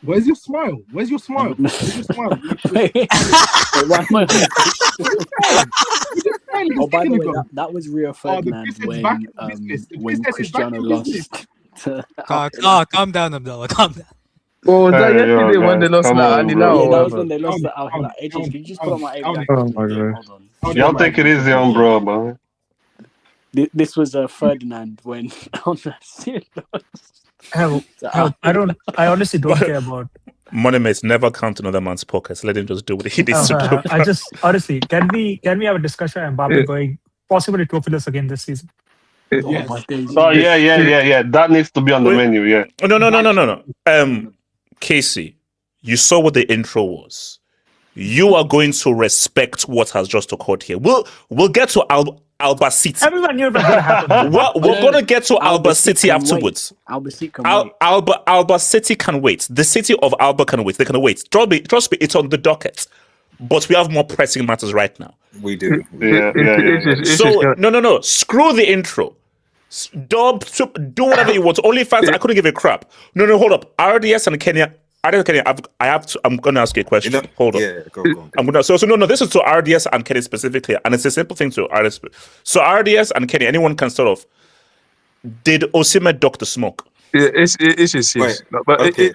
Where's your smile? Where's your smile? Where's your smile? Why am I Oh, by the way, that was Rio Ferdinand when Cristiano lost. Calm down, Abdullah. Calm down. Oh, was that yesterday when they lost to Al Hilal? Yeah, that was when they lost to Al Hilal. Can you just put on my AFCON? Oh my god. Hold on. Y'all take it easy on bro, man. This was Ferdinand when I honestly don't care about. Moneymates never count another man's pockets. Let him just do what he needs to do. I just honestly, can we have a discussion on Mbappe going possibly trophy-less again this season? Yeah. That needs to be on the menu. Yeah. No. Casey, you saw what the intro was. You are going to respect what has just occurred here. We'll get to Albacete. Everyone knew it was going to happen. We're going to get to Albacete afterwards. Albacete can wait. Albacete can wait. The city of Alba can wait. They can wait. Trust me, it's on the docket. But we have more pressing matters right now. We do. So, no. Screw the intro. Do whatever you want. Only fans, I couldn't give a crap. No, hold up. RDS and Kenya. I'm going to ask you a question. Hold on. Yeah, go. I'm gonna. So no. This is to RDS and Kenny specifically, and it's a simple thing to RDS. So RDS and Kenny, anyone can start off. Did Osimhen duck the smoke? Yeah, it's just yes. But okay.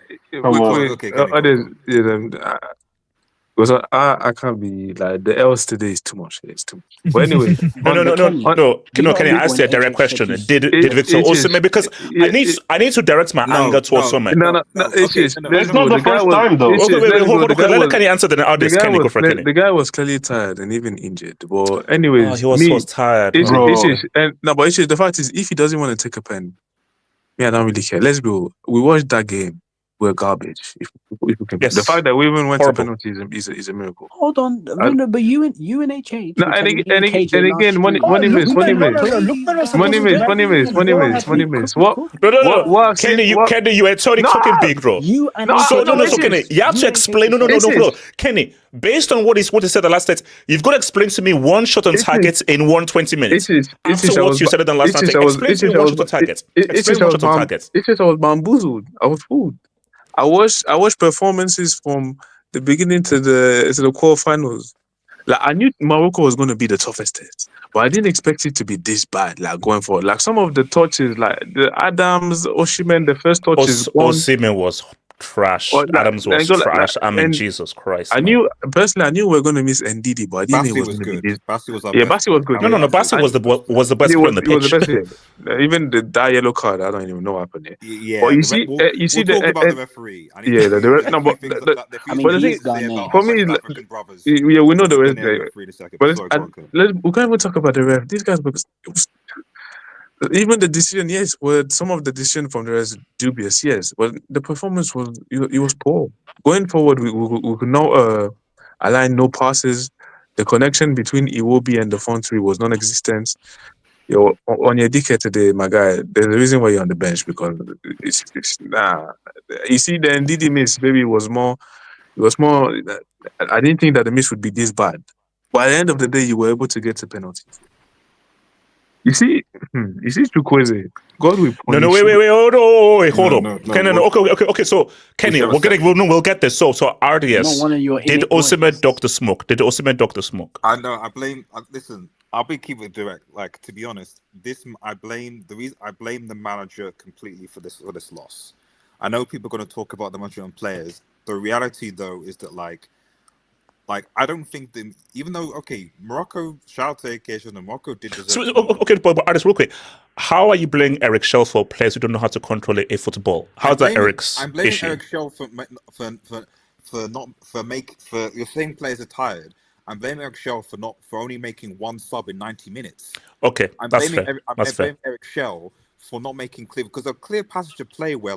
Because I can't be like the else today is too much. It's too much. But anyway, no. Can I ask you a direct question? Did Victor Osimhen? Because I need to direct my anger towards Osimhen. No. It's not the first time though. Okay, let Kenny answer. Then Kenny go for Kenny. The guy was clearly tired and even injured. But anyways, he was tired. But the fact is, if he doesn't want to take a pen, I don't really care. Let's go. We watched that game. We're garbage. If we can, the fact that we even went to penalties is a miracle. Hold on, no, but you and HH. No, and again, money miss. What? Kenny, you are totally talking big, bro. Kenny, you have to explain. No. Kenny, based on what he said the last night, you've got to explain to me one shot on target in 120 minutes. After what you said the last night, explain to me one shot on target. Explain one shot on target. It's just I was bamboozled. I was fooled. I watched performances from the beginning to the quarterfinals. Like I knew Morocco was going to be the toughest test, but I didn't expect it to be this bad. Like going forward, like some of the touches, like the Adams, Osimhen, the first touches. Osimhen was trash. Adams was trash. Jesus Christ. I knew we were going to miss Ndidi, but I didn't think it was going to be this. Bassi was good. No. Bassi was the best player on the pitch. Even that yellow card, I don't even know what happened here. Yeah, but you see the referee. But the thing for me, we know the rest. But we can't even talk about the ref. These guys, because even the decision, yes, some of the decision from the rest dubious, yes, but the performance was poor. Going forward, we could now align no passes. the connection between Iwobi and the front three was non-existent. On your dickhead today, my guy, there's a reason why you're on the bench, because it's nah. You see, the Ndidi miss, maybe it was more. I didn't think that the miss would be this bad. But at the end of the day, you were able to get to penalties. You see Chukwueze. God will punish. No, wait, hold on. Okay. So Kenny, we'll get this. So RDS. Did Osimhen duck the smoke? I know. Listen, I'll be keeping it direct. Like, to be honest, I blame the manager completely for this loss. I know people are going to talk about the manager and players. The reality, though, is that like I don't think even though Morocco, shout out to occasion, and Morocco did deserve. But Artist, real quick, how are you blaming Eric Schell for players who don't know how to control a football? How's that Eric's I'm blaming issue? Eric Schell for you're saying players are tired. I'm blaming Eric Schell for only making one sub in 90 minutes. Okay, that's fair. I'm blaming Eric Schell for not making clear, because a clear passage of play where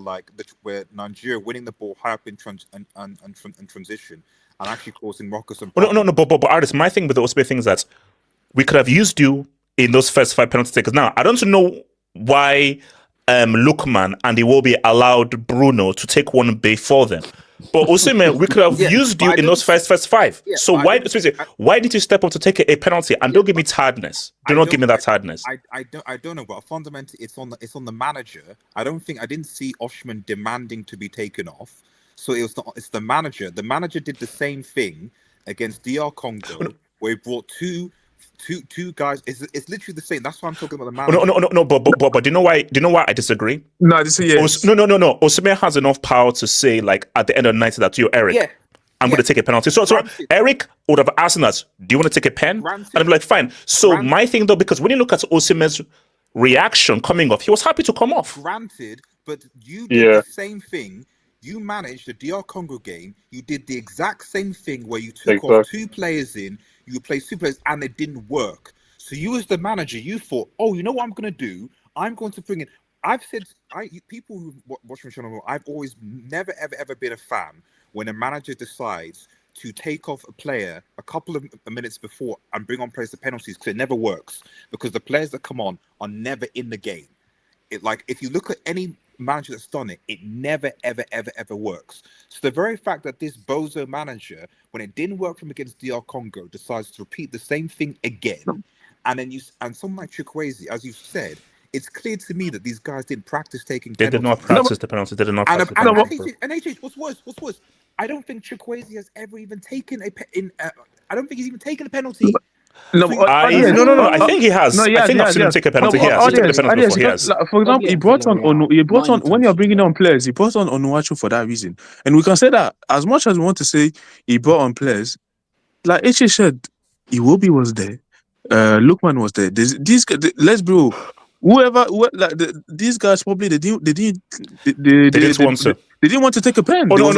Nigeria winning the ball high up in transition and actually causing Morocco some problems. No, but Artist, my thing with the Osimhen thing is that we could have used you in those first 5 penalty takers. Now, I don't know why Lookman and Iwobi allowed Bruno to take one before them. But Osimhen, we could have used you in those first 5. Yeah, so why did you step up to take a penalty? And don't give me tiredness. Do not give me that tiredness. I don't know, but fundamentally, it's on the manager. I didn't see Osimhen demanding to be taken off. So it's the manager. The manager did the same thing against DR Congo, where he brought two guys. It's literally the same. That's why I'm talking about the manager. No. But do you know why? I disagree? No, I disagree. Yes. No. Osimhen has enough power to say, like, at the end of the night, that you, Eric, I'm going to take a penalty. So Eric would have asked us, "Do you want to take a pen?" And I'd be like, "Fine." So my thing, though, because when you look at Osimhen's reaction coming off, he was happy to come off. Granted, but you did the same thing. You managed the DR Congo game. You did the exact same thing where you took off 2 players in. You played 2 players and it didn't work. So you, as the manager, you thought, "Oh, you know what I'm going to do? I'm going to bring in." I've said, people who watch my channel, I've always never ever been a fan when a manager decides to take off a player a couple of minutes before and bring on players to penalties, because it never works, because the players that come on are never in the game. If you look at any manager that's done it, it never ever works. So the very fact that this bozo manager, when it didn't work for him against DR Congo, decides to repeat the same thing again, and someone like Chukwueze, as you said, it's clear to me that these guys didn't practice taking penalties. They did not practice the penalty. They did not practice the penalty. And HH, what's worse? I don't think Chukwueze has ever even taken I don't think he's even taken a penalty. No. I think he has. I think I've seen him take a penalty. He has. For example, he brought on when you're bringing on players, he brought on Onuachu for that reason. And we can say that as much as we want to say he brought on players, like HH said, Iwobi was there, Lookman was there. These let's be real. These guys probably they didn't want to take a pen. No,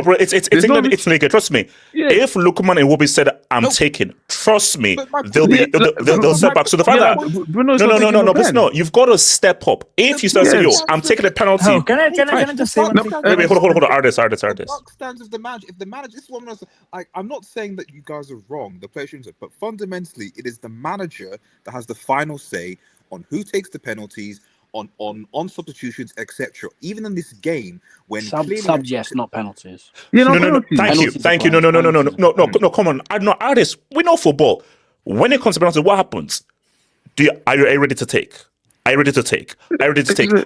bro. It's Liga. Trust me. Yeah. If Lookman and Iwobi said, "I'm taking," trust me, they'll step back. So the fact that no, you've got to step up. If you start saying, "Yo, I'm taking a penalty," can I just say? Wait, hold on, artist. Stands of the manager. If the manager, this is what I'm not saying that you guys are wrong. The player shouldn't, but fundamentally, it is the manager that has the final say on who takes the penalties, on substitutions, etc. Even in this game, when subs, yes, not penalties. No. Thank you. No. Come on, artists. We know football. When it comes to penalties, what happens? Are you ready to take? Are you ready to take?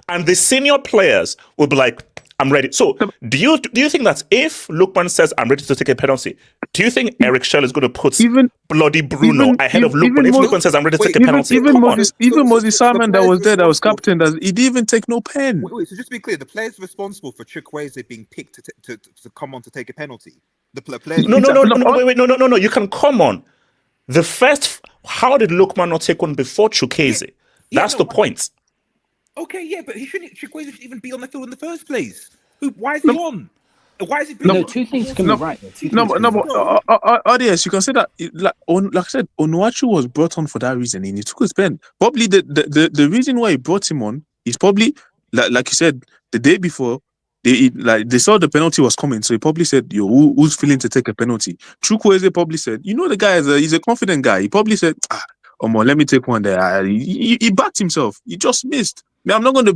And the senior players will be like, "I'm ready." So, do you think that if Lookman says, "I'm ready to take a penalty," do you think Eric Schell is going to put bloody Bruno ahead of Lookman? If Lookman says, "I'm ready to take a penalty," even Moses Simon that was there, that was captain, he didn't even take no pen. Wait, so just to be clear, the players responsible for Chukwueze being picked to come on to take a penalty. The players. No. You can come on. How did Lookman not take one before Chukwueze? That's the point. Okay, yeah, but Chukwueze shouldn't even be on the field in the first place. Why is he on? Why is he? No, 2 things can be right. Audience, you can say that. Like I said, Onuachu was brought on for that reason, and he took his pen. Probably the reason why he brought him on is probably like you said, the day before they saw the penalty was coming, so he probably said, "Yo, who's feeling to take a penalty?" Chukwueze probably said, "You know, the guy he's a confident guy." He probably said, let me take one there." He backed himself. He just missed. I'm not going to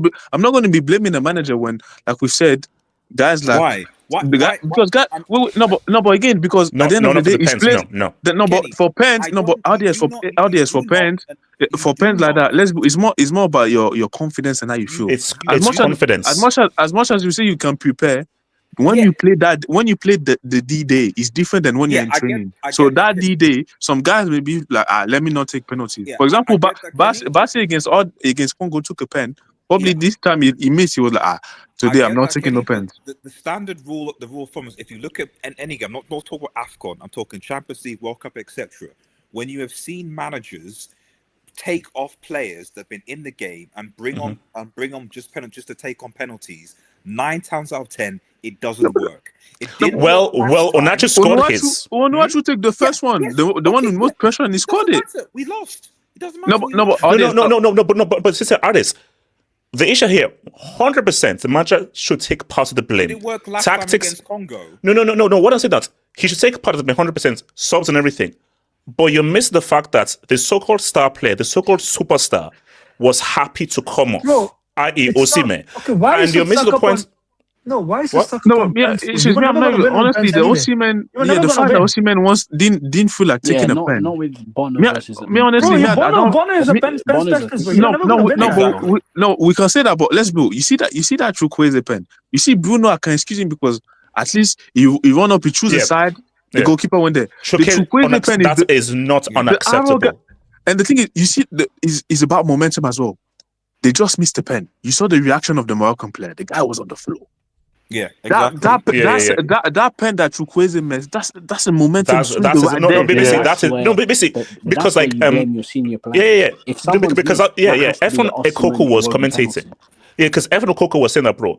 be blaming the manager when, like we said, guys like why? Because guys, but again, because at the end of the day, it's played. But for pens, but RDS for pens like that. It's more about your confidence and how you feel. It's confidence. As much as you say you can prepare, when you play the D-Day, it's different than when you're in training. So that D-Day, some guys may be like, let me not take penalties. For example, Bassi against Congo took a pen. Probably this time he missed. He was like, today I'm not taking no pens. The standard rule, the rule of thumb is, if you look at any game, I'm not talking about AFCON, I'm talking Champions League, World Cup, etc. When you have seen managers take off players that have been in the game and bring on just to take on penalties, 9 times out of 10 it doesn't work. Onacho scored his. Onacho took the first one, the one with most pressure, and he scored it. We lost. It doesn't matter. But sister artists. The issue here, 100%, the manager should take part of the blame. Did it work last time against Congo? No. What I'm saying that he should take part of the blame, 100%, subs and everything. But you miss the fact that the so-called star player, the so-called superstar, was happy to come off, i.e. Osimhen. Okay, why and you miss the point. Why is it stuck? It's just honestly the Osimhen. The fact that Osimhen once didn't feel like taking a pen. Not with Bono versus. Bono is a pen specialist. No, we can say that, but let's go. You see that Chukwueze pen. You see Bruno, I can excuse him because at least he run up, he choose a side. The goalkeeper went there. Chukwueze pen is not unacceptable. And the thing is, you see, is about momentum as well. They just missed the pen. You saw the reaction of the Moroccan player. The guy was on the floor. Yeah, exactly. That pen that Chukwueze missed, that's a momentum. Because like your senior player. Because Efron Ekoko was commentating. Yeah, because Efron Ekoko was saying that, bro.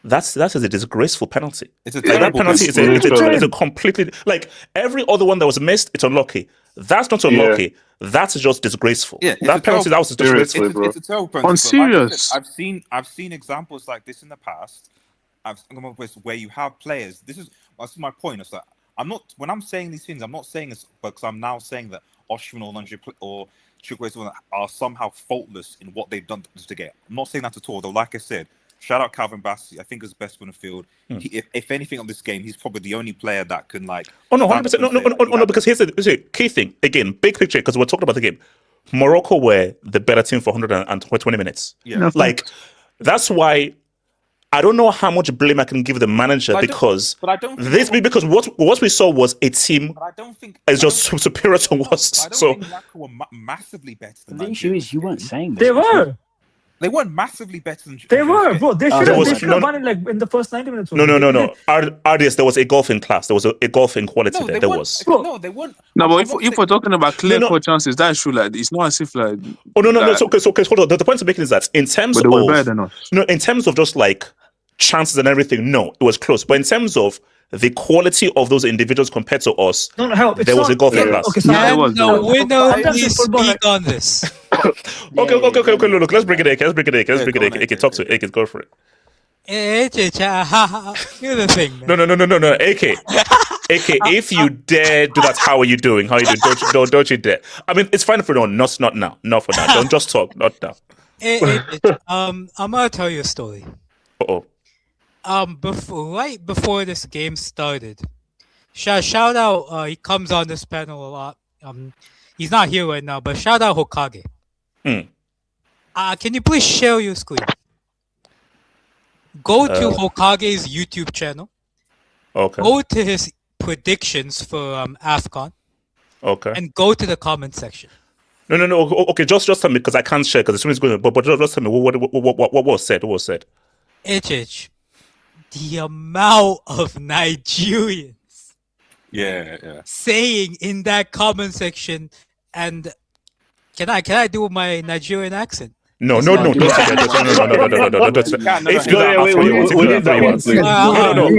That is a disgraceful penalty. It's a terrible penalty. It's a completely like every other one that was missed. It's unlucky. That's not unlucky. That's just disgraceful. Yeah, that penalty that was disgraceful. It's a terrible penalty. On serious, like I've seen examples like this in the past. I've come up with where you have players. This is my point. It's like when I'm saying these things, I'm not saying this because I'm now saying that Osimhen or Chukwueze are somehow faultless in what they've done to get. I'm not saying that at all. Though, like I said, shout out Calvin Bassey. I think he's the best on the field. If anything on this game, he's probably the only player that can like. Oh no, 100%. No. Because here's the key thing. Again, big picture. Because we're talking about the game. Morocco were the better team for 120 minutes. Yeah, like that's why. I don't know how much blame I can give the manager because what we saw was a team is just superior to us. So were massively better than the issue is you weren't saying this. They were. They weren't massively better than. They were, bro. They should have won it like in the first 90 minutes. No. RDS, there was a golfing class. There was a golfing quality there. There was. No, they weren't. No, but if we're talking about clear-cut chances, that's true. Like it's not as if like. Oh no. So hold on. The point I'm making is that in terms of in terms of just like chances and everything, no, it was close. But in terms of the quality of those individuals compared to us, there was a golfing class. Please speak on this. Okay. Look, let's bring it in. AK, talk to it. AK, go for it. Here's the thing, man. No. AK, if you dare do that, how are you doing? Don't you dare. I mean, it's fine for no, not now. Not for now. Don't just talk, not now. I'm gonna tell you a story. Before this game started, shout out. He comes on this panel a lot. He's not here right now, but shout out Hokage. Can you please share your screen? Go to Hokage's YouTube channel. Okay. Go to his predictions for AFCON. Okay. And go to the comment section. No. Okay, just tell me because I can't share because the stream is going. But just tell me what was said. What was said? HH. The amount of Nigerians saying in that comment section, and can I do my Nigerian accent? No. Don't say that.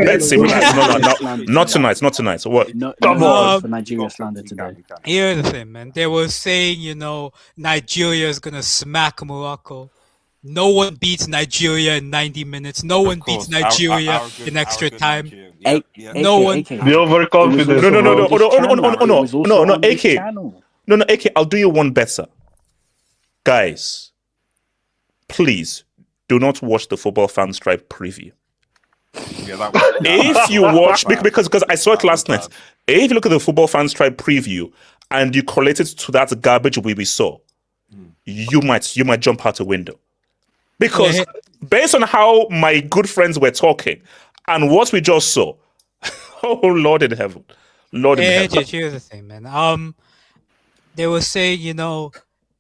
Let's see. Not tonight. What? For Nigeria slander today. Here's the thing, man. They were saying, Nigeria is gonna smack Morocco. No one beats Nigeria in 90 minutes. No one beats Nigeria in extra time. No one. The overconfidence. No, AK. I'll do you one better, guys. Please do not watch the Football Fan Stripe preview. If you watch, because I saw it last night. If you look at the Football Fan Stripe preview and you correlate it to that garbage we saw, you might jump out a window. Because based on how my good friends were talking and what we just saw, oh Lord in heaven, Here's the thing, man. They were saying,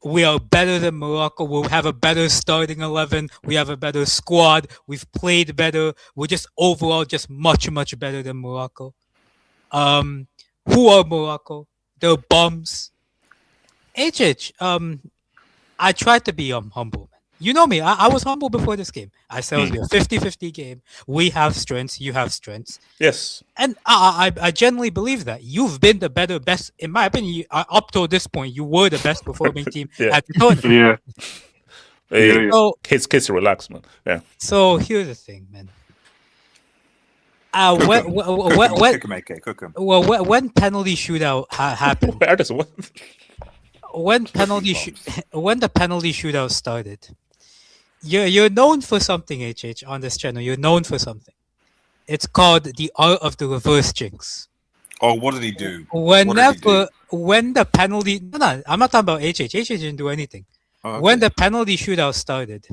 we are better than Morocco. We'll have a better starting 11. We have a better squad. We've played better. We're just overall just much, much better than Morocco. Who are Morocco? They're bums. I tried to be humble, man. You know me. I was humble before this game. I said it was a 50-50 game. We have strengths. You have strengths. Yes. And I genuinely believe that. You've been the best. In my opinion, up to this point, you were the best performing team at the tournament. Yeah. So, kids, relax, man. Yeah. So here's the thing, man. When penalty shootout happened, when the penalty shootout started, you're known for something, HH, on this channel. You're known for something. It's called the art of the reverse jinx. Oh, what did he do? When the penalty, no, I'm not talking about HH. HH didn't do anything. Oh, okay. When the penalty shootout started,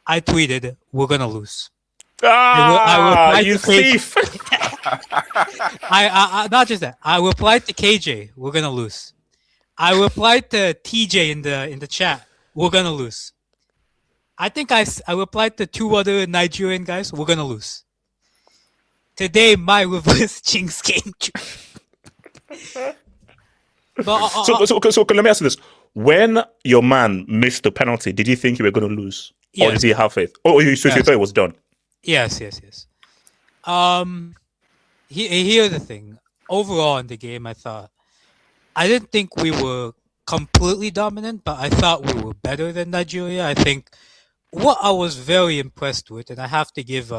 I tweeted, "We're gonna lose." You thief! I not just that. I replied to KJ, "We're gonna lose." I replied to TJ in the chat, "We're gonna lose." I think I replied to 2 other Nigerian guys, "We're gonna lose." Today, my reverse jinx came true. So let me ask you this: when your man missed the penalty, did you think you were going to lose, or did he have faith? Oh, you thought it was done? Yes. Here's the thing. Overall in the game, I didn't think we were completely dominant, but I thought we were better than Nigeria. I think what I was very impressed with, and I have to give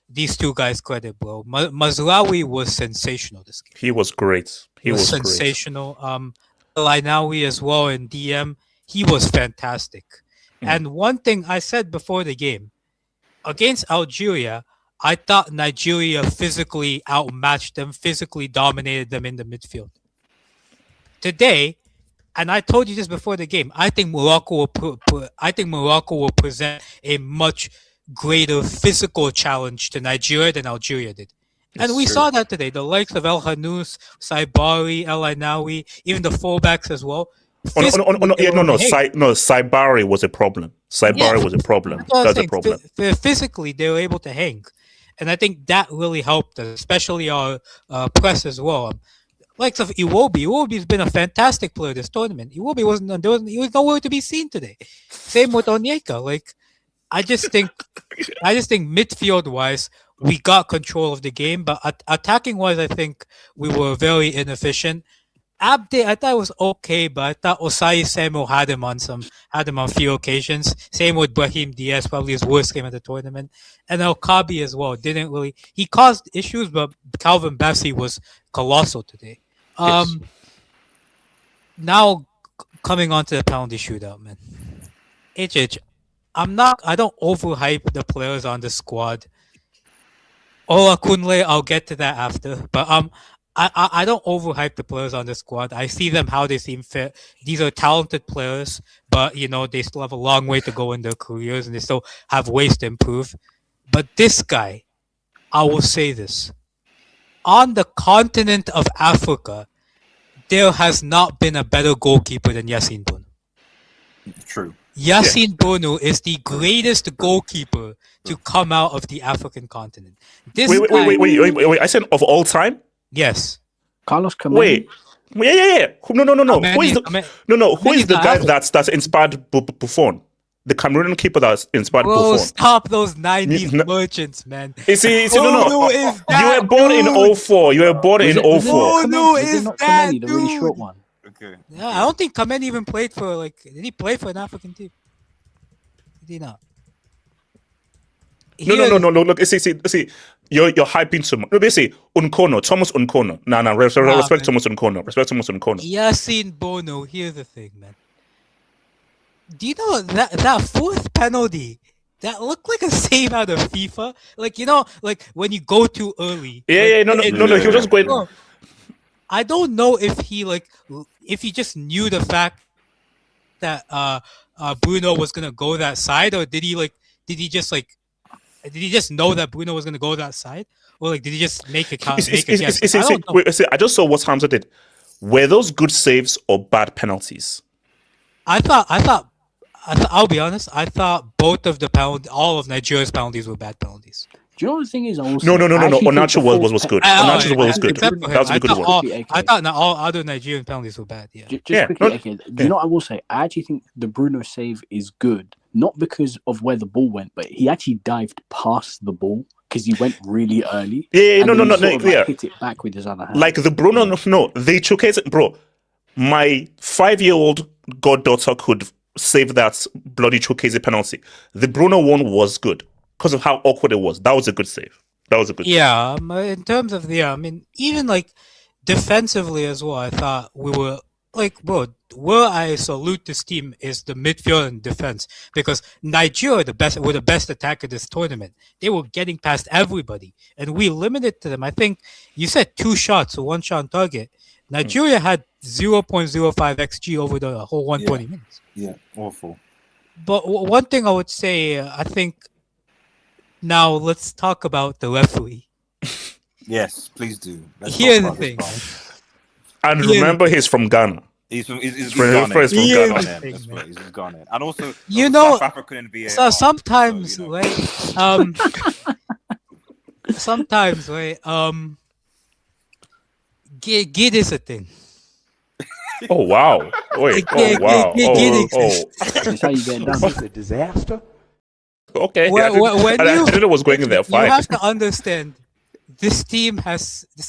these 2 guys credit, bro. Mazraoui was sensational this game. He was great. He was sensational. Lainawi as well in DM. He was fantastic. And one thing I said before the game, against Algeria, I thought Nigeria physically outmatched them, physically dominated them in the midfield. Today, and I told you this before the game, I think Morocco will present a much greater physical challenge to Nigeria than Algeria did. And we saw that today. The likes of El Hanous, Saibari, El Ainawi, even the fullbacks as well. Saibari was a problem. Was a problem. That's a problem. Physically, they were able to hang. And I think that really helped us, especially our press as well. Likes of Iwobi. Iwobi's been a fantastic player this tournament. Iwobi he was nowhere to be seen today. Same with Onyeka. I just think midfield wise, we got control of the game, but attacking wise, I think we were very inefficient. Abde, I thought it was okay, but I thought Osai Samuel had him on a few occasions. Same with Brahim Diaz, probably his worst game of the tournament. And El Kabi as well. He caused issues, but Calvin Bassey was colossal today. Now coming on to the penalty shootout, man. I don't overhype the players on the squad. Ola Kunle, I'll get to that after. But I don't overhype the players on the squad. I see them how they seem fit. These are talented players, but they still have a long way to go in their careers and they still have ways to improve. But this guy, I will say this. On the continent of Africa, there has not been a better goalkeeper than Yassine Bounou. True. Yassine Bounou is the greatest goalkeeper to come out of the African continent. Wait. I said of all time? Yes. Carlos Kameni. Wait. Yeah. No. Who is the guy that's inspired Buffon? The Cameroonian keeper that's inspired Buffon. Stop those 90s merchants, man. You were born in 04. Bounou is that Kameni, the really short one. Okay. Yeah, I don't think Kameni even played for did he play for an African team? Did he not? No. Look, see. You're hyping too much. No, basically, Unkono, Thomas Unkono. Respect Thomas Unkono. Respect Thomas Unkono. Yassine Bono. Here's the thing, man. Do you know that fourth penalty? That looked like a save out of FIFA. Like, like when you go too early. Yeah, no. He was just going. I don't know if he just knew the fact that Bruno was gonna go that side, or did he just know that Bruno was gonna go that side, or like did he just make a guess? I just saw what Hamza did. Were those good saves or bad penalties? I thought. I'll be honest. I thought all of Nigeria's penalties were bad penalties. Do you know what the thing is? No. Onacho was good. Onacho was good. That was a good one. I thought all other Nigerian penalties were bad. Yeah. Just quickly, do you know what I will say? I actually think the Bruno save is good, not because of where the ball went, but he actually dived past the ball because he went really early. Hit it back with his other hand. Like the Bruno, they showcase it, bro. My 5-year-old goddaughter could save that bloody Chukeze penalty. The Bruno one was good because of how awkward it was. That was a good save. Yeah, in terms of even like defensively as well, I thought we were like, bro, where I salute this team is the midfield and defense, because Nigeria were the best attack of this tournament. They were getting past everybody, and we limited to them. I think you said 2 shots, so 1 shot on target. Nigeria had 0.05 XG over the whole 120 minutes. Yeah, awful. But one thing I would say, I think, now let's talk about the referee. Yes, please do. Here's the thing. And remember, he's from Ghana. He's from Ghana. He's from Ghana. And also, South African NBA. So sometimes, Gid is a thing. Oh wow! Wait! Oh wow! That's how you get done. It's a disaster. Okay. I didn't know what's going in there. Fine. You have to understand, this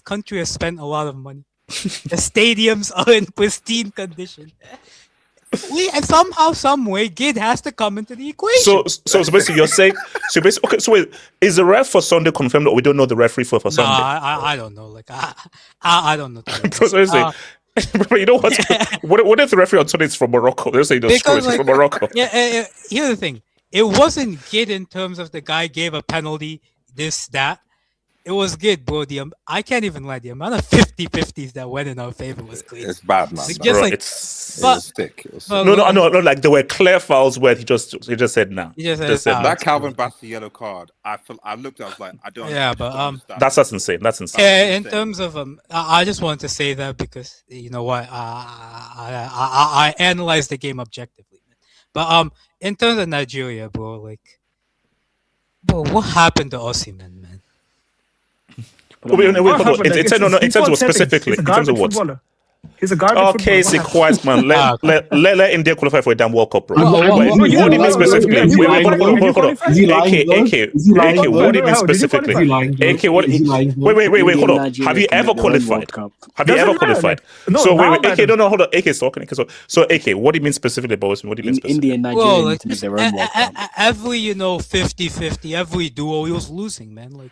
country has spent a lot of money. The stadiums are in pristine condition. And somehow, some way, Gid has to come into the equation. So basically, you're saying, okay. So wait, is the ref for Sunday confirmed, or we don't know the referee for Sunday? I don't know. Like I don't know. You know what? What if the referee on Sunday is from Morocco? They're saying he's from Morocco. Yeah. Here's the thing. It wasn't Gid in terms of the guy gave a penalty, this, that. It was Gid, bro. I can't even lie. The amount of 50-50s that went in our favor was crazy. It's bad, man. Like, Bro, like, it was thick. No. Like there were clear fouls where he just said no. He just said that Calvin Bassey yellow card. I looked. I was like, I don't. Yeah, but that's insane. That's insane. In terms of I just wanted to say that because you know what, I analyzed the game objectively. But in terms of Nigeria, bro, what happened to Osimhen, man? Wait, hold on. In terms of specifically, in terms of what? He's a garbage footballer. Okay, say quiet, man. Let India qualify for a damn World Cup, bro. What do you mean specifically? Hold on. AK, what do you mean specifically? AK, what? Wait, hold on. Have you ever qualified? So wait, AK, no, hold on. AK is talking. So AK, what do you mean specifically about Osimhen? What do you mean specifically? India and Nigeria need to make their own World Cup. Every 50-50, every duo, he was losing, man. Like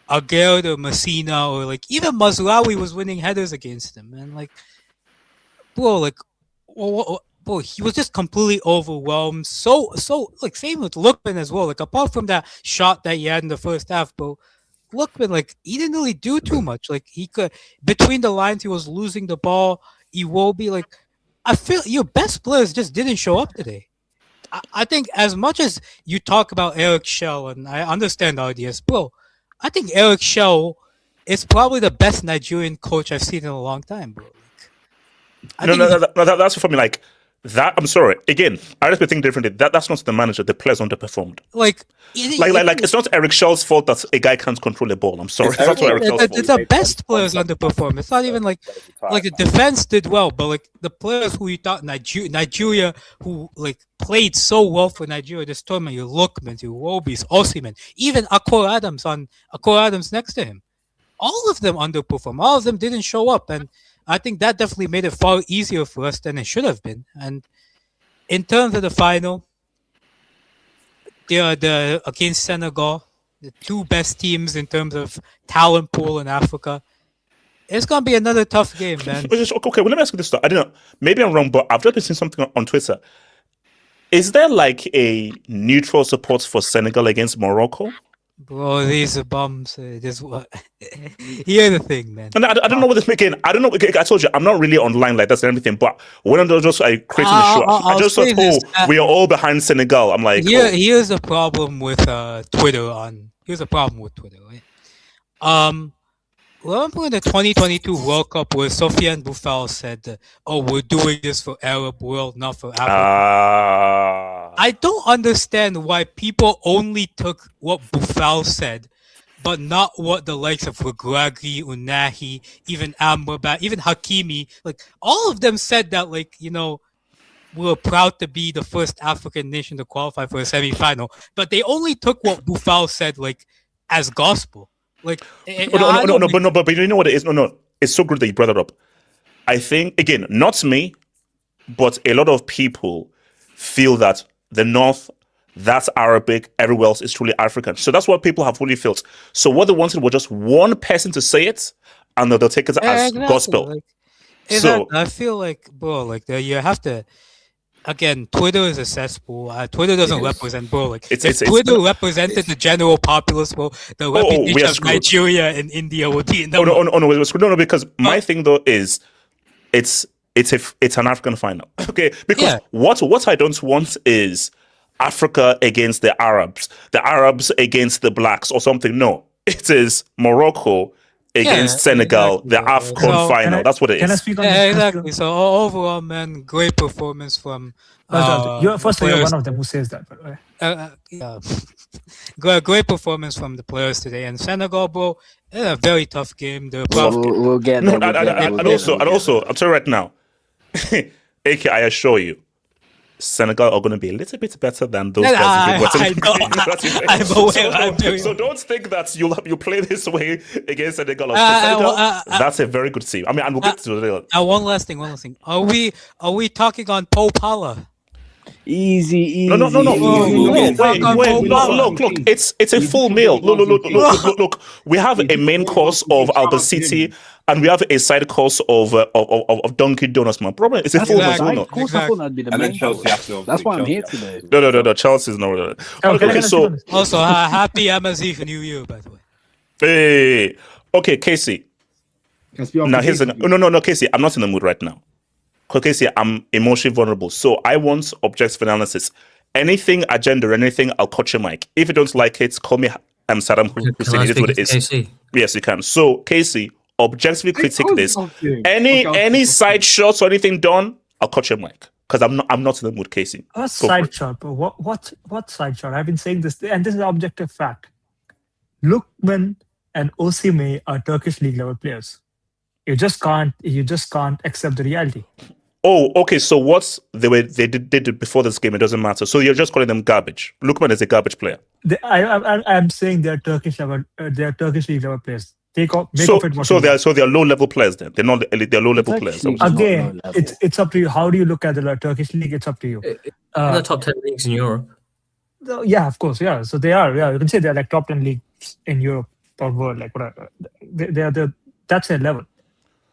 Aguerd or Messina or even Mazraoui was winning headers against him, man. Bro, he was just completely overwhelmed. So same with Lookman as well. Apart from that shot that he had in the first half, bro, Lookman, he didn't really do too much. He could, between the lines, he was losing the ball. Iwobi, I feel your best players just didn't show up today. I think as much as you talk about Eric Shell, and I understand RDS, bro, I think Eric Shell is probably the best Nigerian coach I've seen in a long time, bro. That's for me. That, I'm sorry. Again, I just think differently. That's not the manager. The players underperformed. It's not Eric Shell's fault that a guy can't control the ball. I'm sorry. It's not Eric Shell's fault. It's the best players underperformed. It's not even the defense did well, but the players who you thought Nigeria who played so well for Nigeria this tournament, your Lookman, your Wobis, Osimhen, even Akor Adams next to him, all of them underperformed. All of them didn't show up, and I think that definitely made it far easier for us than it should have been. And in terms of the final, the against Senegal, the two best teams in terms of talent pool in Africa. It's gonna be another tough game, man. Okay, well, let me ask you this. I don't know. Maybe I'm wrong, but I've just been seeing something on Twitter. Is there like a neutral support for Senegal against Morocco? Bro, these are bums. Here's the thing, man. And I don't know what this making. I don't know. I told you I'm not really online like that and everything. But when I'm just creating the show, I just thought, we are all behind Senegal. I'm like, here's the problem with Twitter. Here's the problem with Twitter, right? Remember in the 2022 World Cup where Sofiane Boufal said, "Oh, we're doing this for Arab world, not for Africa." I don't understand why people only took what Boufal said, but not what the likes of Regragui, Unahi, even Amrabat, even Hakimi, like all of them said that, like, you know, we're proud to be the first African nation to qualify for a semi-final, but they only took what Boufal said, like, as gospel. Like, but you know what it is? No, it's so good that you brought it up. I think, again, not me, but a lot of people feel that the North, that's Arabic, everywhere else is truly African. So that's what people have fully felt. So what they wanted was just one person to say it, and they'll take it as gospel. Like, I feel like, bro, like you have to. Again, Twitter is a cesspool. Twitter doesn't represent, bro. Like, if Twitter represented the general populace, bro, the reputation of Nigeria and India would be in the No, because my thing though is, it's an African final, okay? Because what I don't want is Africa against the Arabs against the blacks or something. No, it is Morocco against Senegal, the AFCON final. That's what it is. Can I speak on this? Exactly. So overall, man, great performance from. You're one of them who says that, by the way. Great performance from the players today, and Senegal, bro, a very tough game. We'll get there. And also, I'm telling you right now, AK, I assure you, Senegal are going to be a little bit better than those guys. I'm aware. So don't think that you play this way against Senegal. That's a very good team. I mean, and we'll get to it. One last thing. Are we talking on Popala? Easy. No. Wait. Look. It's a full meal. Look. We have a main course of Albacete, and we have a side course of Donkey Donuts. My problem is a full meal. Of course, I thought that'd be the main course. That's why I'm here today. No. Chelsea's not. Okay, so also happy Amazigh New Year, by the way. Hey, okay, Casey. Now here's no, Casey. I'm not in the mood right now. Casey, I'm emotionally vulnerable, so I want objective analysis. Anything agenda, anything, I'll cut your mic. If you don't like it, call me Saddam Hussein. It is what it is. Casey? Yes, you can. So, Casey, objectively critique this. Any side shots or anything done, I'll cut your mic because I'm not in the mood, Casey. A side shot, bro. What side shot? I've been saying this, and this is an objective fact. Lookman and Osimhen are Turkish league level players. You just can't accept the reality. Oh, okay. So what's they did before this game? It doesn't matter. So you're just calling them garbage. Lookman is a garbage player. I'm saying they're Turkish level. They're Turkish league level players. So they're low level players then. They're not elite. They're low level players. Again, it's up to you. How do you look at the Turkish league? It's up to you. The top 10 leagues in Europe. Yeah, of course. Yeah, so they are. Yeah, you can say they're like top 10 leagues in Europe or world. Like whatever. That's their level.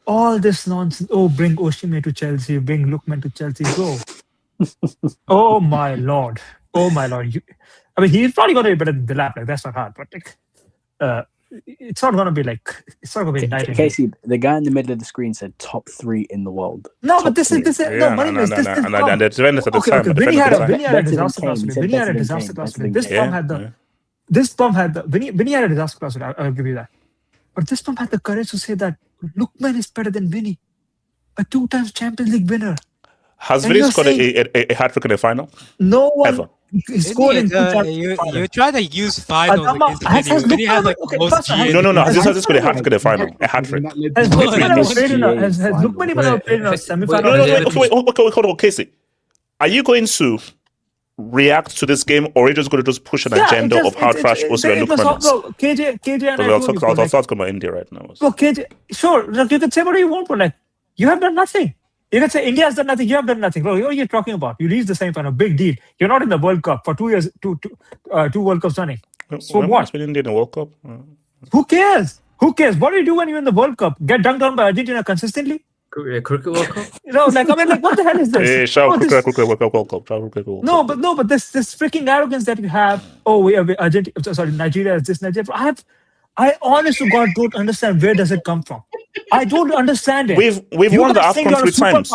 All this nonsense. Oh, bring Osimhen to Chelsea. Bring Lookman to Chelsea. Go. Oh my lord. I mean, he's probably going to be better than Delap. Like that's not hard, but like, it's not going to be night. Casey, the guy in the middle of the screen said top 3 in the world. No, top but this is no. And the defenders at the time. Vinny had a disaster last week. Vinny had a disaster last week. This bomb had the. Vinny had a disaster last week. I'll give you that. But this bomb had the courage to say that Lookman is better than Vinny, a 2-time Champions League winner. Has Vinny scored a hat-trick in the final? No one ever. He scored in you're trying to use finals against Vinny. Vinny has like most years. No. Has scored a hat-trick in the final. A hat-trick. Has Lookman even ever played in a semi-final? No. Hold on, Casey. Are you going to react to this game, or are you just going to push an agenda of how trash Osimhen Lookman is? No, KJ and I'll start going about India right now. Bro, KJ, sure, look, you can say whatever you want, but like, you have done nothing. You can say India has done nothing. You have done nothing, bro. What are you talking about? You reached the semi-final, big deal. You're not in the World Cup for 2 years, two World Cups running. So what? We didn't get the World Cup. Who cares? Who cares? What do you do when you're in the World Cup? Get dunked on by Argentina consistently? Cricket World Cup? What the hell is this? Hey, shout cricket World Cup. No, but this freaking arrogance that you have. Oh, we Argentina. Sorry, Nigeria is this. Nigeria. I honestly, God, don't understand where does it come from. I don't understand it. We've won the AFCON 3 times.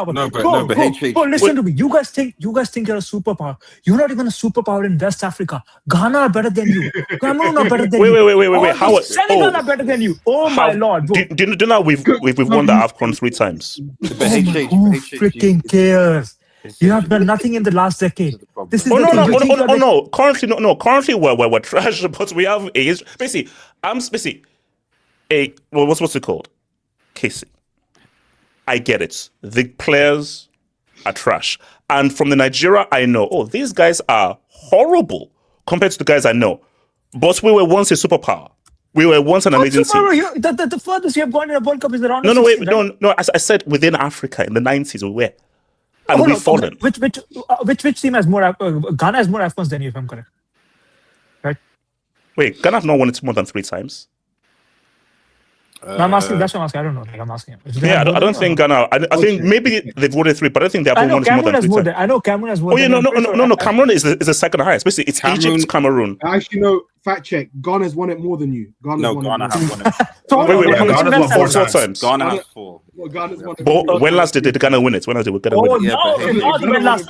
But listen to me. You guys think you're a superpower. You're not even a superpower in West Africa. Ghana are better than you. Cameroon are better than you. Wait. How? Senegal are better than you. Oh my Lord. Do you know we've won the AFCON 3 times? Who freaking cares? You have done nothing in the last decade. This is no. Currently, we're trash, but we have what's it called? Casey. I get it. The players are trash, and from the Nigeria I know, these guys are horrible compared to the guys I know. But we were once a superpower. We were once an amazing team. The furthest you have gone in a World Cup is around. No. I said within Africa in the 90s we were. And we've fallen. Which team has more? Ghana has more AFCONs than you, if I'm correct. Right? Wait, Ghana have not won it more than 3 times. I'm asking. That's what I'm asking. I don't know. I'm asking. I don't think Ghana. I think maybe they've won it 3, but I don't think they have won it more than 3 times. I know Cameroon has won. No. Cameroon is the second highest. Basically, it's Egypt, Cameroon. Actually, no. Fact check. Ghana's won it more than you. Ghana has won it. Wait. Ghana's won 4 times. Ghana has 4. But when last did Ghana win it? When last did Ghana win it? When last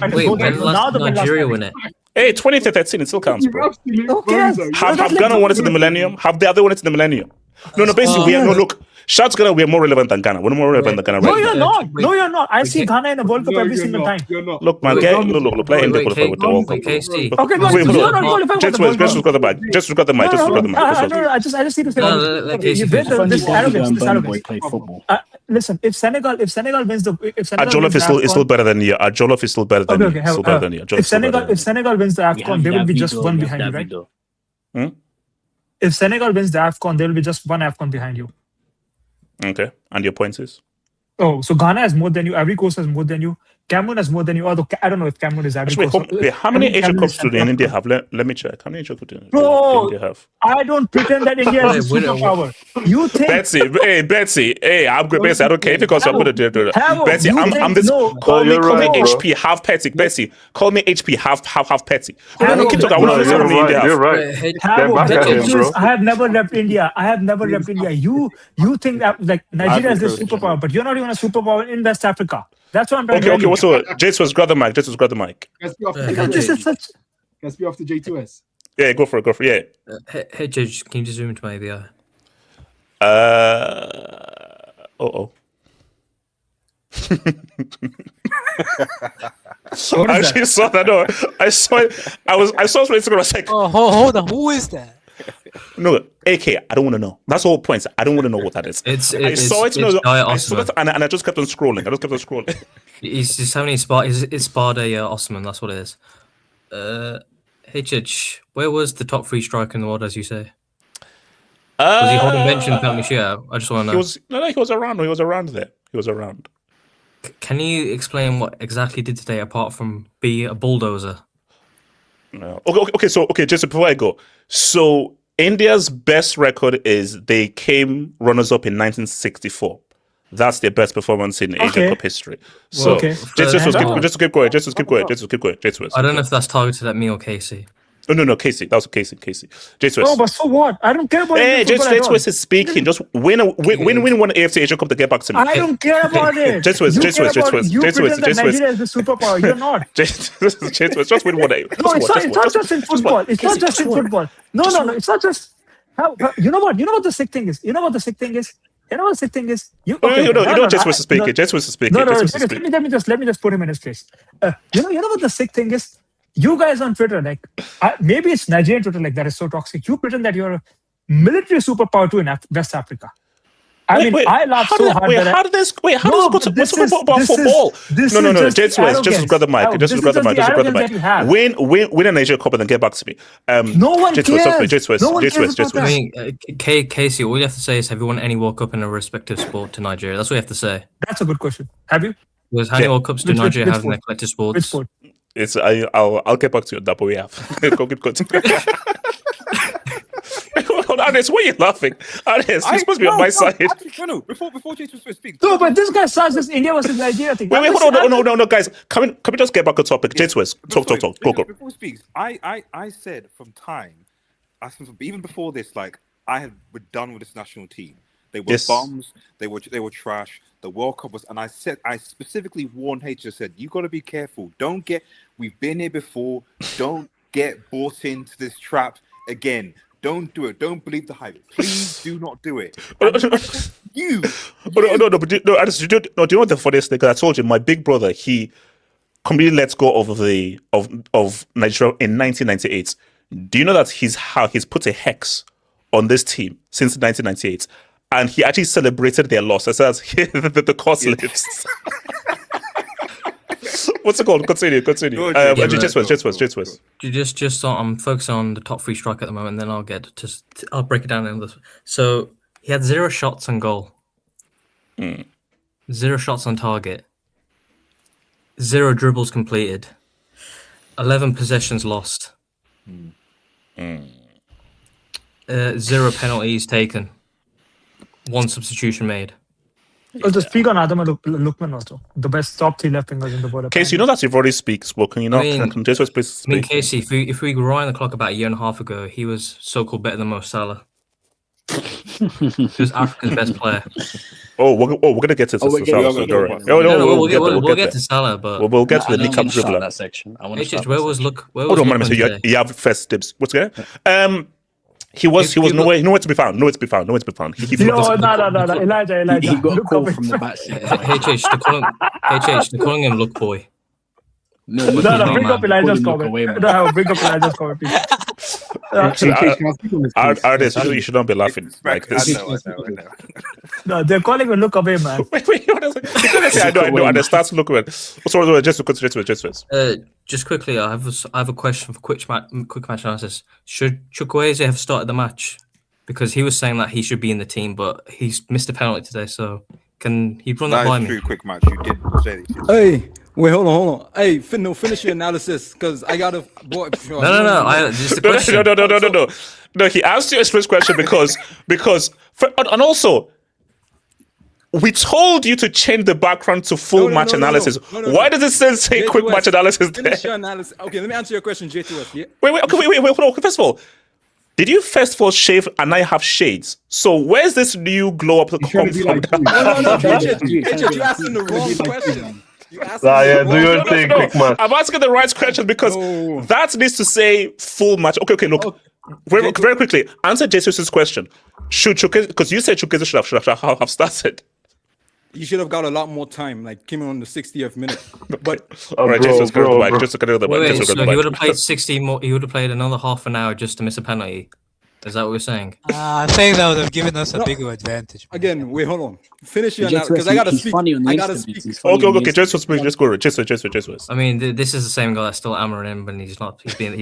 did Nigeria win it? Hey, 2013, it still counts, bro. Okay. Have Ghana won it in the millennium? Have the other won it in the millennium? No, basically, we are look. Shout Ghana, we are more relevant than Ghana. We're more relevant than Ghana right now. No, you're not. I see Ghana in a World Cup every single time. Look, man, look, play in the qualifier with the World Cup. Okay, you're not qualified with the World Cup. Just got the mic. Just got the mic. I just need to say this arrogance. Listen, if Senegal wins the, Ajolof is still better than you. Ajolof is still better than you. If Senegal wins the AFCON, they will be just one behind you, right? If Senegal wins the AFCON, they will be just one AFCON behind you. Okay, and your points is? Oh, so Ghana has more than you. Ivory Coast has more than you. Cameroon has more than you. Although I don't know if Cameroon is Ivory Coast. Wait, how many Asia Cups do India have? Let me check. How many Asia Cups do India have? I don't pretend that India is a superpower. You think Betsy, I'm good. Betsy, I don't care if it costs. I'm gonna do it. Betsy, I'm this. Call me HP half Petty. Betsy, call me HP half Petty. Keep talking. I want to listen to India. You're right. I have never repped India. You think that like Nigeria is the superpower, but you're not even a superpower in West Africa. That's what I'm trying to Okay, what's up? Jace grab the mic. Let's be off the J2S. Yeah, go for it. Yeah. Hey, Judge, can you just zoom into my ABI? I actually saw that. No, I saw it. I saw it on Instagram. I was like, hold on. Who is that? No, AK, I don't want to know. That's the whole point. I don't want to know what that is. I saw it, and I just kept on scrolling. He's just having it's Sparda Osman, that's what it is. Hey Chich, where was the top 3 striker in the world, as you say? Was he holding bench in penalty shootout? I just want to know. He was around. He was around there. He was around. Can you explain what exactly did today apart from be a bulldozer? No. Okay, just before I go. So India's best record is they came runners-up in 1964. That's their best performance in Asia Cup history. So just keep going. I don't know if that's targeted at me or Casey. No, Casey. That was Casey. J2S. No, but so what? I don't care about it. J2S is speaking. Just win one AFC Asia Cup to get back to me. I don't care about it. J2S. You pretend that Nigeria is the superpower. You're not. J2S, just win one. No, it's not just in football. It's not just in football. No. It's not just. You know what the sick thing is? You don't just speaking. Let me just put him in his place. You know what the sick thing is? You guys on Twitter, like maybe it's Nigerian Twitter, like that is so toxic. You pretend that you're a military superpower too in West Africa. I laugh so hard. How did this go to about football? No. Just grab the mic. Just grab the mic. Win an Asia Cup and then get back to me. No one cares. I mean, Casey, all you have to say is, have you won any World Cup in a respective sport to Nigeria? That's what you have to say. That's a good question. Have you? Was how many World Cups do Nigeria have in their collective sports? Which sport? It's I'll get back to you on that, but we have. Go keep continuing. Ernest, why are you laughing? Ernest, you're supposed to be on my side. No, before Jason speaks. No, but this guy starts this India versus Nigeria thing. Wait, hold on, no, guys. Can we just get back on topic? Jason, talk. Go. Before he speaks, I said from time, even before this, like we're done with this national team. They were bums. They were trash. The World Cup was, and I specifically warned H. I said, you got to be careful. We've been here before. Don't get bought into this trap again. Don't do it. Don't believe the hype. Please do not do it. No. Do you know what the funniest thing? I told you, my big brother, he completely let go of Nigeria in 1998. Do you know that he's put a hex on this team since 1998, and he actually celebrated their loss as the course lives. What's it called? Continue. Just I'm focusing on the top 3 strike at the moment, and then I'll break it down in this. So he had 0 shots on goal, 0 shots on target, 0 dribbles completed, 11 possessions lost, 0 penalties taken, 1 substitution made. To speak on Adam Lukman also, the best top 3 left wingers in the world. Casey, you know that you've already spoken. You know, Casey, if we rewind the clock about a year and a half ago, he was so-called better than Mo Salah. He was Africa's best player. We're gonna get to Salah. We'll get to Salah, but we'll get to the kneecap dribbler. That section. Where was Hold on, you have first tips. What's going? He was nowhere to be found. Nowhere to be found. No, Elijah. He got a call from the back. they're calling him Look Boy. No, bring up Elijah's comment. Bring up Elijah's comment, please. Artists, you should not be laughing like this. No, they're calling him Look Away, man. Wait, what is it? I know, and it starts to look well. Sorry, just to concentrate. Just quickly, I have a question for quick match analysis. Should Chukwueze have started the match? Because he was saying that he should be in the team, but he's missed a penalty today. So can he run that by me? True, quick match. You did say that. Hey. Wait, hold on. Hey, finish your analysis, because I gotta. No. Just a question. No. He asked you a first question because, and also, we told you to change the background to full match analysis. Why does it say quick match analysis there? Finish your analysis. Okay, let me answer your question, J2S. Yeah? Wait. Hold on. First of all, did you first of all shave and I have shades? So where's this new glow up come from? No, JJ, you asking the wrong question. Do your thing, quick match. I'm asking the right question because that needs to say full match. Okay, look. Very quickly, answer Jesus' question. Because you said Chukwueze should have started. You should have got a lot more time, like came in on the 60th minute. But all right, Jesus, go back. Just so he would have played 60 more. He would have played another half an hour just to miss a penalty. Is that what we're saying? I'm saying that would have given us a bigger advantage. Again, wait, hold on. Finish your analysis, because I gotta speak. Okay, just speak. Let's go. Just. I mean, this is the same guy that's still hammering him, but he's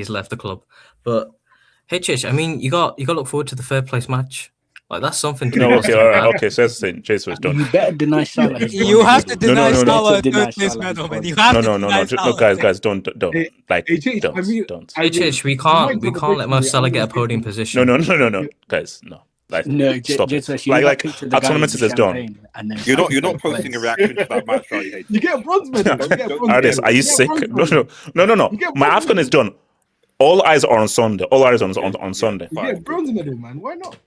left the club. But HH, I mean, you got to look forward to the third place match. Like that's something. Okay. So that's the thing. Jason was done. You better deny Salah. You have to deny Salah third place medal, man. You have to deny Salah. No, guys, don't. Don't. HH, we can't let Mo Salah get a podium position. No, guys, no. Like, stop it. Like our tournament is done. You're not posting a reaction to that match, are you? You get a bronze medal. Artists, are you sick? No. My AFCON is done. All eyes are on Sunday. All eyes on Sunday. You get a bronze medal, man. Why not?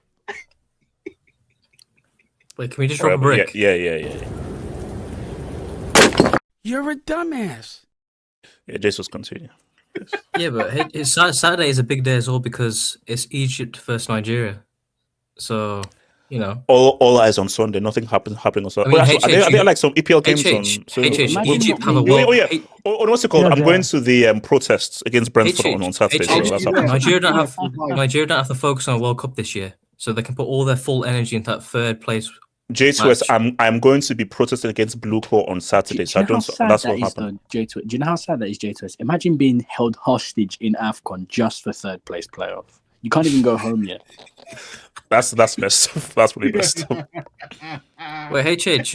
Wait, can we just drop a brick? Yeah. You're a dumbass. Yeah, Jesus, continue. Yeah, but Saturday is a big day as well because it's Egypt versus Nigeria. So, you know. All eyes on Sunday. Nothing happening on Sunday. I mean, are there like some EPL games on? Egypt have a world. What's it called? I'm going to the protests against Brentford on Saturday. Nigeria don't have to focus on a World Cup this year, so they can put all their full energy into that third place. J2S, I'm going to be protesting against Blueco on Saturday. So that's what happened. Do you know how sad that is, J2S? Imagine being held hostage in AFCON just for third place playoff. You can't even go home yet. That's messed up. That's really messed up. Wait, HH,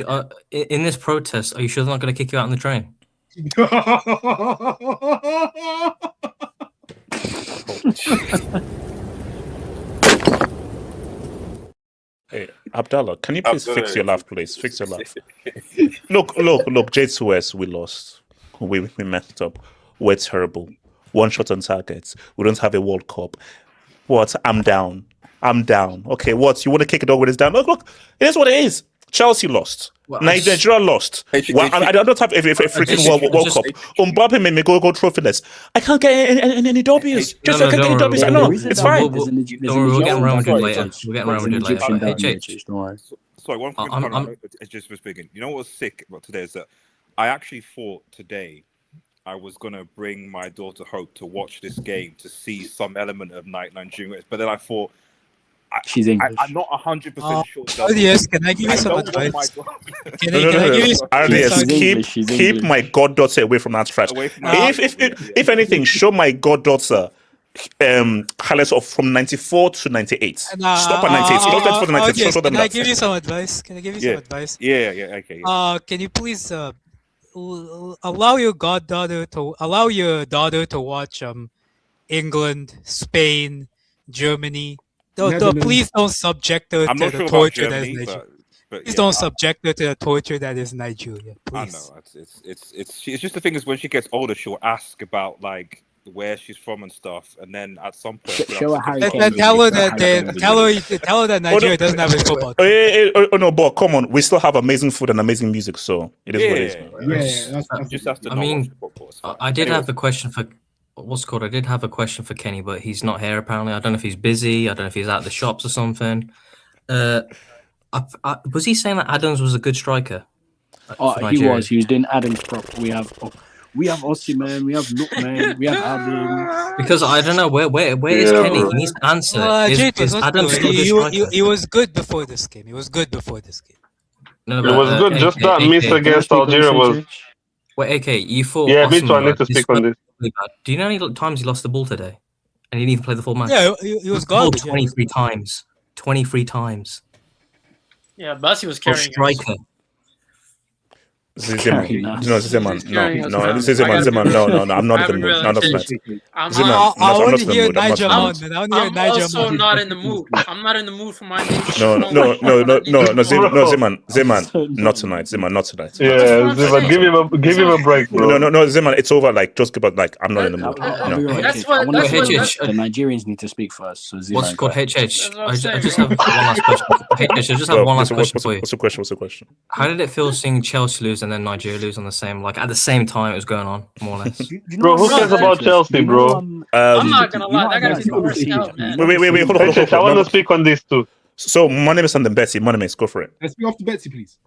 in this protest, are you sure they're not going to kick you out on the train? Hey, Abdallah, can you please fix your laugh, please? Fix your laugh. Look, J2S, we lost. We messed up. We're terrible. One shot on target. We don't have a World Cup. What? I'm down. Okay, what? You want to kick it over? It's down. Look, it is what it is. Chelsea lost. Well, Nigeria lost. I don't have a freaking World Cup. Mbappe made me go trophyless. I can't get any W's. I can't get any W's. I know. It's fine. We'll get around with it later. Sorry, one thing just for speaking. You know what was sick about today is that I actually thought today I was going to bring my daughter Hope to watch this game to see some element of Nigerian, but then I thought, she's English. I'm not 100% sure. Yes, can I give you some advice? Can I give you some advice? Keep my goddaughter away from that trash. If anything, show my goddaughter highlights of from 94 to 98. Stop at 98. Stop at 98. Can I give you some advice? Yeah, okay. Can you please allow your daughter to watch England, Spain, Germany. Please don't subject her to the torture that is Nigeria. Please don't subject her to the torture that is Nigeria. Please. I know it's just the thing is when she gets older, she'll ask about like where she's from and stuff, and then at some point show her Harry tell her that Nigeria doesn't have a football. Oh no, but come on, we still have amazing food and amazing music, so it is what it is. I mean, I did have a question for. I did have a question for Kenny, but he's not here apparently. I don't know if he's busy. I don't know if he's at the shops or something. Was he saying that Adams was a good striker? He was. He was doing Adams prop. We have Osimhen, we have Lookman, we have Adams. Because I don't know where is Kenny? He needs to answer. Is Adams still a good striker? He was good before this game. No, it was good. Just that miss against Algeria was. Wait, AK, you thought? Yeah, me too. I need to speak on this. Do you know how many times he lost the ball today? And he didn't even play the full match? Yeah, he was garbage. 23 times. 23 times. Yeah, Bassi was carrying striker. Zeman. No, I'm not in the mood. Not of that. I'm also not in the mood. I'm not in the mood for my name. No, Zeman, not tonight. Zeman, not tonight. Yeah, Zeman, give him a break, bro. No, Zeman, it's over. Like, just give up. Like, I'm not in the mood. That's what the Nigerians need to speak first. So Zeman, what's called HH? I just have one last question. HH, I just have one last question for you. What's the question? How did it feel seeing Chelsea lose and then Nigeria lose on the same, like at the same time it was going on, more or less? Bro, who cares about Chelsea, bro? I'm not gonna lie, that guy's worse out, man. Wait, hold on. I want to speak on this too. So, my name is Sandon Betsy. My name is, go for it. Let's speak after Betsy, please.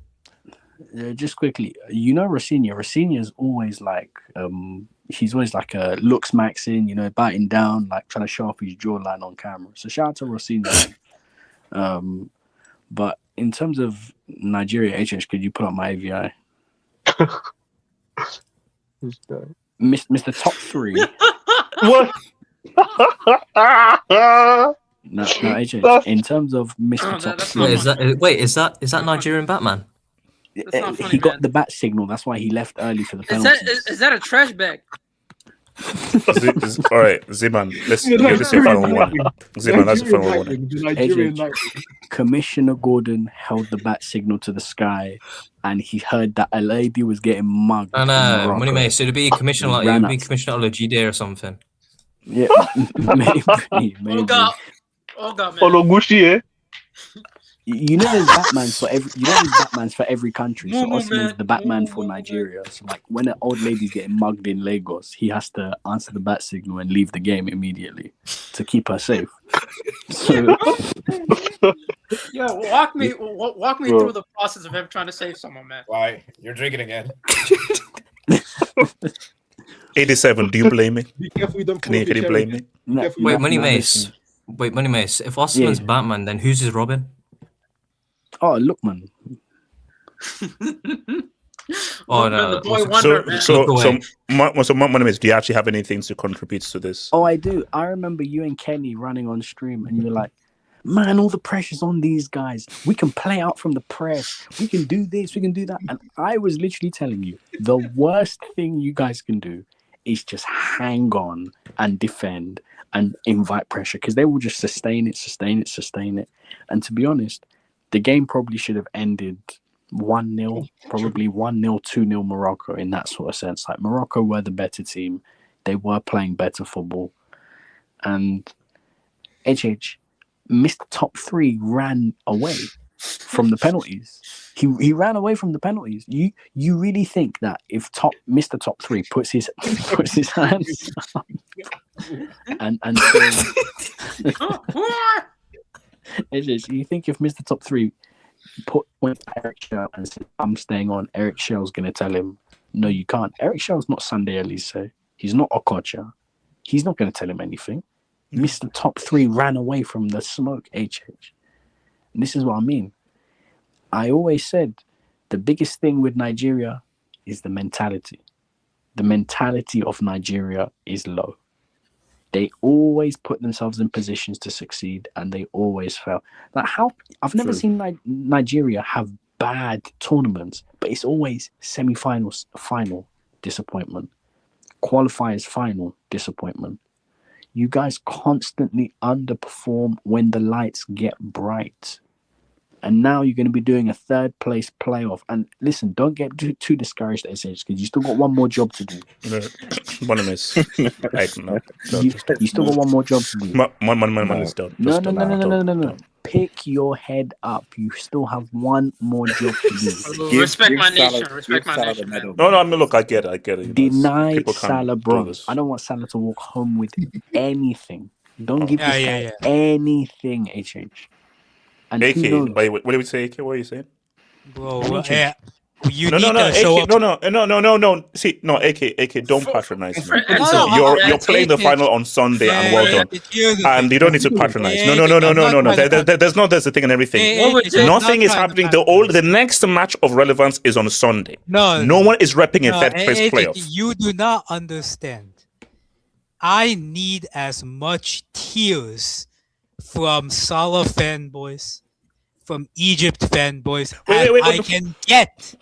Just quickly, you know Rosinha. Rosinha's always like, he's always like looks maxing, biting down, like trying to show off his jawline on camera. So shout out to Rosinha. But in terms of Nigeria, HH, could you put up my AVI? Mr. Top 3. What? No, HH. In terms of Mr. Top 3. Is that Nigerian Batman? He got the bat signal. That's why he left early for the penalties. Is that a trash bag? All right, Zeman, let's give this your final warning. Zeman, that's your final warning. Commissioner Gordon held the bat signal to the sky, and he heard that a lady was getting mugged. Money May, so it'd be Commissioner Olajide or something. Yeah, maybe. Oh God, man. Ologushi, eh? You know there's Batmans for every. There's Batmans for every country. So Osimhen's the Batman for Nigeria. So like when an old lady's getting mugged in Lagos, he has to answer the bat signal and leave the game immediately to keep her safe. So, yo, walk me through the process of him trying to save someone, man. Why? You're drinking again. 87. Do you blame me? Be careful, you don't. Can you blame me? No, Wait, Money Mace. If Osimhen's Batman, then who's his Robin? Oh, Lookman. Oh no! The boy wonder, So, Money Mace, do you actually have anything to contribute to this? Oh, I do. I remember you and Kenny running on stream, and you were like, man, all the pressure's on these guys. We can play out from the press. We can do this. We can do that. And I was literally telling you, the worst thing you guys can do is just hang on and defend and invite pressure, because they will just sustain it. And to be honest, the game probably should have ended 1-0, probably 1-0, 2-0 Morocco in that sort of sense. Like, Morocco were the better team. They were playing better football. And HH, Mr. Top 3 ran away from the penalties. He ran away from the penalties. You really think that if Mr. Top 3 puts his hands up and says, you think if Mr. Top 3 went to Eric Shell and said, I'm staying on, Eric Shell's going to tell him, no, you can't. Eric Shell's not Sunday Elise. He's not Okocha. He's not going to tell him anything. Mr. Top 3 ran away from the smoke, HH. And this is what I mean. I always said the biggest thing with Nigeria is the mentality. The mentality of Nigeria is low. They always put themselves in positions to succeed, and they always fail. Like, I've never seen Nigeria have bad tournaments, but it's always semi-finals, final disappointment, qualifiers, final disappointment. You guys constantly underperform when the lights get bright. And now you're going to be doing a third place playoff. And listen, don't get too discouraged, SH, because you still got one more job to do. One of us. You still got one more job to do. Man is done. No. Pick your head up. You still have one more job to do. Respect my nation. No, I mean, look, I get it. Deny Salah bronze. I don't want Salah to walk home with anything. Don't give this guy anything, HH. And AK, wait, what did we say, AK? What are you saying? Bro, you need to show up. No. See, no, AK, don't patronize me. You're playing the final on Sunday, and well done. And you don't need to patronize. No. There's the thing and everything. Nothing is happening. The next match of relevance is on Sunday. No one is repping a third place playoff. You do not understand. I need as much tears from Salah fanboys, from Egypt fanboys, as I can get.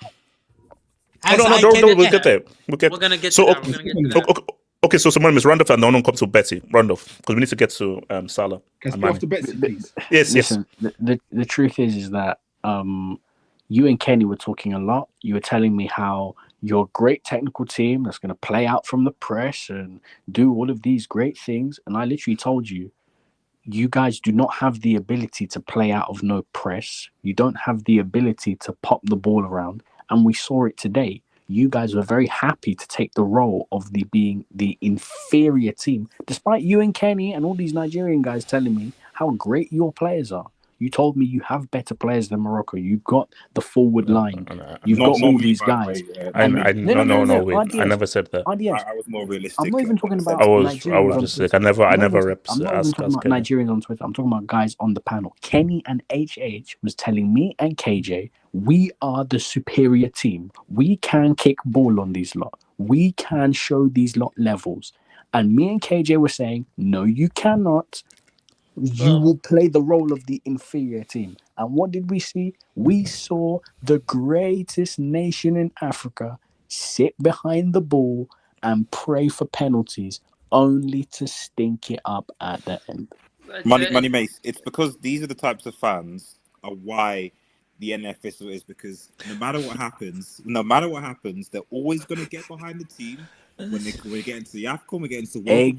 We'll get there. We're gonna get to that. Okay, so someone is Randolph and no one comes to Betty. Randolph, because we need to get to Salah. Can I to Betty, please? Yes. Listen, the truth is that you and Kenny were talking a lot. You were telling me how you're a great technical team that's going to play out from the press and do all of these great things. And I literally told you, you guys do not have the ability to play out of no press. You don't have the ability to pop the ball around. And we saw it today. You guys were very happy to take the role of being the inferior team, despite you and Kenny and all these Nigerian guys telling me how great your players are. You told me you have better players than Morocco. You've got the forward line. You've got all these guys. I never said that. I was more realistic. I'm not even talking about Nigerians. I was just like, I never reps. I'm not even talking about Nigerians on Twitter. I'm talking about guys on the panel. Kenny and HH was telling me and KJ, we are the superior team. We can kick ball on these lot. We can show these lot levels. And me and KJ were saying, no, you cannot. You will play the role of the inferior team. And what did we see? We saw the greatest nation in Africa sit behind the ball and pray for penalties, only to stink it up at the end. Money Mace, it's because these are the types of fans are why the NFS is, because no matter what happens, they're always going to get behind the team. When we get into the AFCON, we get into the World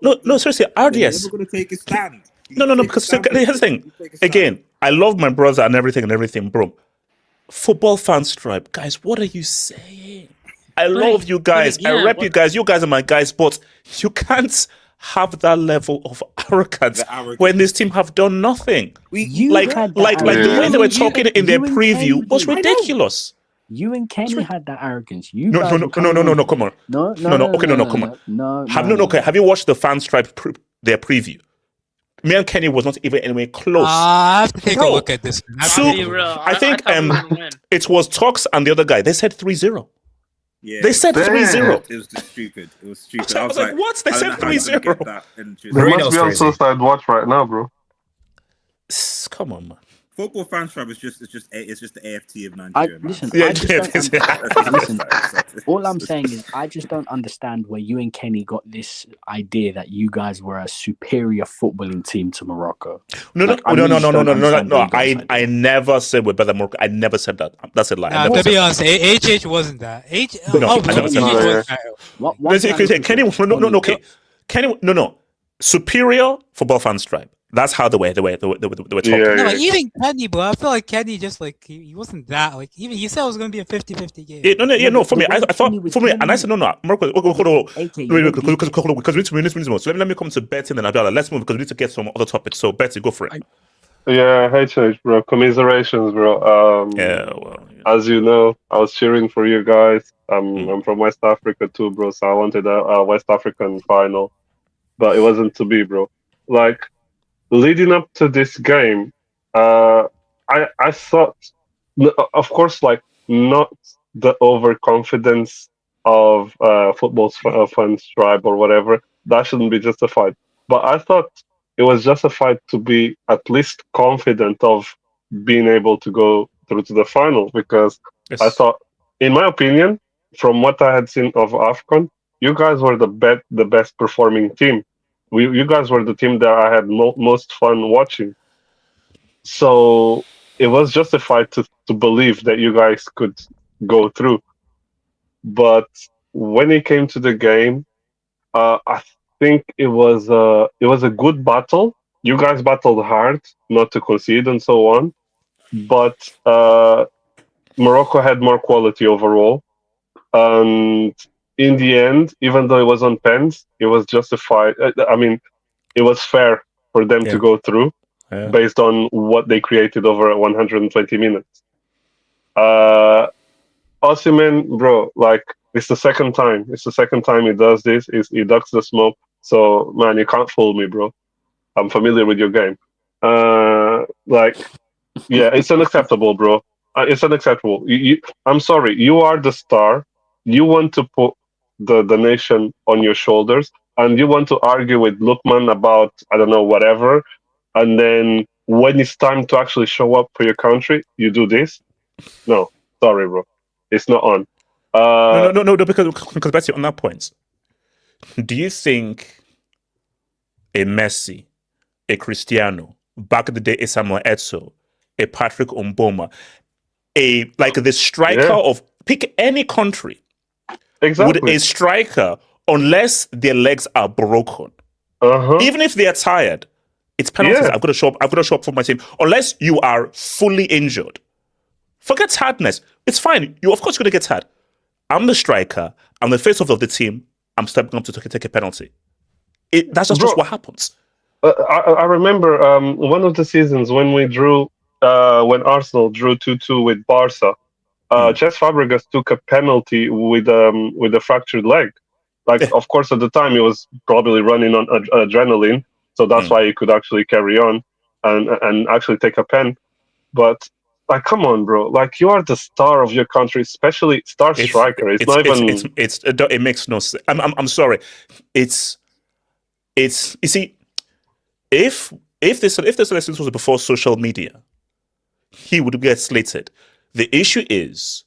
Cup. No, seriously, RDS. They're never going to take a stand. No, because here's the thing. Again, I love my brother and everything, bro. Football fan stripe. Guys, what are you saying? I love you guys. I rep you guys. You guys are my guys, but you can't have that level of arrogance when this team have done nothing. The way they were talking in their preview was ridiculous. You and Kenny had that arrogance. No, come on. No, come on. Have you watched the fan stripe their preview? Me and Kenny was not even anywhere close. I have to take a look at this. I think it was Tox and the other guy. They said 3-0. Yeah, they said 3-0. It was just stupid. It was stupid. I was like, what? They said 3-0. They must be on Suicide Watch right now, bro. Come on, man. Football Fans Tribe is just the AFT of Nigeria, man. Listen, all I'm saying is I just don't understand where you and Kenny got this idea that you guys were a superior footballing team to Morocco. No. I never said we're better than Morocco. I never said that. That's a lie. To be honest, HH wasn't that. I never said that. Kenny, Kenny, no. Superior Football Fans Tribe. That's how they were talking. No, even Kenny, bro. I feel like Kenny just like he wasn't that like. Even he said it was going to be a 50-50 game. For me, I thought and I said no, Morocco. Hold on, because we need to move. So let me come to betting and Abdallah. Let's move because we need to get some other topics. So Betty, go for it. Yeah, HH, bro. Commiserations, bro. As you know, I was cheering for you guys. I'm from West Africa too, bro. So I wanted a West African final, but it wasn't to be, bro. Like, leading up to this game, I thought, of course, like, not the overconfidence of Football Fans Tribe or whatever. That shouldn't be justified. But I thought it was justified to be at least confident of being able to go through to the final, because I thought, in my opinion, from what I had seen of AFCON, you guys were the best performing team. You guys were the team that I had most fun watching. So it was justified to believe that you guys could go through. But when it came to the game, I think it was a good battle. You guys battled hard not to concede and so on. But Morocco had more quality overall. And in the end, even though it was on pens, it was justified. I mean, it was fair for them to go through based on what they created over 120 minutes. Osimhen, bro, like, it's the second time. It's the second time he does this. He ducks the smoke. So, man, you can't fool me, bro. I'm familiar with your game. It's unacceptable, bro. It's unacceptable. I'm sorry. You are the star. You want to put the nation on your shoulders, and you want to argue with Lukman about, I don't know, whatever, and then when it's time to actually show up for your country, you do this? No, sorry, bro. It's not on. No, because Betty, on that point, do you think a Messi, a Cristiano, back in the day, a Samuel Eto'o, a Patrick Mboma, the striker of, pick any country, exactly, would a striker, unless their legs are broken, even if they are tired, it's penalties. I've got to show up for my team. Unless you are fully injured, forget tiredness. It's fine. Of course you're going to get tired. I'm the striker. I'm the face of the team. I'm stepping up to take a penalty. That's just what happens. I remember one of the seasons when we drew, when Arsenal drew 2-2 with Barca. Cesc Fabregas took a penalty with a fractured leg. Of course, at the time he was probably running on adrenaline, so that's why he could actually carry on and actually take a pen. But come on, bro! You are the star of your country, especially star striker. It makes no sense. I'm sorry. You see, if this lesson was before social media, he would get slated. The issue is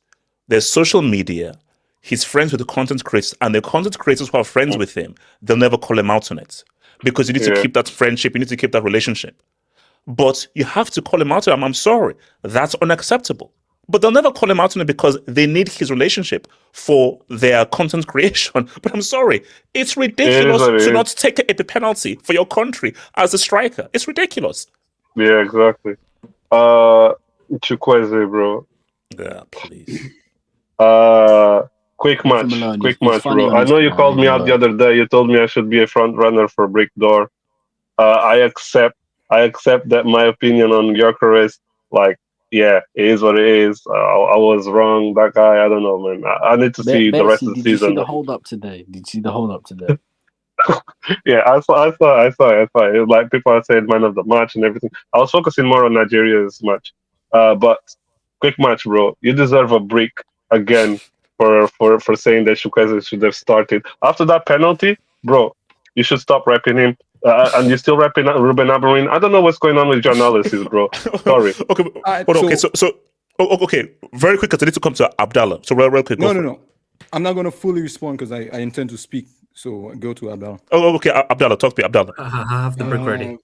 there's social media. He's friends with the content creators, and the content creators who are friends with him, they'll never call him out on it because you need to keep that friendship. You need to keep that relationship. But you have to call him out on him. I'm sorry. That's unacceptable. But they'll never call him out on it because they need his relationship for their content creation. But I'm sorry. It's ridiculous to not take a penalty for your country as a striker. It's ridiculous. Yeah, exactly. Chukwueze, bro. Yeah, please. Quick match, bro. I know you called me out the other day. You told me I should be a front runner for Brick Door. I accept that my opinion on Gyökeres, it is what it is. I was wrong. That guy, I don't know, man. I need to see the rest of the season. Did you see the hold up today? Yeah, I saw it. It was like people are saying man of the match and everything. I was focusing more on Nigeria's match. But quick match, bro. You deserve a break again for saying that Chukwueze should have started. After that penalty, bro, you should stop repping him. And you're still rapping Ruben Amorim. I don't know what's going on with your analysis, bro. Sorry. Okay, very quick because I need to come to Abdallah. So real quick. No. I'm not going to fully respond because I intend to speak. So go to Abdallah. Okay. Abdallah, talk to me. Abdallah. I have the brick ready.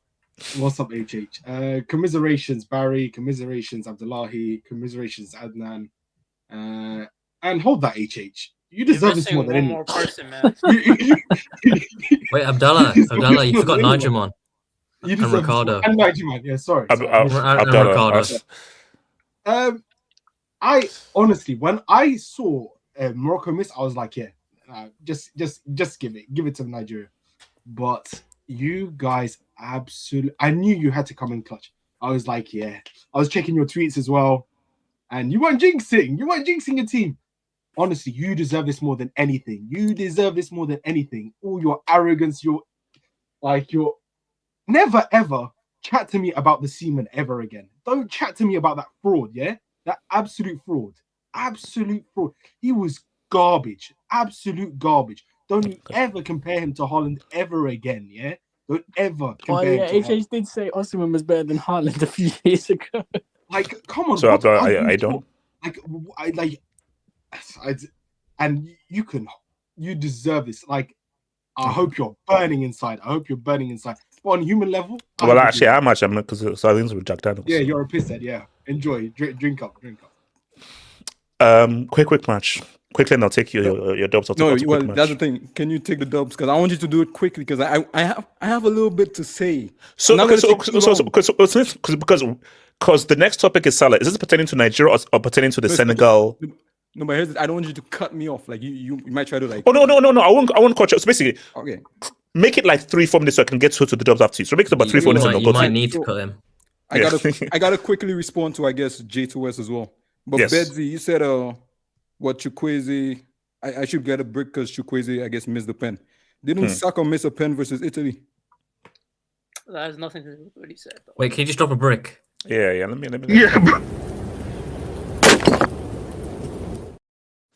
What's up, HH? Commiserations, Barry. Commiserations, Abdullahi. Commiserations, Adnan. And hold that, HH. You deserve this more than anyone. More person, man. Wait, Abdallah, you forgot Nigerman. You And Ricardo. And Nigerman, yeah, sorry. Ricardo. I honestly, when I saw Morocco miss, I was like, yeah, just give it to Nigeria. But you guys absolutely, I knew you had to come in clutch. I was like, yeah. I was checking your tweets as well, and you weren't jinxing your team. Honestly, you deserve this more than anything. All your arrogance, your never ever chat to me about the seaman ever again. Don't chat to me about that fraud, yeah? That absolute fraud. He was garbage. Absolute garbage. Don't you ever compare him to Haaland ever again, yeah? Don't ever compare him to HH did say Osimhen was better than Haaland a few years ago. Like, come on. So I don't. And you deserve this. Like, I hope you're burning inside. But on human level, well, actually, I'm because Sardines with Jack Daniels. Yeah, you're a pisshead. Yeah, enjoy. Drink up. Quick match. Quickly, and I'll take your dubs. That's the thing. Can you take the dubs? Because I want you to do it quickly. Because I have a little bit to say. Because the next topic is Salah. Is this pertaining to Nigeria or pertaining to the Senegal? No, but I don't want you to cut me off. Like you might try to like. Oh no! I won't cut you. So basically, okay. Make it like 3-4 minutes so I can get to the dubs after you. So make it about 3-4 minutes. You might need to cut him. I gotta quickly respond to, I guess, J2S as well. But yes. Bedsy, you said what Chukwueze, I should get a brick because Chukwueze, I guess, missed the pen. Didn't Saka miss a pen versus Italy? That has nothing to do with what he said. Though. Wait, can you just drop a brick? Yeah. Let me. Yeah.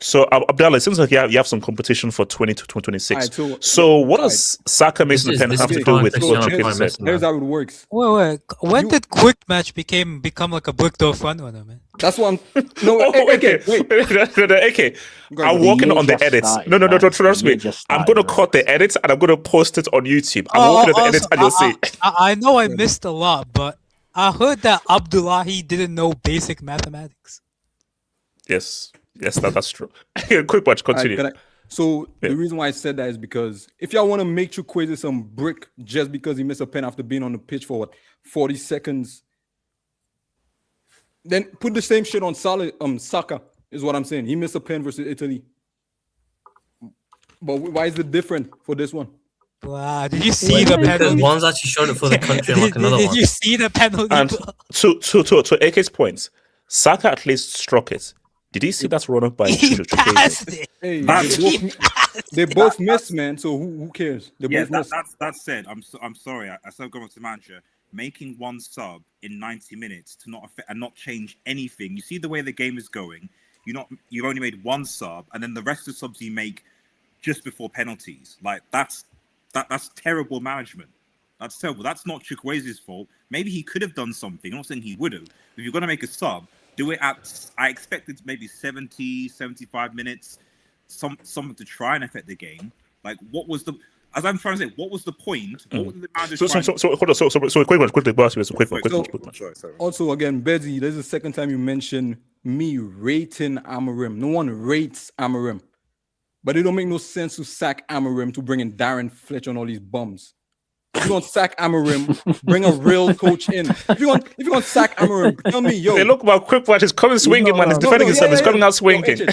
So Abdallah, it seems like you have some competition for 2026. Right, so what does Saka missing the pen have to do with what Chukwueze said? Here's how it works. Wait. When did quick match become like a brick door front runner, man? That's what I'm. No, okay. Okay. I'm working on the edits. No, trust me. I'm gonna cut the edits and I'm gonna post it on YouTube. I'm working on the edits and you'll see. I know I missed a lot, but I heard that Abdullahi didn't know basic mathematics. Yes, that's true. Quick watch, continue. The reason why I said that is because if y'all want to make Chukwueze some brick just because he missed a pen after being on the pitch for 40 seconds, then put the same shit on Saka, is what I'm saying. He missed a pen versus Italy. But why is it different for this one? Wow, did you see the penalty? One's actually showed it for the country and like another one. Did you see the penalty? And to AK's points, Saka at least struck it. Did he see that run up by Chukwueze? They both missed, man. So who cares? They both missed. That said, I'm sorry. I said going to Manchester, making one sub in 90 minutes to not affect and not change anything. You see the way the game is going. You've only made one sub, and then the rest of the subs you make just before penalties. Like that's terrible management. That's terrible. That's not Chukwueze's fault. Maybe he could have done something. I'm not saying he would have. If you're going to make a sub, do it at, I expected maybe 70, 75 minutes, something to try and affect the game. Like, what was the point? What was the manager quick. Also, again, Bezzy, this is the second time you mentioned me rating Amorim. No one rates Amorim. But it don't make no sense to sack Amorim to bring in Darren Fletcher and all these bums. If you're going to sack Amorim, bring a real coach in. If you're going to sack Amorim, tell me, yo. Hey, look about quick watch. He's coming swinging, man. He's defending himself. He's coming out swinging.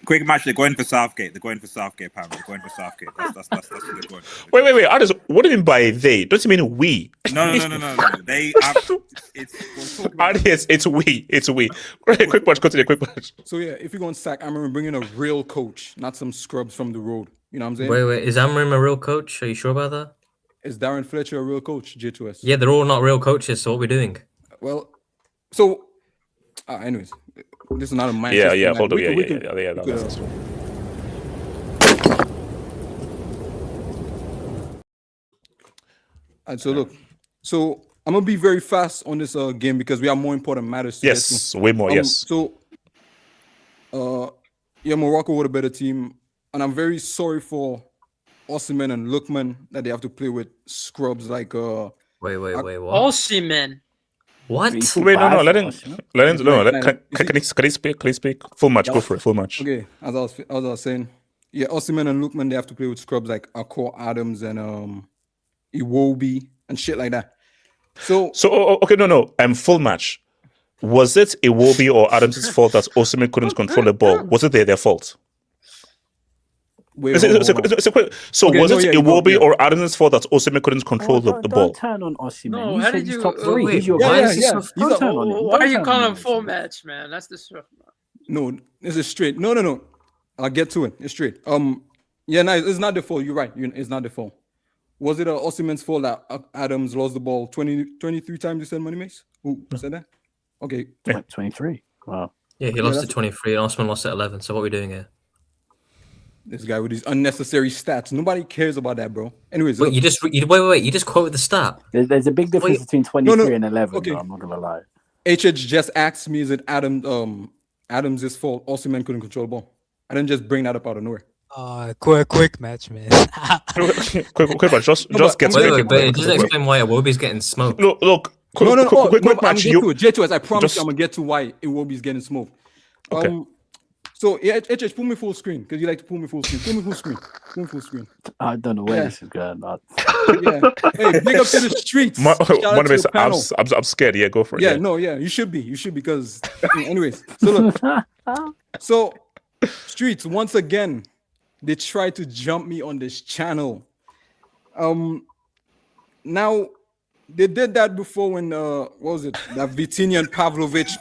Quick match. They're going for Southgate. They're going for Southgate, Pam. They're going for Southgate. That's what they're going for. Wait. What do you mean by they? Don't you mean we? No. They have. It's we. It's we. Quick watch. Continue. Quick watch. So yeah, if you're going to sack Amorim, bring in a real coach, not some scrubs from the road. You know what I'm saying? Wait. Is Amorim a real coach? Are you sure about that? Is Darren Fletcher a real coach? J2S. Yeah, they're all not real coaches. So what are we doing? Well, so anyways, this is not a Manchester. Yeah. Hold on. Yeah. That's true. And so look, so I'm gonna be very fast on this game because we have more important matters to get to. Way more. Yes. So, Morocco were a better team, and I'm very sorry for Osimhen and Lookman that they have to play with scrubs like Wait, what? Osimhen. What? Wait, no. Let him. Can he speak? Full match. Go for it. Full match. Okay, as I was saying, Osimhen and Lookman, they have to play with scrubs like Akor Adams and Iwobi and shit like that. So okay, no. Full match. Was it Iwobi or Adams' fault that Osimhen couldn't control the ball? Was it their fault? Wait, was it Iwobi or Adams' fault that Osimhen couldn't control the ball? Don't turn on Osimhen. No, You how said did he's you? top three. He's your Why guy. are you calling him full match, man? That's disrespectful. No, this is straight. No. I'll get to it. It's straight. It's not the fault. You're right. It's not the fault. Was it Osimhen's fault that Adams lost the ball 23 times? You said, Money Mace? Who said that? Okay. 23. Wow. Yeah, he lost at 23 and Osimhen lost at 11. So what are we doing here? This guy with these unnecessary stats. Nobody cares about that, bro. Anyways, wait, you just quoted the stat. There's a big difference between 23 and 11. Okay. I'm not gonna lie. HH just asked me, is it Adams' fault Osimhen couldn't control the ball? I didn't just bring that up out of nowhere. Quick match, man. quick match. Just get but it doesn't explain why Iwobi's getting smoked. Look. Quick match. J2S, I promise you, I'm gonna get to why Iwobi's getting smoked. Okay. So HH, pull me full screen because you like to pull me full screen. Pull me full screen. I don't know where this is going. Yeah. Hey, big up to the streets. I'm scared. Yeah, go for it. Yeah, no, you should be. You should because. Anyways, so look. Streets once again, they try to jump me on this channel. Now they did that before when what was it? That Vitinha Pavlovic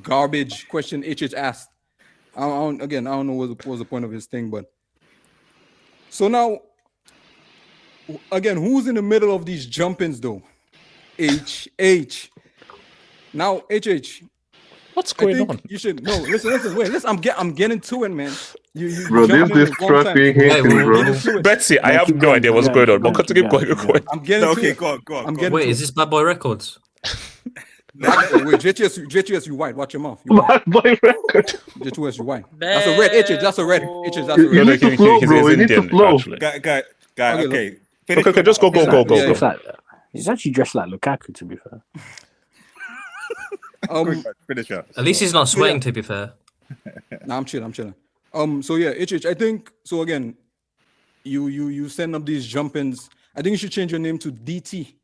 garbage question HH asked. I don't know what was the point of his thing, but so now again, who's in the middle of these jump-ins though? HH. Now HH. What's going on? You should listen. Wait, listen. I'm getting to it, man. You bro, this truck being hating, bro. Betsy, I have no idea what's going on. But continue going. I'm getting to it. Go on. Wait, is this Bad Boy Records? Wait, JTS, you white. Watch your mouth. Bad Boy Record. JTS, you white. That's a red. HH, that's a red. HH, that's a red. You need to flow, bro. You need to flow. Guy. Okay. Okay, just go. He's actually dressed like Lukaku, to be fair. Finish up. At least he's not sweating, to be fair. Nah, I'm chilling. So yeah, HH, I think so. Again, you send up these jump-ins. I think you should change your name to DT.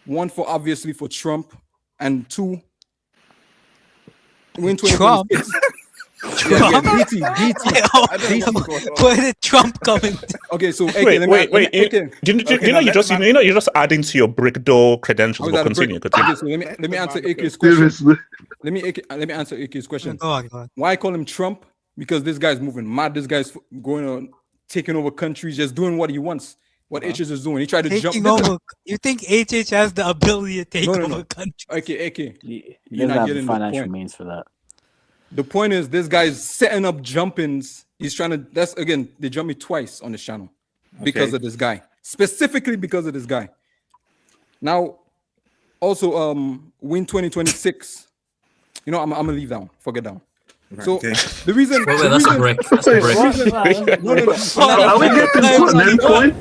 One for obviously for Trump, and two win 2026. Trump? DT. Where did Trump coming? Okay, so wait. You're just adding to your brick door credentials. But continue. So let me answer AK's question. Let me answer AK's question. Go on. Why I call him Trump? Because this guy's moving mad. This guy's going on, taking over countries, just doing what he wants. What HH is doing. He tried to jump over. You think HH has the ability to take over countries? Okay. You're not getting the financial means for that. The point is, this guy's setting up jump-ins. He's trying to. That's again. They jumped me twice on this channel because of this guy. Specifically because of this guy. Now, also, win 2026. You know, I'm gonna leave that one. Forget that one. So the reason. Wait, that's a brick. That's a brick. No. Are we getting to an end point?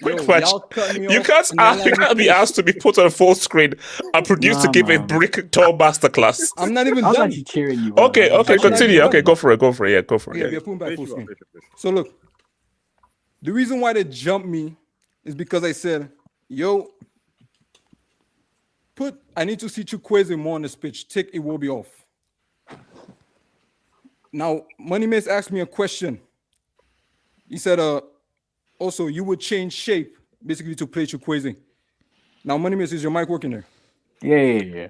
Quick question. You can't be asked to be put on full screen and produced to give a brick tour masterclass. I'm not even I was done. actually cheering you. Okay, continue. Okay, go for it. Yeah, go for it. Yeah, we're putting back full screen. So look, the reason why they jumped me is because I said, yo, I need to see Chukwueze more on this pitch. Take Iwobi off. Now, Money Mace asked me a question. He said, also, you would change shape basically to play Chukwueze. Now, Money Mace, is your mic working there? Yeah.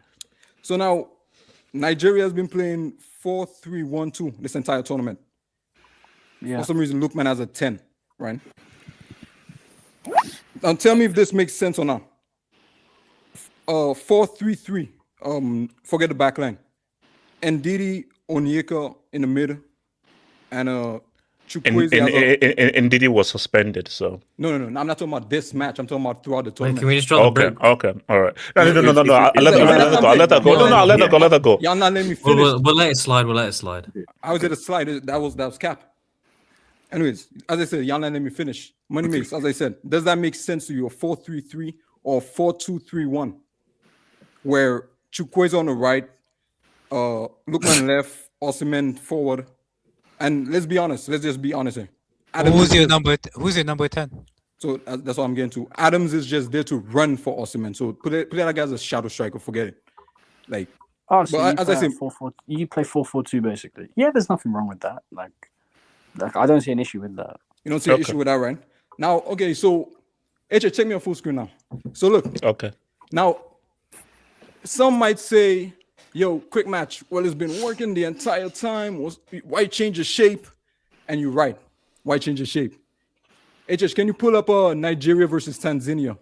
So now, Nigeria has been playing 4-3-1-2 this entire tournament. Yeah. For some reason, Lookman has a 10, right? Now, tell me if this makes sense or not. 4-3-3. Forget the back line. Ndidi, Onyeka in the middle, and And Didi was suspended, so no. I'm not talking about this match. I'm talking about throughout the Wait, tournament. can we just draw the break? Okay, all right. No. I'll let that go. No, I'll let that go. Y'all not letting me finish. We'll let it slide. I was at a slide. That was cap. Anyways, as I said, y'all not letting me finish. Money makes, as I said, does that make sense to you? A 4-3-3 or 4-2-3-1, where Chukwueze on the right, Lookman left, Osimhen forward, and let's be honest. Let's just be honest here. Who's your number 10? So that's what I'm getting to. Adams is just there to run for Osimhen. So put that guy as a shadow striker. Forget it. Like, so but as I say, you play 4-4-2 basically. Yeah, there's nothing wrong with that. Like I don't see an issue with that. You don't see an issue with that, right? Now, okay, so AJ, check me on full screen now. So look. Okay. Now, some might say, yo, quick match. Well, it's been working the entire time. Why change the shape? And you're right. Why change the shape? HH, can you pull up Nigeria versus Tanzania?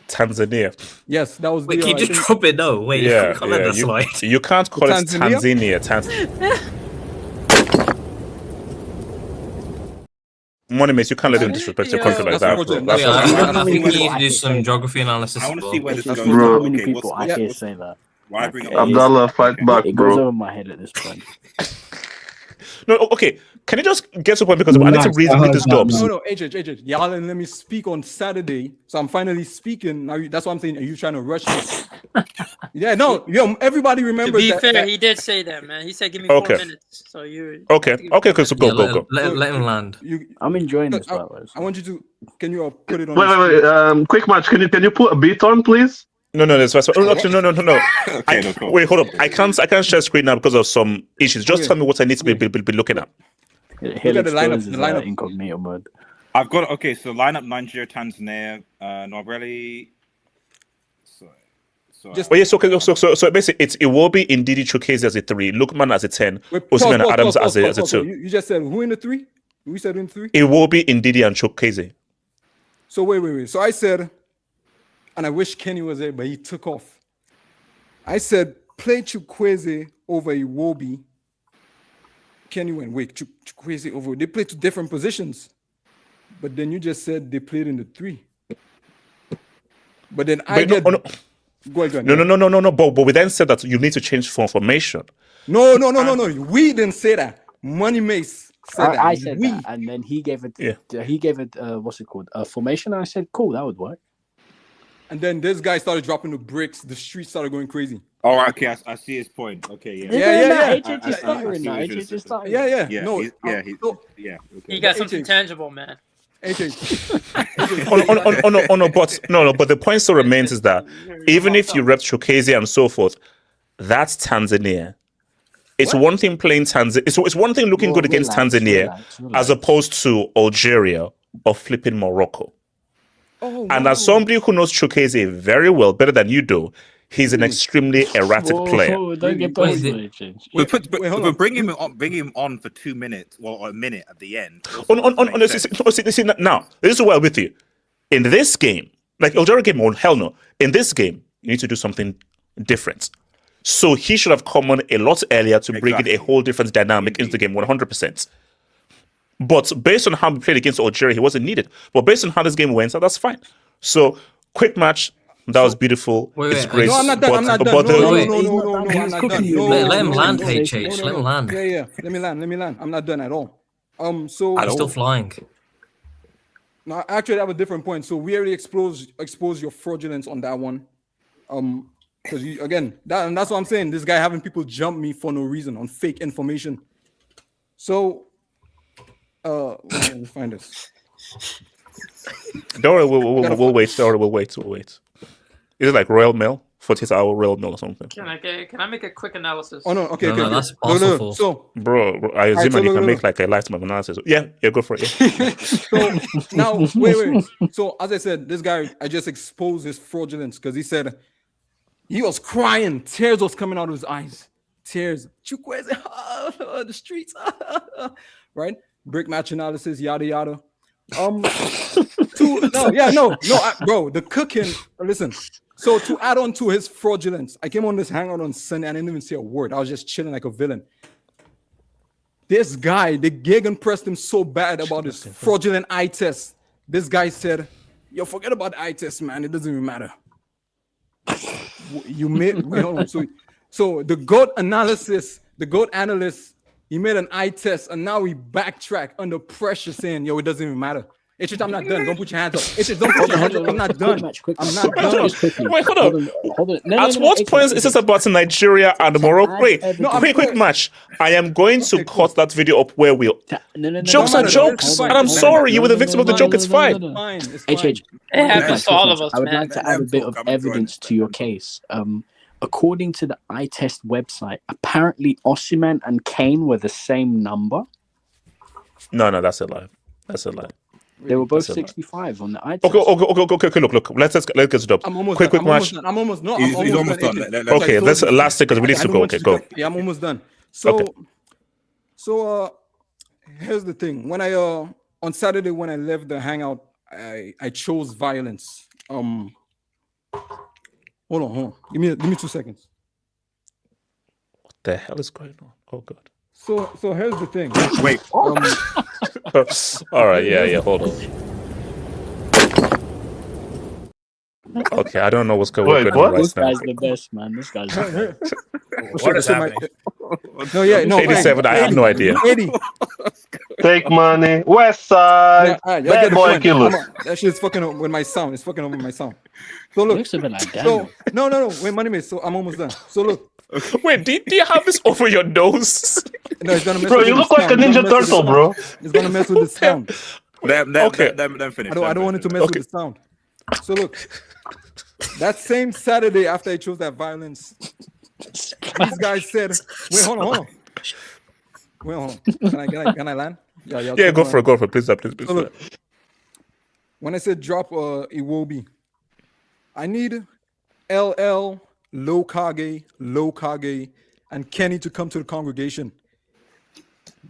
Tanzania. Yes, that was. Wait, can you just drop it? No, wait. Yeah. You can't call it Tanzania. Money makes you can't let him disrespect your country like that. I think we need to do some geography analysis. I want to see where this goes. How many people I can't say that? Why bring it Abdallah, fight back, it bro. goes over my head at this point. No, okay. Can you just get to the point because I need to read these jobs? No, AJ. Y'all let me speak on Saturday. So I'm finally speaking. Now that's what I'm saying. Are you trying to rush me? Yeah, no. Yo, everybody remembers that. To be fair, that he did say that, man. He said, "Give me 4 minutes." So you. Okay. So go. Let him land. I'm enjoying this. I want you to. Can you put it on? Wait. Quick match. Can you put a beat on, please? No, that's fine. No. Okay, cool. Wait, hold up. I can't share screen now because of some issues. Just tell me what I need to be looking at. Look at the lineup. Incognito mode. I've got so lineup Nigeria, Tanzania, Norbeli. So basically it's Iwobi, Ndidi, Chukwueze as a 3, Lookman as a 10, Osimhen and Adams as a 2. You just said who in the 3? We said in 3. Iwobi, Ndidi, and Chukwueze. So wait. So I said, and I wish Kenny was there, but he took off. I said play Chukwueze over Iwobi. Kenny went, wait, Chukwueze over. They played 2 different positions. But then you just said they played in the 3. But then Go ahead. No. But we then said that you need to change formation. No. We didn't say that. Money Mace said that. I said that, and then he gave it. He gave it. What's it called? A formation. And I said, cool, that would work. And then this guy started dropping the bricks. The street started going crazy. All right, okay, I see his point. Okay, yeah. He got something tangible, man. But the point still remains is that even if you rep Chukwueze and so forth, that's Tanzania. It's one thing playing Tanzania. It's one thing looking good against Tanzania as opposed to Algeria or flipping Morocco. And as somebody who knows Chukwueze very well, better than you do, he's an extremely erratic player. Don't get we're bringing him on for 2 minutes, well, a minute at the end. Now, this is where I'm with you. In this game, like Algeria game, hell no. In this game, you need to do something different. So he should have come on a lot earlier to bring in a whole different dynamic into the game, 100%. But based on how we played against Algeria, he wasn't needed. But based on how this game went, so that's fine. So, quick match. That was beautiful. It's great. No, I'm not done. I'm not done. No, I'm not done. Let him land, HH. Let him land. Yeah. Let me land. I'm not done at all. I'm still flying. No, actually, I have a different point. So we already expose your fraudulence on that one. Because that's what I'm saying. This guy having people jump me for no reason on fake information. So, let me find this. Don't worry, we'll wait. We'll wait. Is it like Royal Mail? 48-hour Royal Mail or something? Can I make a quick analysis? Oh, no. Okay. That's possible. So, bro, I assume you can make like a lifetime analysis. Yeah, go for it. So, now, wait. So, as I said, this guy, I just exposed his fraudulence because he said he was crying. Tears was coming out of his eyes. Tears. Chukwueze, the streets. Right? Brick match analysis, yada, yada. Bro, the cooking. Listen, so to add on to his fraudulence, I came on this hangout on Sunday and I didn't even say a word. I was just chilling like a villain. This guy, they gegenpressed him so bad about his fraudulent eye test. This guy said, "Yo, forget about the eye test, man. It doesn't even matter." You made so the GOAT analysis, the GOAT analyst, he made an eye test and now he backtracked under pressure saying, "Yo, it doesn't even matter." It's just, I'm not done. Don't put your hands up. It's just, don't put your hands up. I'm not done. I'm not done. Wait, hold on. At what point is this about Nigeria and Morocco? Wait, quick match. I am going to cut that video up where we. Jokes are jokes, and I'm sorry. You were the victim of the joke. It's fine. It happens to all of us, I would man. like to add a bit of evidence to your case. According to the eye test website, apparently Osimhen and Kane were the same number. No, that's a lie. That's a lie. They were both 65 on the eye test. Okay. Look. Let's get it up. Quick match. I'm almost done. Okay, that's the last thing because we need to go. Okay, go. Yeah, I'm almost done. So here's the thing. When I on Saturday when I left the hangout, I chose violence. Hold on. Give me 2 seconds. What the hell is going on? Oh God. So here's the thing. Wait. All right. Yeah. Hold on. Okay, I don't know what's going on. What? This guy's the best, man. This guy's the best. What is happening? 87. I have no idea. 80. Take money. West side. Bad boy killers. That shit's fucking up with my sound. It's fucking up with my sound. So look. Looks a bit like that. No. Wait, money mate. So I'm almost done. So look. Wait, do you have this over your nose? No, it's gonna mess bro, with you the look like a sound. Ninja Turtle, bro. It's gonna mess with the sound. Okay. Then finish. I don't want it to mess with the sound. So look, that same Saturday after I chose that violence, these guys said, "Wait, hold on. Wait, hold on. Can I land? Yeah, go for it. Please. So look, when I said drop Iwobi, I need LL, Low Kage, and Kenny to come to the congregation.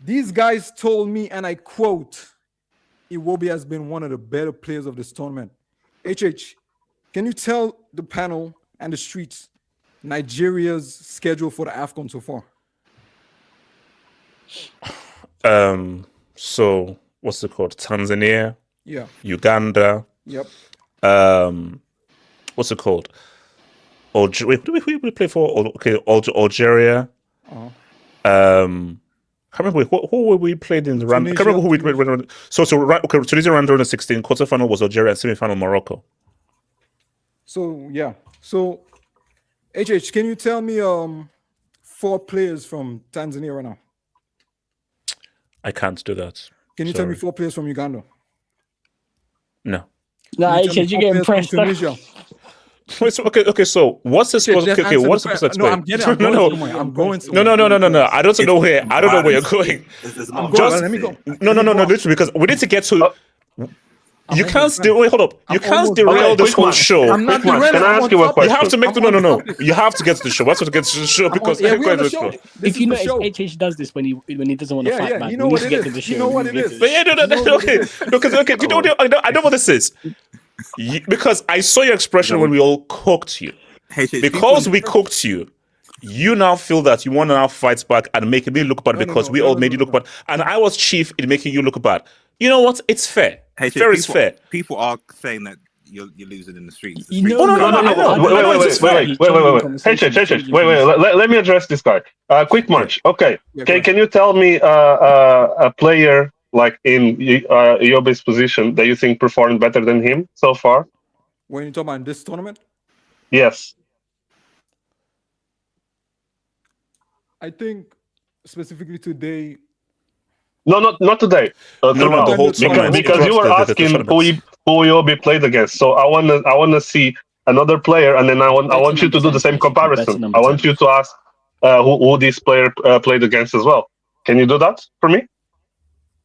These guys told me, and I quote, Iwobi has been one of the better players of this tournament. HH, can you tell the panel and the streets Nigeria's schedule for the AFCON so far? So what's it called? Tanzania. Yeah. Uganda. Yep. What's it called? Wait, we play for? Okay, Algeria. Uh-huh. I can't remember who we played in the round. I can't remember who we played. So Tunisia round of 16. Quarterfinal was Algeria, and semi-final Morocco. So yeah. So HH, can you tell me 4 players from Tanzania right now? I can't do that. Can you tell me 4 players from Uganda? No. No, HH, you get impressed. Wait, okay. So what's the score? Okay. What's the percent? No, I'm going somewhere. No. I don't know where. I don't know where you're going. Let me go. No. Literally, because we need to get to. You can't wait. Hold up. You can't derail this whole show. I'm not derailing. Can I ask you a question? You have to make no. You have to get to the show. What's to get to the show because if you know HH does this when he doesn't want to fight back. You know what it is. You know what it is. But yeah, no. Okay. Because you know I know what this is. Because I saw your expression when we all cooked you. Because we cooked you, you now feel that you want to now fight back and make me look bad because we all made you look bad. And I was chief in making you look bad. You know what? It's fair. Fair is fair. People are saying that you're losing in the streets. No. Wait. Let me address this guy. Quick match. Okay. Can you tell me a player like in Iobe's position that you think performed better than him so far? When you talk about this tournament? Yes. I think specifically today. No, not today. The whole tournament. Because you were asking who Iobe played against. So I wanna see another player, and then I want you to do the same comparison. I want you to ask who this player played against as well. Can you do that for me?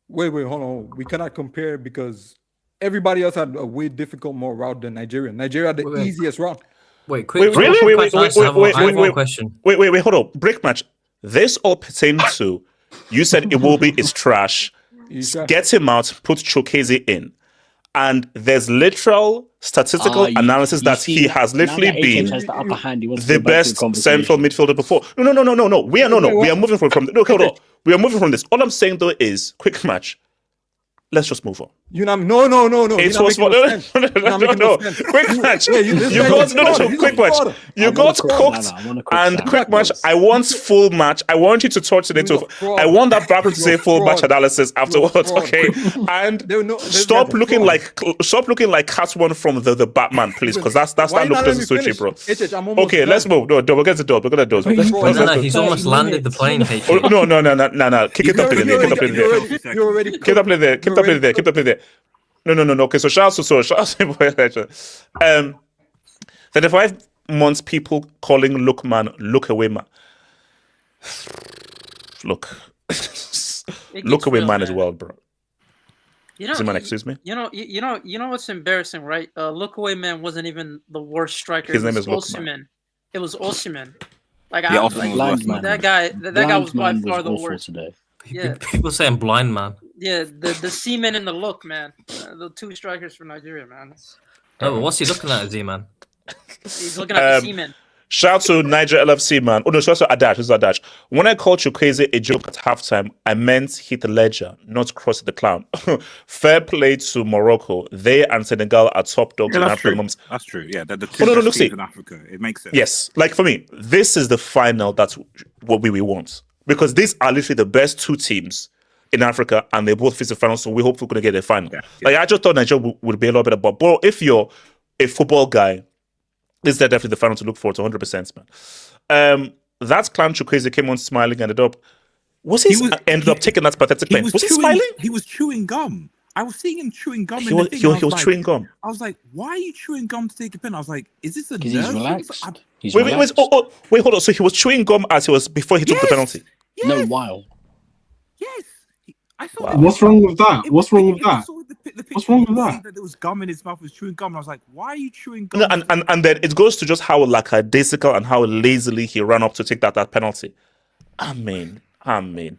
Wait, hold on. We cannot compare because everybody else had a way more route than Nigeria. Nigeria had the easiest route. Wait, quick. Wait, one question. Wait, hold on. Break match. This all pertains to, you said Iwobi is trash. Get him out, put Chokeze in. And there's literal statistical analysis that he has literally been the best central midfielder before. No. We are moving from no, hold on. We are moving from this. All I'm saying though is quick match. Let's just move on. No. It was no. Quick match. Quick match. You got cooked and quick match. I want full match. I want you to touch it into. I want that backer to say full match analysis afterwards. Okay, and stop looking like Cat One from the Batman, please, because that look doesn't suit you, bro. Okay, let's move. No, we're getting to do. We're gonna do. He's almost landed the plane. No. Keep it up in there. Keep up in there. Keep up in there. No. Okay, so shout out to 35 months people calling look away man. Look away man as well, bro. Man, excuse me. You know what's embarrassing, right? Look away man wasn't even the worst striker. His name is Osimhen. It was Osimhen. That guy was by far the worst. Today. Yeah. People saying blind man. Yeah, the seaman and the look, man. The two strikers for Nigeria, man. Oh, what's he looking at, Z-man? He's looking at the seaman. Shout to Niger LFC, man. Oh, no, it's also Adash. When I called Chukwueze a joke at halftime, I meant hit the ledger, not cross the clown. Fair play to Morocco. They and Senegal are top dogs in Africa. That's true. Yeah, they're the two best teams in Africa. It makes sense. Yes, like for me, this is the final. That's what we want. Because these are literally the best two teams in Africa, and they both face the final, so we hope we're going to get a final. Yeah. I just thought Nigeria would be a little bit above. But if you're a football guy, this is definitely the final to look forward to, 100%, man. That clown Chukwueze came on smiling, ended up taking that pathetic pen. Was he smiling? He was chewing gum. I was seeing him chewing gum. He was chewing gum. I was like, why are you chewing gum to take a pen? I was like, is this a nerve? He's relaxed. Wait, hold on. So he was chewing gum before he took the penalty? Yes. No, while. Yes. I saw that. What's wrong with that? What's wrong with that? What's wrong with that? There was gum in his mouth. He was chewing gum. And I was like, why are you chewing gum? No, and then it goes to just how lackadaisical and how lazily he ran up to take that penalty. I mean,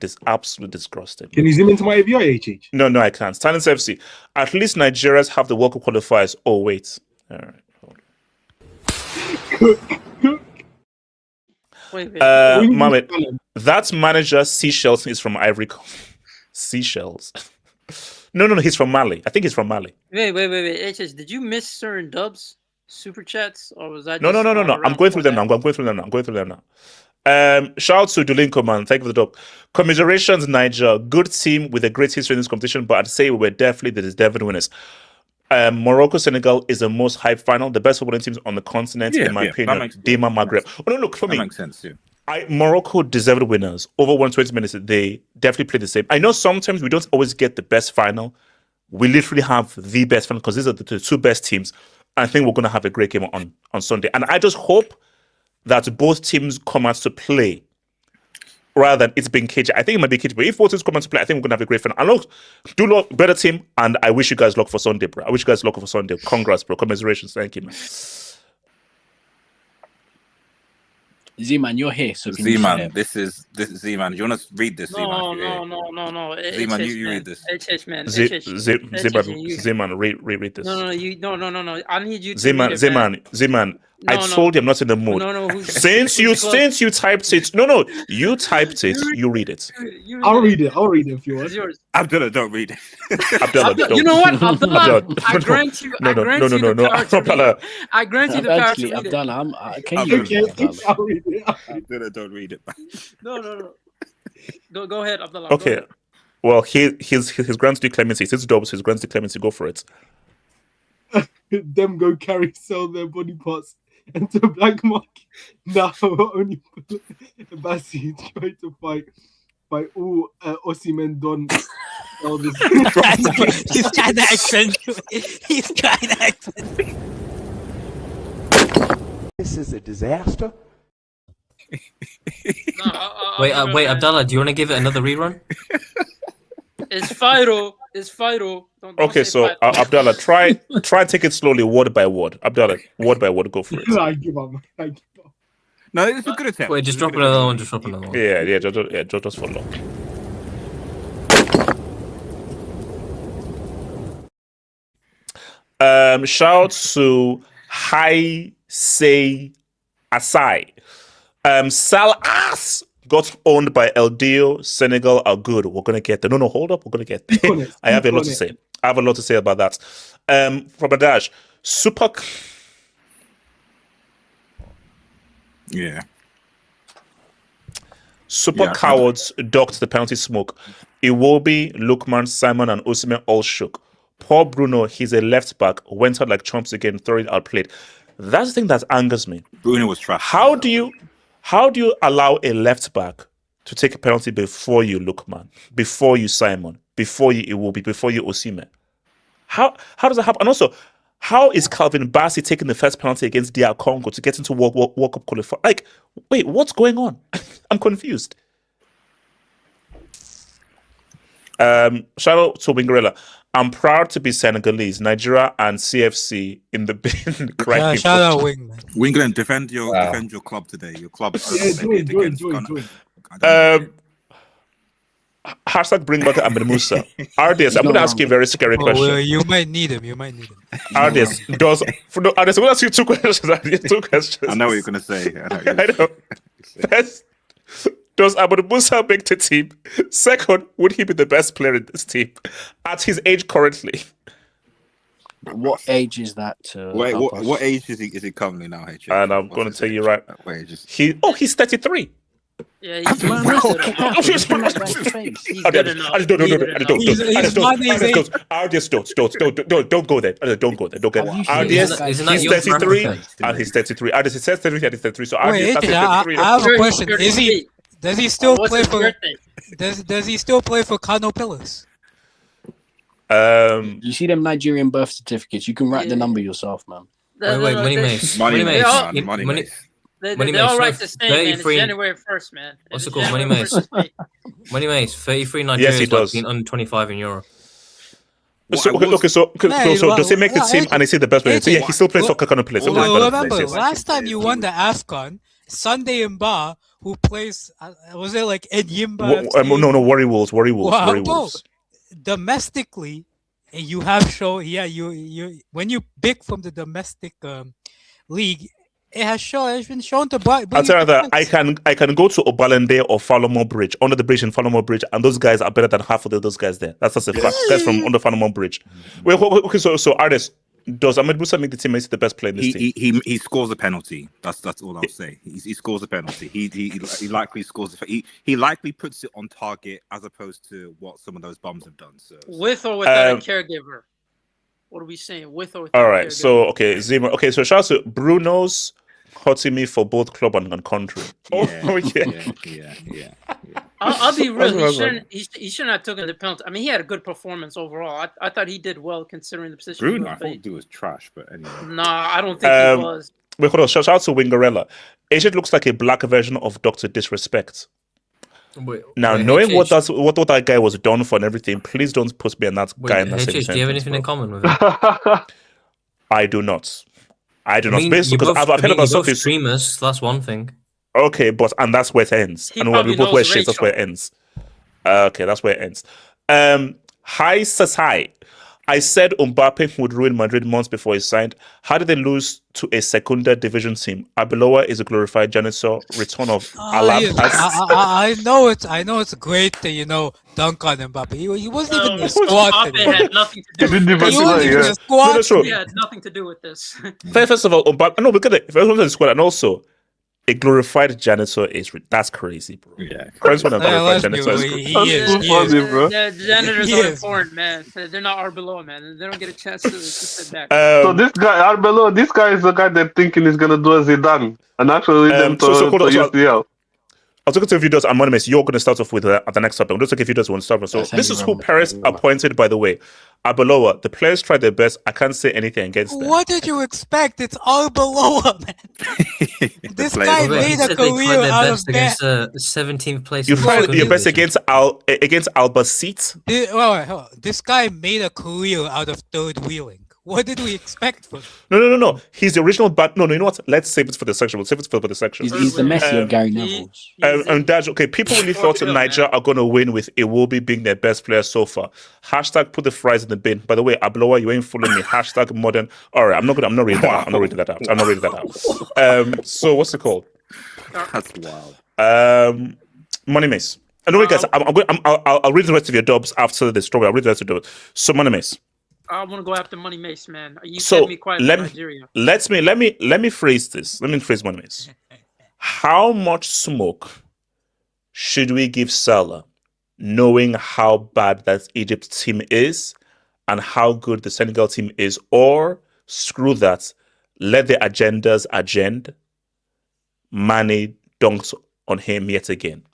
this absolutely disgusting. Can you zoom into my AVI, HH? No, I can't. Silence FC. At least Nigerians have the World Cup qualifiers. Oh, wait. All right. Wait. Mohammed, that manager, Seychelles, is from Ivory Coast. Seychelles. No, he's from Mali. I think he's from Mali. Wait. HS, did you miss certain dubs, super chats, or was that? No. I'm going through them now. Shout out to Dulinko, man. Thank you for the dub. Commiserations, Niger. Good team with a great history in this competition, but I'd say we were definitely the Devon winners. Morocco, Senegal is the most hyped final. The best footballing teams on the continent, in my opinion. Dima, Maghreb. Oh, no, look, for me. That makes sense, too. Morocco deserved winners. Over 120 minutes, they definitely play the same. I know sometimes we don't always get the best final. We literally have the best final because these are the two best teams. I think we're going to have a great game on Sunday. And I just hope that both teams come out to play rather than it's being cagey. I think it might be cagey, but if both teams come out to play, I think we're going to have a great final. And look, better team, and I wish you guys luck for Sunday, bro. Congrats, bro. Commiserations. Thank you, man. Z-Man, you're here, so can Z-Man, this is Z-Man. Do you want to read this, Z-Man? No. Z-Man, you read this. man. Z-Man, read this. No. I need you to Z-Man. I told you I'm not in the mood. No. Since you typed it. No, you typed it. You read it. I'll read it if you want. It's yours. Abdullah, don't read it. Abdullah, don't. You know what, Abdullah? I grant you. No. Abdullah. I grant you the power to read it. Abdullah, can you read it? I'll read it. Abdullah, don't read it. No. Go ahead, Abdullah. Okay. Well, his grants you clemency. Since doubles his grants you clemency, go for it. Them go sell their body parts into a black market. Now only Bassi trying to fight all Osimhen Don. All this. He's trying to accentuate. This is a disaster. Wait, Abdallah, do you want to give it another rerun? It's Fido. Okay, so Abdallah, try take it slowly, word by word. Abdallah, word by word, go for it. I give up. No, it's a good attempt. Wait, just drop another one. Yeah, just follow. Shout to Hi Say Asai. Salah got owned by El Dio. Senegal are good. We're gonna get there. No, hold up. We're gonna get there. I have a lot to say. I have a lot to say about that. From Adash, Super. Super cowards docked the penalty smoke. Iwobi, Lukman, Simon, and Osimhen all shook. Poor Bruno, he's a left back, went out like chumps again, thoroughly outplayed. That's the thing that angers me. Bruno was trash. How do you allow a left back to take a penalty before you, Lukman, before you, Simon, before you, Iwobi, before you, Osimhen? How does that happen? And also, how is Calvin Bassey taking the first penalty against DR Congo to get into World Cup qualifier? Like, wait, what's going on? I'm confused. Shout out to Wingarella. I'm proud to be Senegalese. Nigeria and CFC in the bin. Yeah, shout out Wingman. Wingman, defend your club today. Your club. Hashtag bring back Ahmed Musa. RDS, I'm going to ask you a very scary question. Well, you might need him. RDS, I'm going to ask you two questions. I know what you're going to say. I know. First, does Ahmed Musa make the team? Second, would he be the best player in this team at his age currently? What age is that? Wait, what age is he currently now? And I'm going to tell you right. He's 33. Yeah, he's good enough. Don't go there. Don't go there. RDS, he's 33 and he's 33. RDS, he says 33 and he's 33. So RDS, I have a question. Does he still play for? Does he still play for Kano Pillars? You see them Nigerian birth certificates? You can write the number yourself, man. Wait, Money Mace. They all write the same, man. It's January 1st, man. What's it called? Money Mace. Money Mace. 33 Nigerians have been under 25 in Europe. So does he make the team and is he the best player? So yeah, he still plays for Kano Pillars. Remember, last time you won the AFCON, Sunday Mba, who plays, was it like Enyimba? No, Worry Wolves. Domestically, you have shown, you when you pick from the domestic league, it has been shown to buy. I'll tell you that I can go to Obalende or Falamo Bridge, under the bridge in Falamo Bridge, and those guys are better than half of those guys there. That's just a fact. Guys from under Falamo Bridge. Wait, okay, so Artist, does Ahmed Musa make the team? Is the best player in this team? He scores a penalty. That's all I'll say. He scores a penalty. He likely scores. He likely puts it on target as opposed to what some of those bums have done. So with or without a caregiver. What are we saying? With or without? All right. So Zima. Okay. So shout out to Bruno's hurting me for both club and country. Yeah. I'll be real. He shouldn't have taken the penalty. I mean, he had a good performance overall. I thought he did well considering the position. Bruno, I thought he was trash, but anyway. Nah, I don't think he was. Wait, hold on. Shout out to Wingarella. It looks like a black version of Dr. Disrespect. Knowing what that guy was done for and everything, please don't put me and that guy in that same sentence. Do you have anything in common with him? I do not. Because I've heard about something. Streamers, that's one thing. Okay, and that's where it ends. And when we both wear shades, that's where it ends. Okay, that's where it ends. Hi, Sasai. I said Mbappe would ruin Madrid months before he signed. How did they lose to a Segunda division team? Arbeloa is a glorified janitor. Return of Alab. I know it's great to dunk on Mbappe. He wasn't even in the squad. Mbappe had nothing to do with it. He wasn't even in the squad. He had nothing to do with this. First of all, Mbappe. No, look at it. First of all, the squad, and also a glorified janitor that's crazy, bro. Yeah. First one, a glorified janitor. He is, bro. The janitors are important, man. They're not Arbeloa, man. They don't get a chance to sit back. So this guy, Arbeloa, this guy is the guy they're thinking is gonna do a Zidane and actually lead them to UCL. I was looking to a few videos. I'm Anonymous. You're going to start off with at the next topic. I'm just looking at a few videos want to start with. So this is who Paris appointed, by the way. Arbeloa. The players tried their best. I can't say anything against them. What did you expect? It's Arbeloa, man. This guy made a career out of that. 17th place. You tried your best against Albacete. This guy made a career out of third wheeling. What did we expect from him? No. He's the original bad. No, you know what? Let's save it for the section. We'll save it for the section. He's the Messi of Gary Neville's. And Dad, okay, people really thought Niger are going to win with Iwobi being their best player so far. Hashtag put the fries in the bin. By the way, Abloa, you ain't fooling me. Hashtag modern. All right, I'm not reading that out. I'm not reading that out. So what's it called? That's wild. Money Mace. Anyway, guys, I'll read the rest of your dubs after this story. I'll read the rest of your dubs. So Money Mace. I want to go after Money Mace, man. You kept me quiet in Nigeria. Let me phrase this. Let me phrase Money Mace. How much smoke should we give Salah, knowing how bad that Egypt team is and how good the Senegal team is? Or screw that, let the agendas agenda. Mane dunked on him yet again.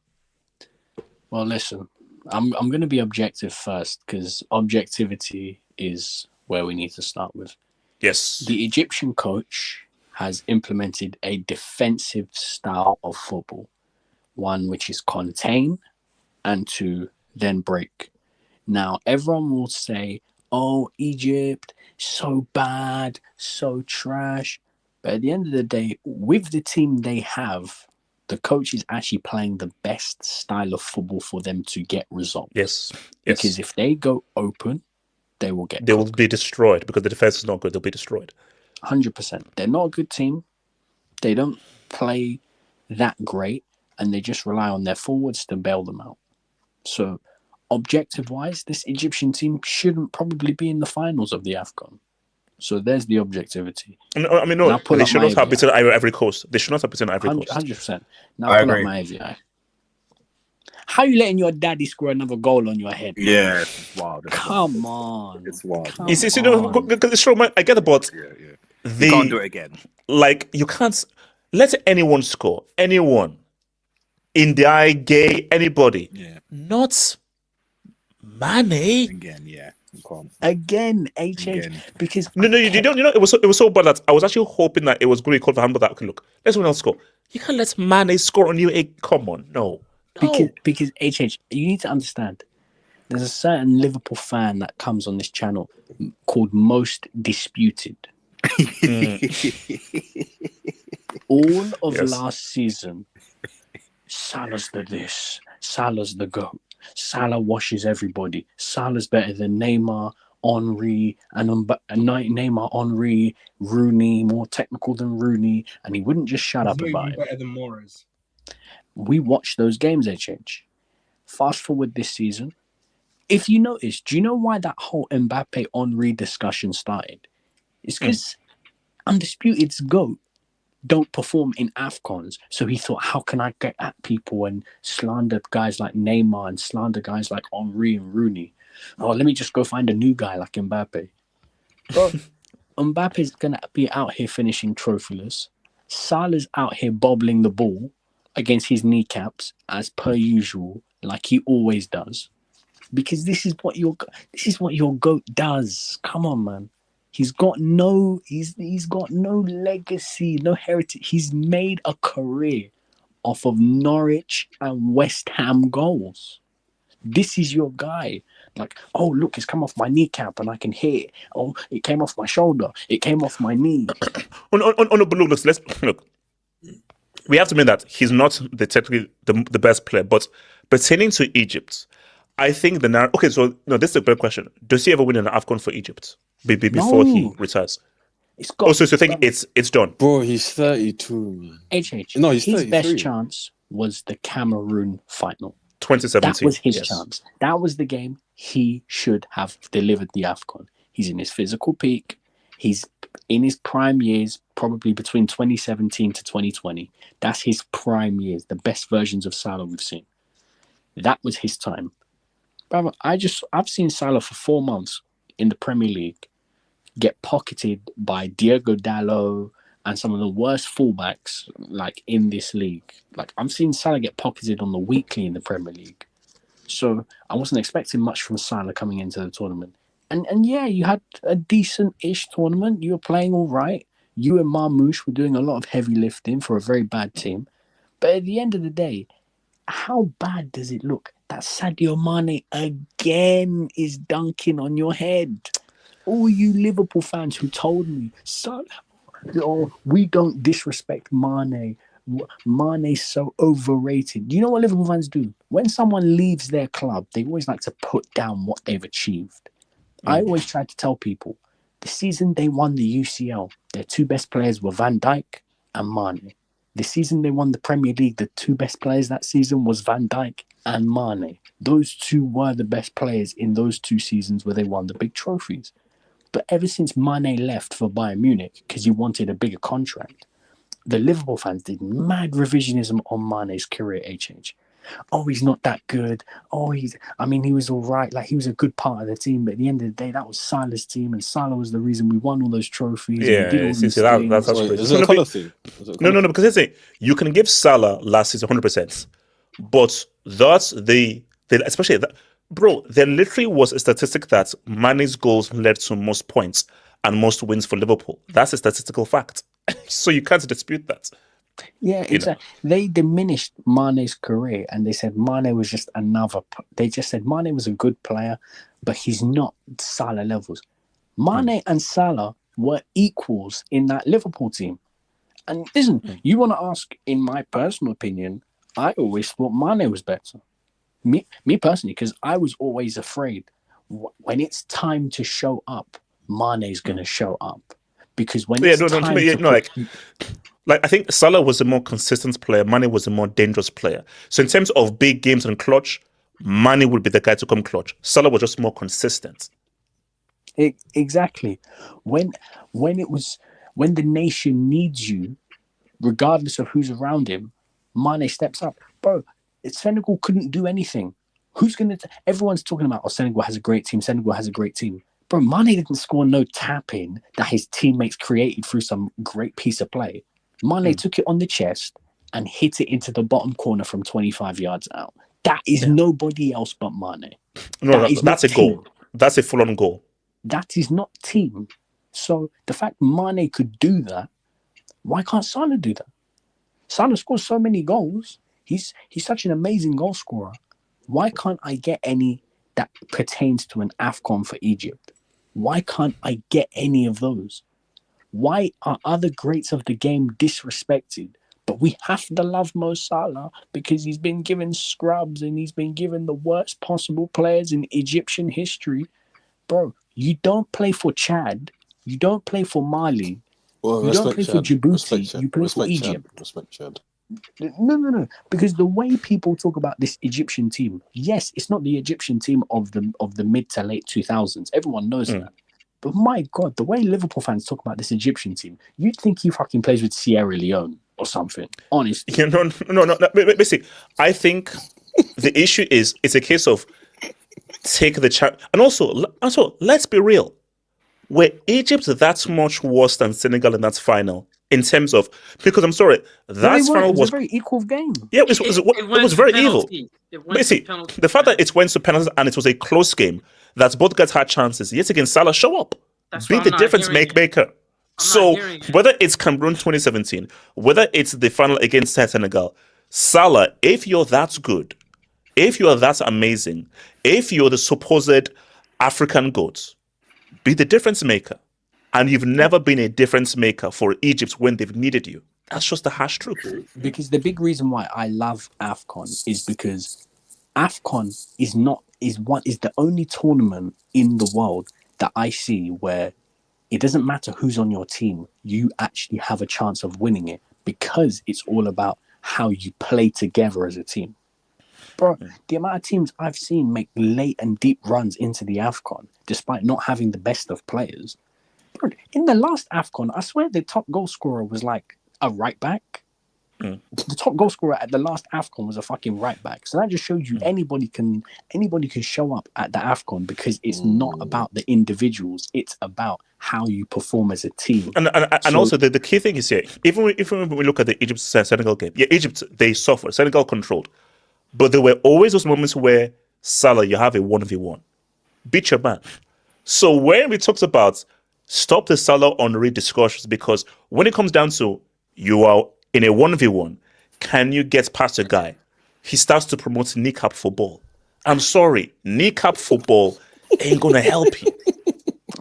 Well, listen, I'm going to be objective first because objectivity is where we need to start with. Yes. The Egyptian coach has implemented a defensive style of football. One, which is contain, and two, then break. Now, everyone will say, oh, Egypt, so bad, so trash. But at the end of the day, with the team they have, the coach is actually playing the best style of football for them to get results. Yes. Because if they go open, they will get. They will be destroyed because the defense is not good. They'll be destroyed. 100%. They're not a good team. They don't play that great, and they just rely on their forwards to bail them out. So, objective-wise, this Egyptian team shouldn't probably be in the finals of the AFCON. So there's the objectivity. I mean, no, they should not have beaten Ivory Coast. They should not have beaten Ivory Coast. 100%. Now pull up my AVI. How you letting your daddy score another goal on your head? Yeah, it's wild. Come on. It's wild. You see, it's true, I get about you can't do it again. Like, you can't let anyone score. Anyone. Indian, gay, anybody. Yeah. Not Mane. Again, yeah. Again, because no, you don't. You know, it was so bad that I was actually hoping that it was going to be called for handball. That okay, look, let someone else score. You can't let Mane score on you. Come on, no. Because HH, you need to understand. There's a certain Liverpool fan that comes on this channel called Most Disputed. All of last season, Salah's the this, Salah's the GOAT. Salah washes everybody. Salah's better than Neymar, Henry, and Neymar, Henry, Rooney, more technical than Rooney, and he wouldn't just shut up about it. Better than Morris. We watched those games, HH. Fast forward this season. If you notice, do you know why that whole Mbappe Henry discussion started? It's because Undisputed's GOAT don't perform in AFCONs. So he thought, how can I get at people and slander guys like Neymar and slander guys like Henry and Rooney? Oh, let me just go find a new guy like Mbappe. But Mbappe's going to be out here finishing trophyless. Salah's out here bobbling the ball against his kneecaps as per usual, like he always does. Because this is what your GOAT does. Come on, man. He's got no legacy, no heritage. He's made a career off of Norwich and West Ham goals. This is your guy. Like, oh, look, it's come off my kneecap and I can hear it. Oh, it came off my shoulder. It came off my knee. Look. We have to admit that he's not technically the best player, but pertaining to Egypt, I think okay, so no, this is a great question. Does he ever win an AFCON for Egypt before he retires? So you think it's done? Bro, he's 32. No, he's 33. His best chance was the Cameroon final. 2017. That was his chance. That was the game he should have delivered the AFCON. He's in his physical peak. He's in his prime years, probably between 2017 to 2020. That's his prime years, the best versions of Salah we've seen. That was his time. Brother, I've seen Salah for 4 months in the Premier League get pocketed by Diego Dallo and some of the worst fullbacks like in this league. Like, I've seen Salah get pocketed on the weekly in the Premier League. So I wasn't expecting much from Salah coming into the tournament. And yeah, you had a decent-ish tournament. You were playing all right. You and Marmoush were doing a lot of heavy lifting for a very bad team. But at the end of the day, how bad does it look that Sadio Mane again is dunking on your head? all you Liverpool fans who told me, we don't disrespect Mane. Mane's so overrated. You know what Liverpool fans do? When someone leaves their club, they always like to put down what they've achieved. I always try to tell people, the season they won the UCL, their two best players were Van Dijk and Mane. The season they won the Premier League, the two best players that season was Van Dijk and Mane. Those two were the best players in those two seasons where they won the big trophies. But ever since Mane left for Bayern Munich, because he wanted a bigger contract, the Liverpool fans did mad revisionism on Mane's career, HH. Oh, he's not that good. Oh, he was all right. Like, he was a good part of the team. But at the end of the day, that was Salah's team. And Salah was the reason we won all those trophies. Yeah, that's crazy. Is it a colour thing? No, because you can give Salah last season 100%. But that's especially that. Bro, there literally was a statistic that Mane's goals led to most points and most wins for Liverpool. That's a statistical fact. So you can't dispute that. Yeah, exactly. They diminished Mane's career and they said Mane was just they just said Mane was a good player, but he's not Salah levels. Mane and Salah were equals in that Liverpool team. And listen, you want to ask, in my personal opinion, I always thought Mane was better. Me personally, because I was always afraid when it's time to show up, Mane's going to show up. Because when I think Salah was a more consistent player. Mane was a more dangerous player. So in terms of big games and clutch, Mane would be the guy to come clutch. Salah was just more consistent. Exactly. When the nation needs you, regardless of who's around him, Mane steps up. Bro, Senegal couldn't do anything. Everyone's talking about, Senegal has a great team. Senegal has a great team. Bro, Mane didn't score no tap-in that his teammates created through some great piece of play. Mane took it on the chest and hit it into the bottom corner from 25 yards out. That is nobody else but Mane. That's a goal. That's a full-on goal. That is not team. So the fact Mane could do that, why can't Salah do that? Salah scores so many goals. He's such an amazing goal scorer. Why can't I get any that pertains to an AFCON for Egypt? Why can't I get any of those? Why are other greats of the game disrespected? But we have to love Mo Salah because he's been given scrubs and he's been given the worst possible players in Egyptian history. Bro, you don't play for Chad. You don't play for Mali. Well, you don't play for Djibouti. You play for Egypt. Respect Chad. No. Because the way people talk about this Egyptian team, yes, it's not the Egyptian team of the mid to late 2000s. Everyone knows that. But my God, the way Liverpool fans talk about this Egyptian team, you'd think he fucking plays with Sierra Leone or something. Honestly. Yeah, no. Basically, I think the issue is it's a case of take the chance. And also, let's be real. Were Egypt that much worse than Senegal in that final? In terms of, because I'm sorry, that final was a very equal game. Yeah, it was very evil. Basically, the fact that it went to penalties and it was a close game, that both guys had chances. Yet again, Salah show up, be the difference maker. So whether it's Cameroon 2017, whether it's the final against Senegal, Salah, if you're that good, if you're that amazing, if you're the supposed African GOAT, be the difference maker. And you've never been a difference maker for Egypt when they've needed you. That's just the harsh truth. Because the big reason why I love AFCON is because AFCON is the only tournament in the world that I see where it doesn't matter who's on your team, you actually have a chance of winning it because it's all about how you play together as a team. Bro, the amount of teams I've seen make late and deep runs into the AFCON despite not having the best of players. In the last AFCON, I swear the top goal scorer was like a right back. The top goal scorer at the last AFCON was a fucking right back. So that just shows you anybody can show up at the AFCON because it's not about the individuals. It's about how you perform as a team. And also the key thing is here, even when we look at the Egypt-Senegal game, Egypt, they suffered. Senegal controlled. But there were always those moments where, Salah, you have a 1v1. Beat your man. So when we talked about stop the Salah Henry discussions, because when it comes down to you are in a 1v1, can you get past a guy? He starts to promote kneecap football. I'm sorry, kneecap football ain't gonna help you.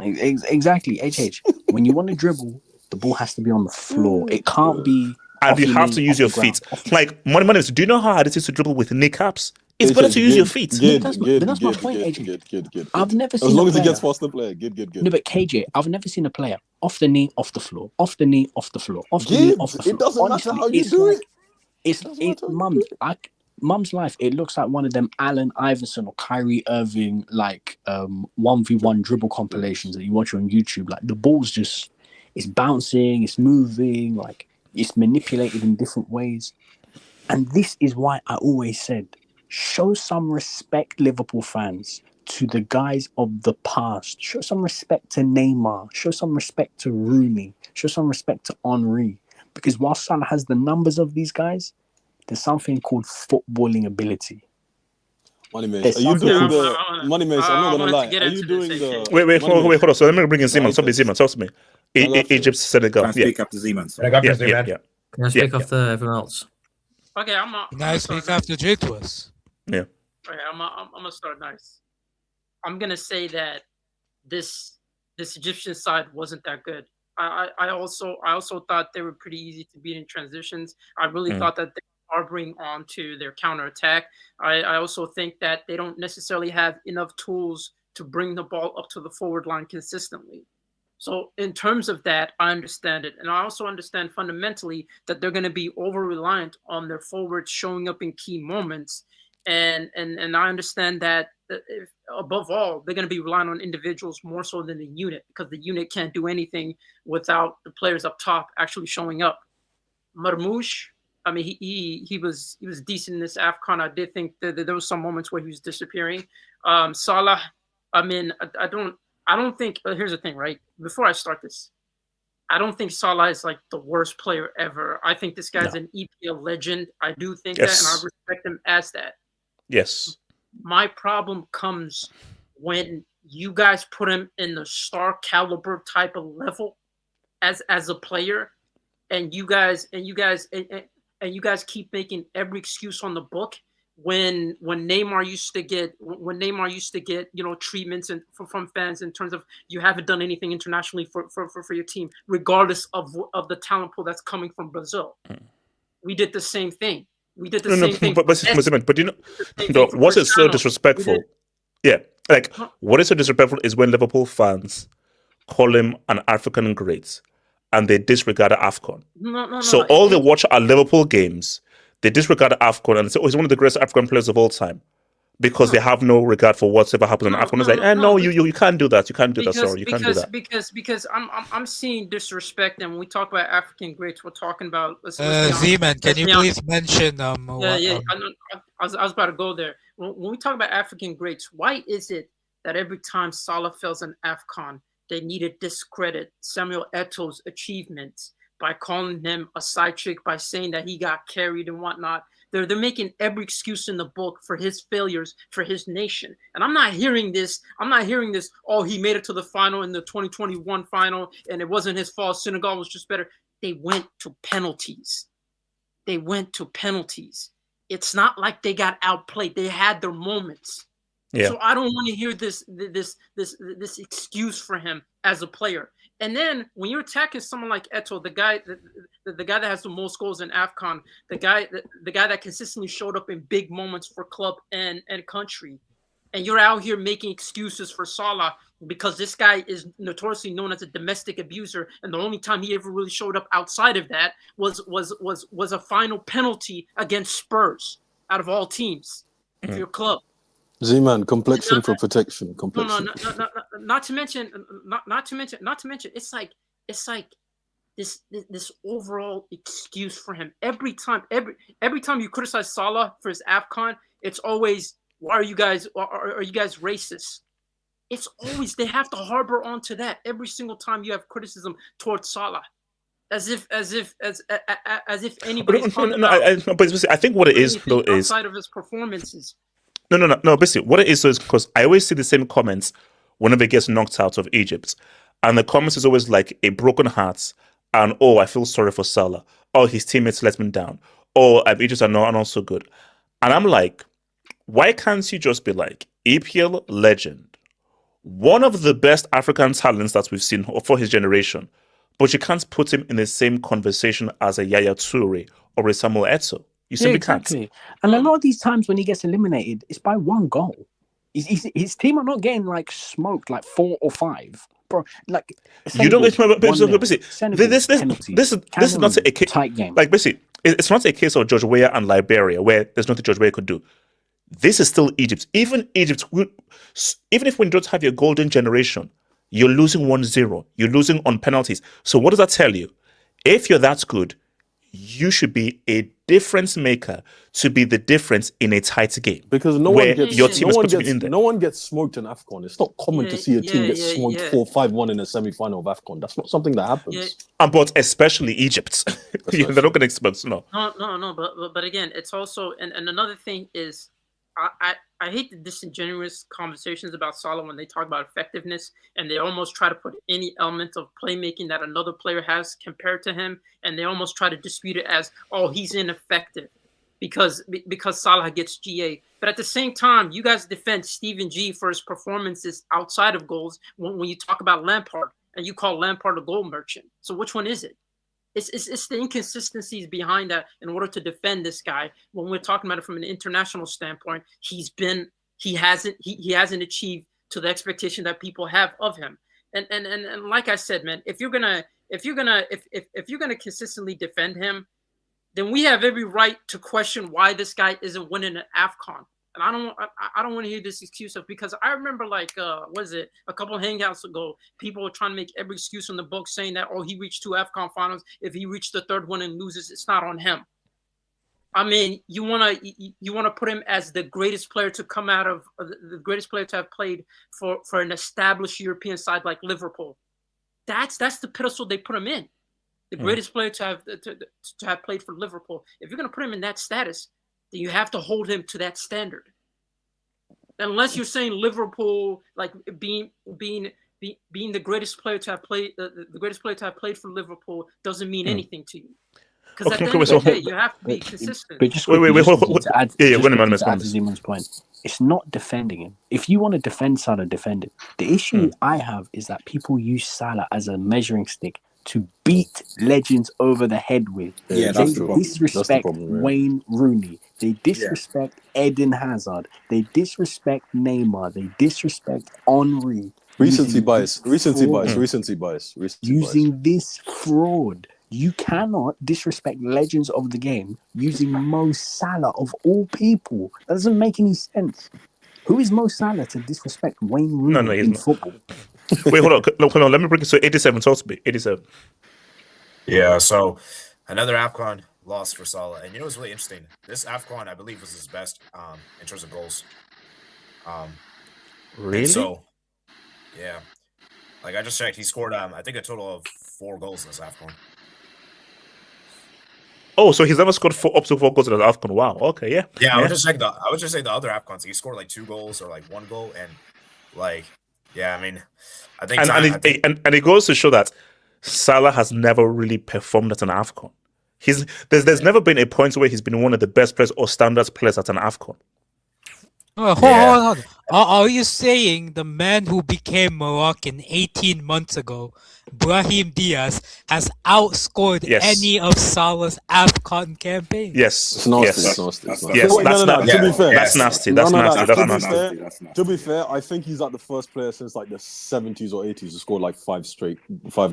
Exactly, HH. When you want to dribble, the ball has to be on the floor. It can't be. And you have to use your feet. Like, Money, do you know how hard it is to dribble with kneecaps? It's better to use your feet. That's my point, AJ. I've never seen. As long as he gets past the player, good. No, but KJ, I've never seen a player off the knee, off the floor, off the knee, off the floor, off the knee, off the floor. It doesn't matter how you do it. It's Mum's life. It looks like one of them Allen Iverson or Kyrie Irving 1v1 dribble compilations that you watch on YouTube. Like the ball's just, it's bouncing, it's moving, like it's manipulated in different ways. And this is why I always said, show some respect, Liverpool fans, to the guys of the past. Show some respect to Neymar. Show some respect to Rooney. Show some respect to Henry. Because while Salah has the numbers of these guys, there's something called footballing ability. Money Mace, are you doing the Money Mace? I'm not gonna lie. Are you doing the wait, hold on. So let me bring in Zeman. Zeman, talk to me. Egypt, Senegal. Can I speak after Zeman? Yeah. Can I speak after everyone else? Okay, Nice speak after Jake to us. Yeah. Okay, I'm gonna start nice. I'm gonna say that this Egyptian side wasn't that good. I also thought they were pretty easy to beat in transitions. I really thought that they were harboring onto their counterattack. I also think that they don't necessarily have enough tools to bring the ball up to the forward line consistently. So in terms of that, I understand it. And I also understand fundamentally that they're going to be over-reliant on their forwards showing up in key moments. And I understand that above all, they're going to be relying on individuals more so than the unit, because the unit can't do anything without the players up top actually showing up. Marmoush, I mean, he was decent in this AFCON. I did think that there was some moments where he was disappearing. Salah, I mean, I don't think. Here's the thing, right? Before I start this, I don't think Salah is like the worst player ever. I think this guy's an EPL legend. I do think that, and I respect him as that. Yes. My problem comes when you guys put him in the star caliber type of level as a player, and you guys keep making every excuse on the book. When Neymar used to get treatments from fans in terms of you haven't done anything internationally for your team, regardless of the talent pool that's coming from Brazil. We did the same thing. We did the same thing. But you know, what is so disrespectful? Yeah, like what is so disrespectful is when Liverpool fans call him an African great, and they disregard AFCON. So all they watch are Liverpool games. They disregard AFCON and say, "Oh, he's one of the greatest African players of all time," because they have no regard for whatever happens on AFCON. It's like, no, you can't do that. You can't do that. Sorry, you can't do that. Because I'm seeing disrespect, and when we talk about African greats, we're talking about. Zeman, can you please mention? I was about to go there. When we talk about African greats, why is it that every time Salah fails an AFCON, they need to discredit Samuel Eto'o's achievements by calling him a side chick, by saying that he got carried and whatnot? They're making every excuse in the book for his failures for his nation. And I'm not hearing this. Oh, he made it to the final in the 2021 final, and it wasn't his fault. Senegal was just better. They went to penalties. It's not like they got outplayed. They had their moments. Yeah. So I don't want to hear this excuse for him as a player. And then when you're attacking someone like Eto'o, the guy that has the most goals in AFCON, the guy that consistently showed up in big moments for club and country, and you're out here making excuses for Salah because this guy is notoriously known as a domestic abuser, and the only time he ever really showed up outside of that was a final penalty against Spurs out of all teams for your club. Z-man, complexion for protection. Complexion. No. Not to mention. It's like this overall excuse for him. Every time you criticize Salah for his AFCON, it's always, why are you guys racist? It's always, they have to harbor onto that every single time you have criticism towards Salah, as if anybody's I think what it is though is outside of his performances. No. Basically, what it is is because I always see the same comments whenever it gets knocked out of Egypt, and the comments is always like a broken heart, and I feel sorry for Salah. His teammates let me down. Egypt are not so good. And I'm like, why can't you just be like EPL legend, one of the best African talents that we've seen for his generation, but you can't put him in the same conversation as a Yaya Toure or a Samuel Eto'o. You simply can't. And a lot of these times when he gets eliminated, it's by one goal. His team are not getting like smoked like 4 or 5. Bro, like you don't get this is not a case tight game. Like basically, it's not a case of George Weah and Liberia where there's nothing George Weah could do. This is still Egypt. Even Egypt, even if when you don't have your golden generation, you're losing 1-0. You're losing on penalties. So what does that tell you? If you're that good, you should be a difference maker to be the difference in a tight game. Because no one gets smoked in AFCON. It's not common to see a team get smoked 4-5-1 in a semi-final of AFCON. That's not something that happens. But especially Egypt. They're not going to expect No. But again, it's also and another thing is I hate the disingenuous conversations about Salah when they talk about effectiveness and they almost try to put any element of playmaking that another player has compared to him, and they almost try to dispute it as, oh, he's ineffective because Salah gets GA. But at the same time, you guys defend Steven G for his performances outside of goals when you talk about Lampard, and you call Lampard a goal merchant. So which one is it? It's the inconsistencies behind that in order to defend this guy. When we're talking about it from an international standpoint, he hasn't achieved to the expectation that people have of him. And like I said, man, if you're gonna consistently defend him, then we have every right to question why this guy isn't winning an AFCON. And I don't want to hear this excuse of, because I remember a couple of hangouts ago, people were trying to make every excuse in the book saying that, oh, he reached 2 AFCON finals. If he reached the 3rd one and loses, it's not on him. I mean, you wanna put him as the greatest player to come out of the greatest player to have played for an established European side like Liverpool. That's the pedestal they put him in. The greatest player to have played for Liverpool. If you're gonna put him in that status, then you have to hold him to that standard. Unless you're saying Liverpool, like being the greatest player to have played, the greatest player to have played for Liverpool doesn't mean anything to you. Because at the end of the day, you have to be consistent. But just hold. To add to Zimon's point, it's not defending him. If you want to defend Salah, defend it. The issue I have is that people use Salah as a measuring stick to beat legends over the head with. Yeah, they disrespect Wayne Rooney. They disrespect Eden Hazard. They disrespect Neymar. They disrespect Henry. Recency bias. Using this fraud. You cannot disrespect legends of the game using Mo Salah of all people. That doesn't make any sense. Who is Mo Salah to disrespect Wayne Rooney in football? Wait, hold on. Let me bring it to 87. Talk to me. 87. Yeah, so another AFCON loss for Salah. And you know what's really interesting? This AFCON, I believe, was his best in terms of goals. Really? So, yeah. Like, I just checked. He scored, I think, a total of 4 goals in this AFCON. Oh, so he's never scored up to 4 goals in the AFCON. Wow. Okay, yeah. Yeah, I would just say the other AFCONs, he scored like 2 goals or like 1 goal, and like, yeah, I mean, I think, and it goes to show that Salah has never really performed at an AFCON. There's never been a point where he's been one of the best players or standard players at an AFCON. Hold on. Are you saying the man who became Moroccan 18 months ago, Brahim Diaz, has outscored any of Salah's AFCON campaigns? Yes. It's nasty. That's nasty. To be fair, I think he's like the first player since like the 70s or 80s to score like 5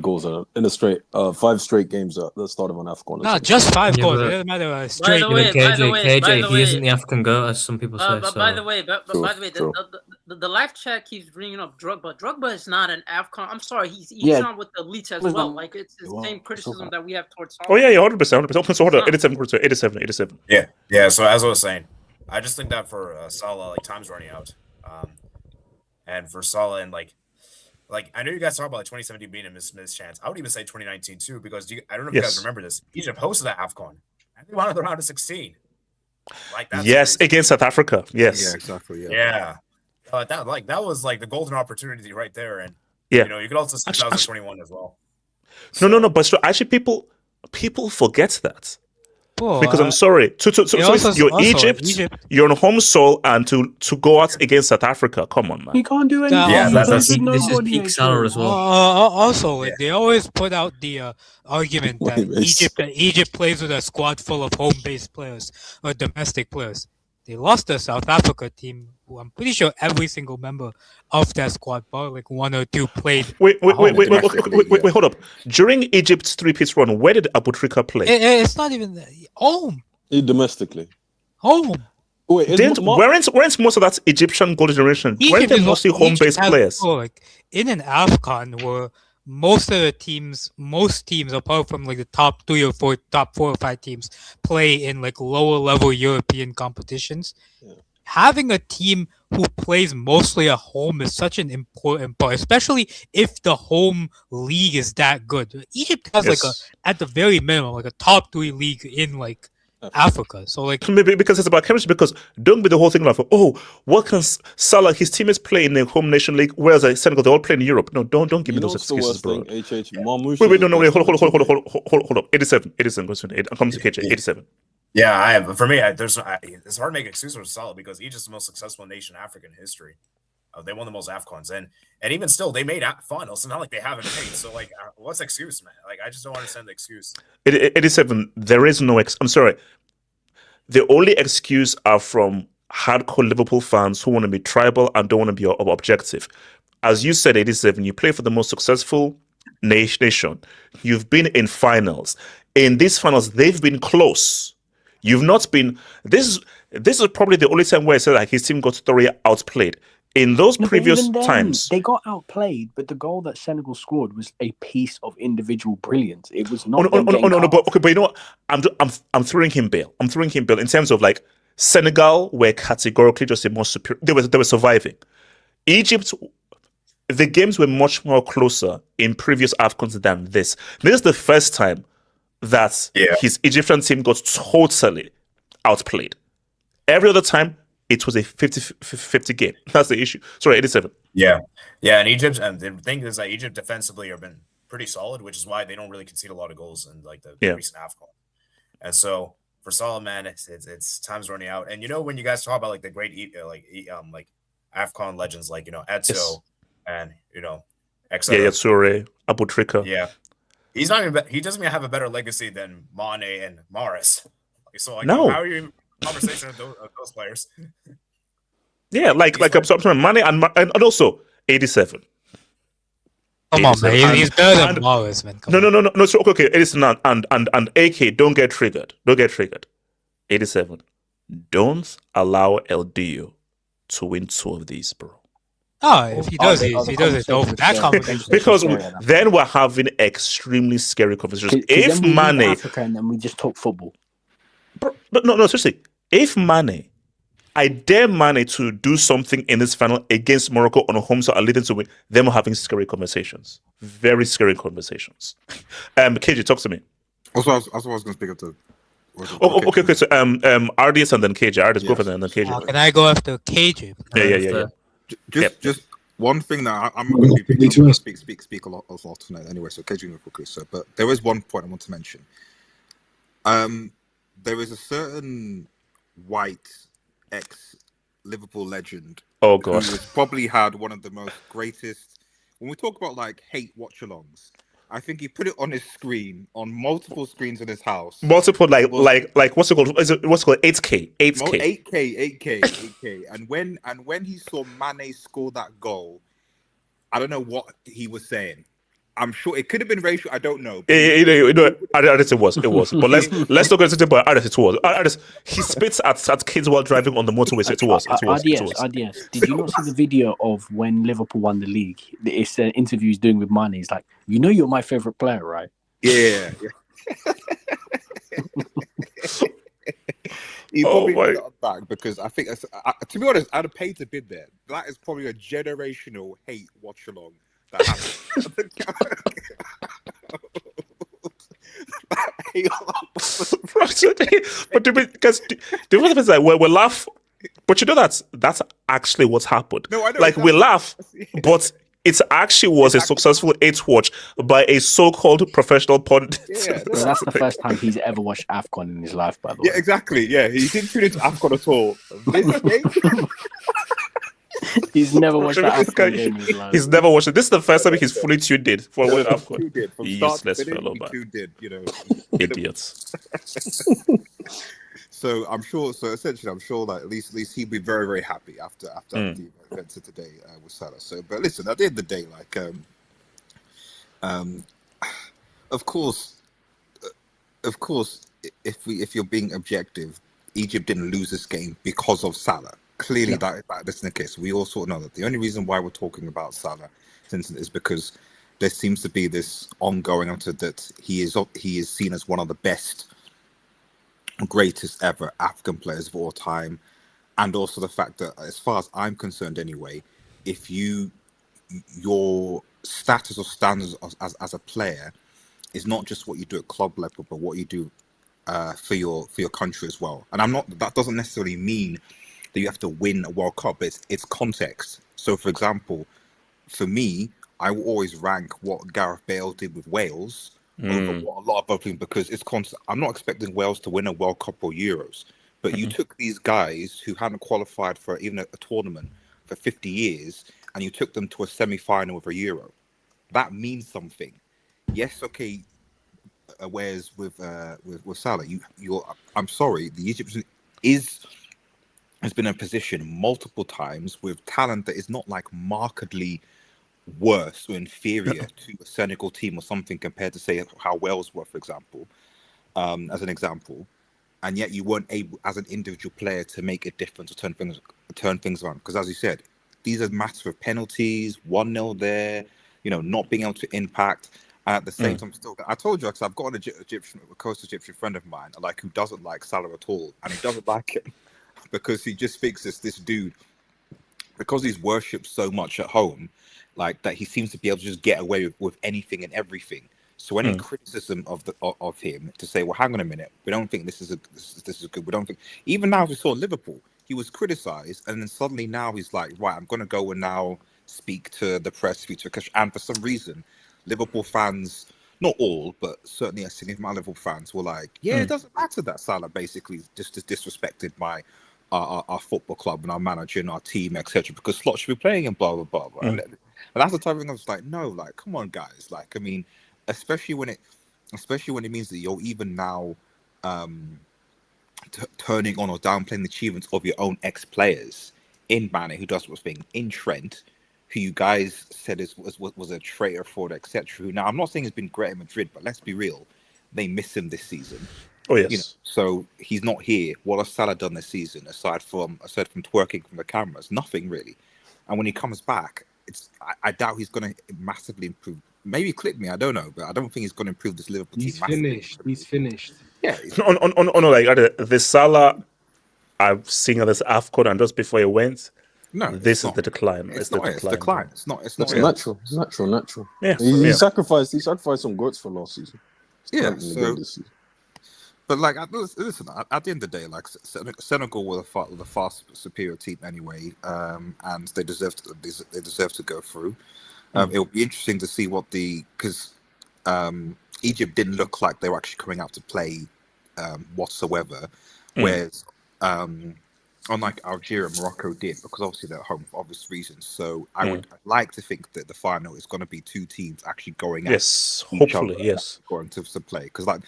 goals in a straight 5 straight games at the start of an AFCON. No, just 5 goals. It doesn't matter. Straight. KJ, he isn't the African goat, as some people say. By the way, the live chat keeps bringing up Drogba. Drogba is not an AFCON. I'm sorry, he's not with the elites as well. Like, it's the same criticism that we have towards Salah. Oh yeah, 100%. So hold on, 87. Yeah. So as I was saying, I just think that for Salah, like, time's running out, and for Salah, and like I know you guys talk about like 2017 being a missed chance. I would even say 2019 too, because I don't know if you guys remember this. Egypt hosted that AFCON. And they wanted the round of 16. Like, that's crazy. Against South Africa. Yes. Yeah, exactly. Yeah. That was like the golden opportunity right there, and you could also see 2021 as well. No, but actually, people forget that. Because I'm sorry, you're Egypt, you're on home soil, and to go out against South Africa, come on, man. He can't do anything. This is peak Salah as well. Also, they always put out the argument that Egypt plays with a squad full of home-based players or domestic players. They lost the South Africa team, who I'm pretty sure every single member of that squad, bar like one or two, played. Wait, hold up. During Egypt's three-piece run, where did Abutrika play? It's not even home. Domestically. Home. Wait, weren't most of that Egyptian gold generation? Weren't they mostly home-based players? Like in an AFCON where most teams, apart from like the top 4 or 5 teams, play in like lower level European competitions. Yeah. Having a team who plays mostly at home is such an important part, especially if the home league is that good. Egypt has at the very minimum, like a top 3 league in like Africa. So like maybe because it's about chemistry, because don't be the whole thing like, what can Salah, his teammates play in the home nation league, whereas Senegal, they all play in Europe. No, don't give me those excuses, bro. Wait, hold up. 87, I'm coming to KJ, 87. Yeah, for me, it's hard to make excuses for Salah because Egypt's the most successful nation in African history. They won the most AFCONs, and even still, they made finals. So not like they haven't made. So like, what's the excuse, man? Like, I just don't understand the excuse. 87. There is no I'm sorry. The only excuse are from hardcore Liverpool fans who want to be tribal and don't want to be objective. As you said, 87. You play for the most successful nation. You've been in finals. In these finals, they've been close. You've not been. This is probably the only time where I said like his team got thoroughly outplayed. In those previous times, they got outplayed, but the goal that Senegal scored was a piece of individual brilliance. It was not. But you know what? I'm throwing him bail. I'm throwing him bail in terms of like Senegal were categorically just a more superior. They were surviving. Egypt, the games were much more closer in previous AFCONs than this. This is the first time that his Egyptian team got totally outplayed. Every other time, it was a 50-50 game. That's the issue. Sorry, 87. Yeah, and Egypt, and the thing is that Egypt defensively have been pretty solid, which is why they don't really concede a lot of goals in like the recent AFCON. And so for Salah, man, it's time's running out. And you know when you guys talk about like the great like AFCON legends like Eto and etc. Toure, Abutrika. Yeah, he doesn't even have a better legacy than Mane and Mahrez. So like, no. How are you? Conversation of those players. Yeah, like I'm sorry, Mane and also 87. Come on, man. He's better than Mahrez, man. No. So, okay, 87 and AK, don't get triggered. 87. Don't allow El Dio to win 2 of these, bro. If he does it over that conversation. Because then we're having extremely scary conversations. If Mane, Africa and then we just talk football. Bro, no, seriously. If Mane, I dare Mane to do something in this final against Morocco on a home soil and leading to win, then we're having scary conversations. Very scary conversations. KJ, talk to me. Also, I was going to speak up to. Okay. So, RDS and then KJ. RDS, go for that, and then KJ. Can I go after KJ? Yeah. Just one thing that I'm going to be picking up, speak a lot tonight anyway. So KJ will quickly. So, but there is one point I want to mention. There is a certain white ex-Liverpool legend. Oh God! Who has probably had one of the most greatest. When we talk about like hate watch-alongs, I think he put it on his screen, on multiple screens in his house. Multiple, like what's it called? What's it called? 8K. And when he saw Mane score that goal, I don't know what he was saying. I'm sure it could have been racial. I don't know. It was. But let's not go into it. But it was. He spits at kids while driving on the motorway. So it was. RDS. Did you not see the video of when Liverpool won the league? It's an interview he's doing with Mane. He's like, you're my favorite player, right? Yeah. He probably got back because I think, to be honest, I'd have paid to bid there. That is probably a generational hate watch along. But because the other thing is like we laugh, but you know that's actually what's happened. No, I know. Like we laugh, but it actually was a successful 8 watch by a so-called professional pundit. Yeah, that's the first time he's ever watched AFCON in his life, by the way. Yeah, exactly. Yeah, he didn't tune into AFCON at all. This game. He's never watched that AFCON game in his life. He's never watched it. This is the first time he's fully tuned in for what AFCON. Useless fellow, man. Idiots. So I'm sure. So essentially, I'm sure that at least he'd be very, very happy after the events of today with Salah. So, but listen, at the end of the day, like, of course, if you're being objective, Egypt didn't lose this game because of Salah. Clearly, that isn't the case. We all sort of know that. The only reason why we're talking about Salah is because there seems to be this ongoing that he is seen as one of the best, greatest ever African players of all time, and also the fact that, as far as I'm concerned, anyway, if your status or standards as a player is not just what you do at club level, but what you do for your country as well. And that doesn't necessarily mean that you have to win a World Cup. It's context. So, for example, for me, I will always rank what Gareth Bale did with Wales over what a lot of other people, because it's constant. I'm not expecting Wales to win a World Cup or Euros, but you took these guys who hadn't qualified for even a tournament for 50 years, and you took them to a semi-final of a Euro. That means something. Yes, okay. Whereas with Salah, I'm sorry, the Egyptian has been in a position multiple times with talent that is not like markedly worse or inferior to a Senegal team or something compared to, say, how Wales were, for example, as an example, and yet you weren't able as an individual player to make a difference or turn things around. Because as you said, these are massive of penalties, 1-0 there, not being able to impact. And at the same time, still, I told you, because I've got a close Egyptian friend of mine, like, who doesn't like Salah at all, and he doesn't like him because he just thinks this dude, because he's worshipped so much at home, like, that he seems to be able to just get away with anything and everything. So any criticism of him, to say, well, hang on a minute, we don't think this is good. We don't think. Even now, we saw Liverpool, he was criticized, and then suddenly now he's like, right, I'm going to go and now speak to the press, and for some reason, Liverpool fans, not all, but certainly a significant amount of Liverpool fans were like, yeah, it doesn't matter that Salah basically just disrespected our football club and our manager and our team, etc., because Slot should be playing and blah blah blah. And that's the type of thing I was like, no, like, come on, guys, like, I mean, especially when it means that you're even now turning on or downplaying the achievements of your own ex-players, in Mane, who does what's being, in Trent, who you guys said was a traitor, fraud, etc. Who, now, I'm not saying he's been great at Madrid, but let's be real, they miss him this season. Oh yes. So he's not here. What has Salah done this season aside from twerking from the cameras? Nothing really. And when he comes back, I doubt he's going to massively improve. Maybe clip me, I don't know, but I don't think he's going to improve this Liverpool team. He's finished. Yeah. Like the Salah I've seen at this AFCON, and just before he went, this is the decline. It's the decline. It's not natural. It's natural. Yeah. He sacrificed some goats for last season. But like, listen, at the end of the day, like, Senegal were the far superior team anyway, and they deserve to go through. It'll be interesting to see because Egypt didn't look like they were actually coming out to play whatsoever, whereas unlike Algeria, Morocco did, because obviously they're at home for obvious reasons. So I would like to think that the final is going to be two teams actually going at going to play. Because I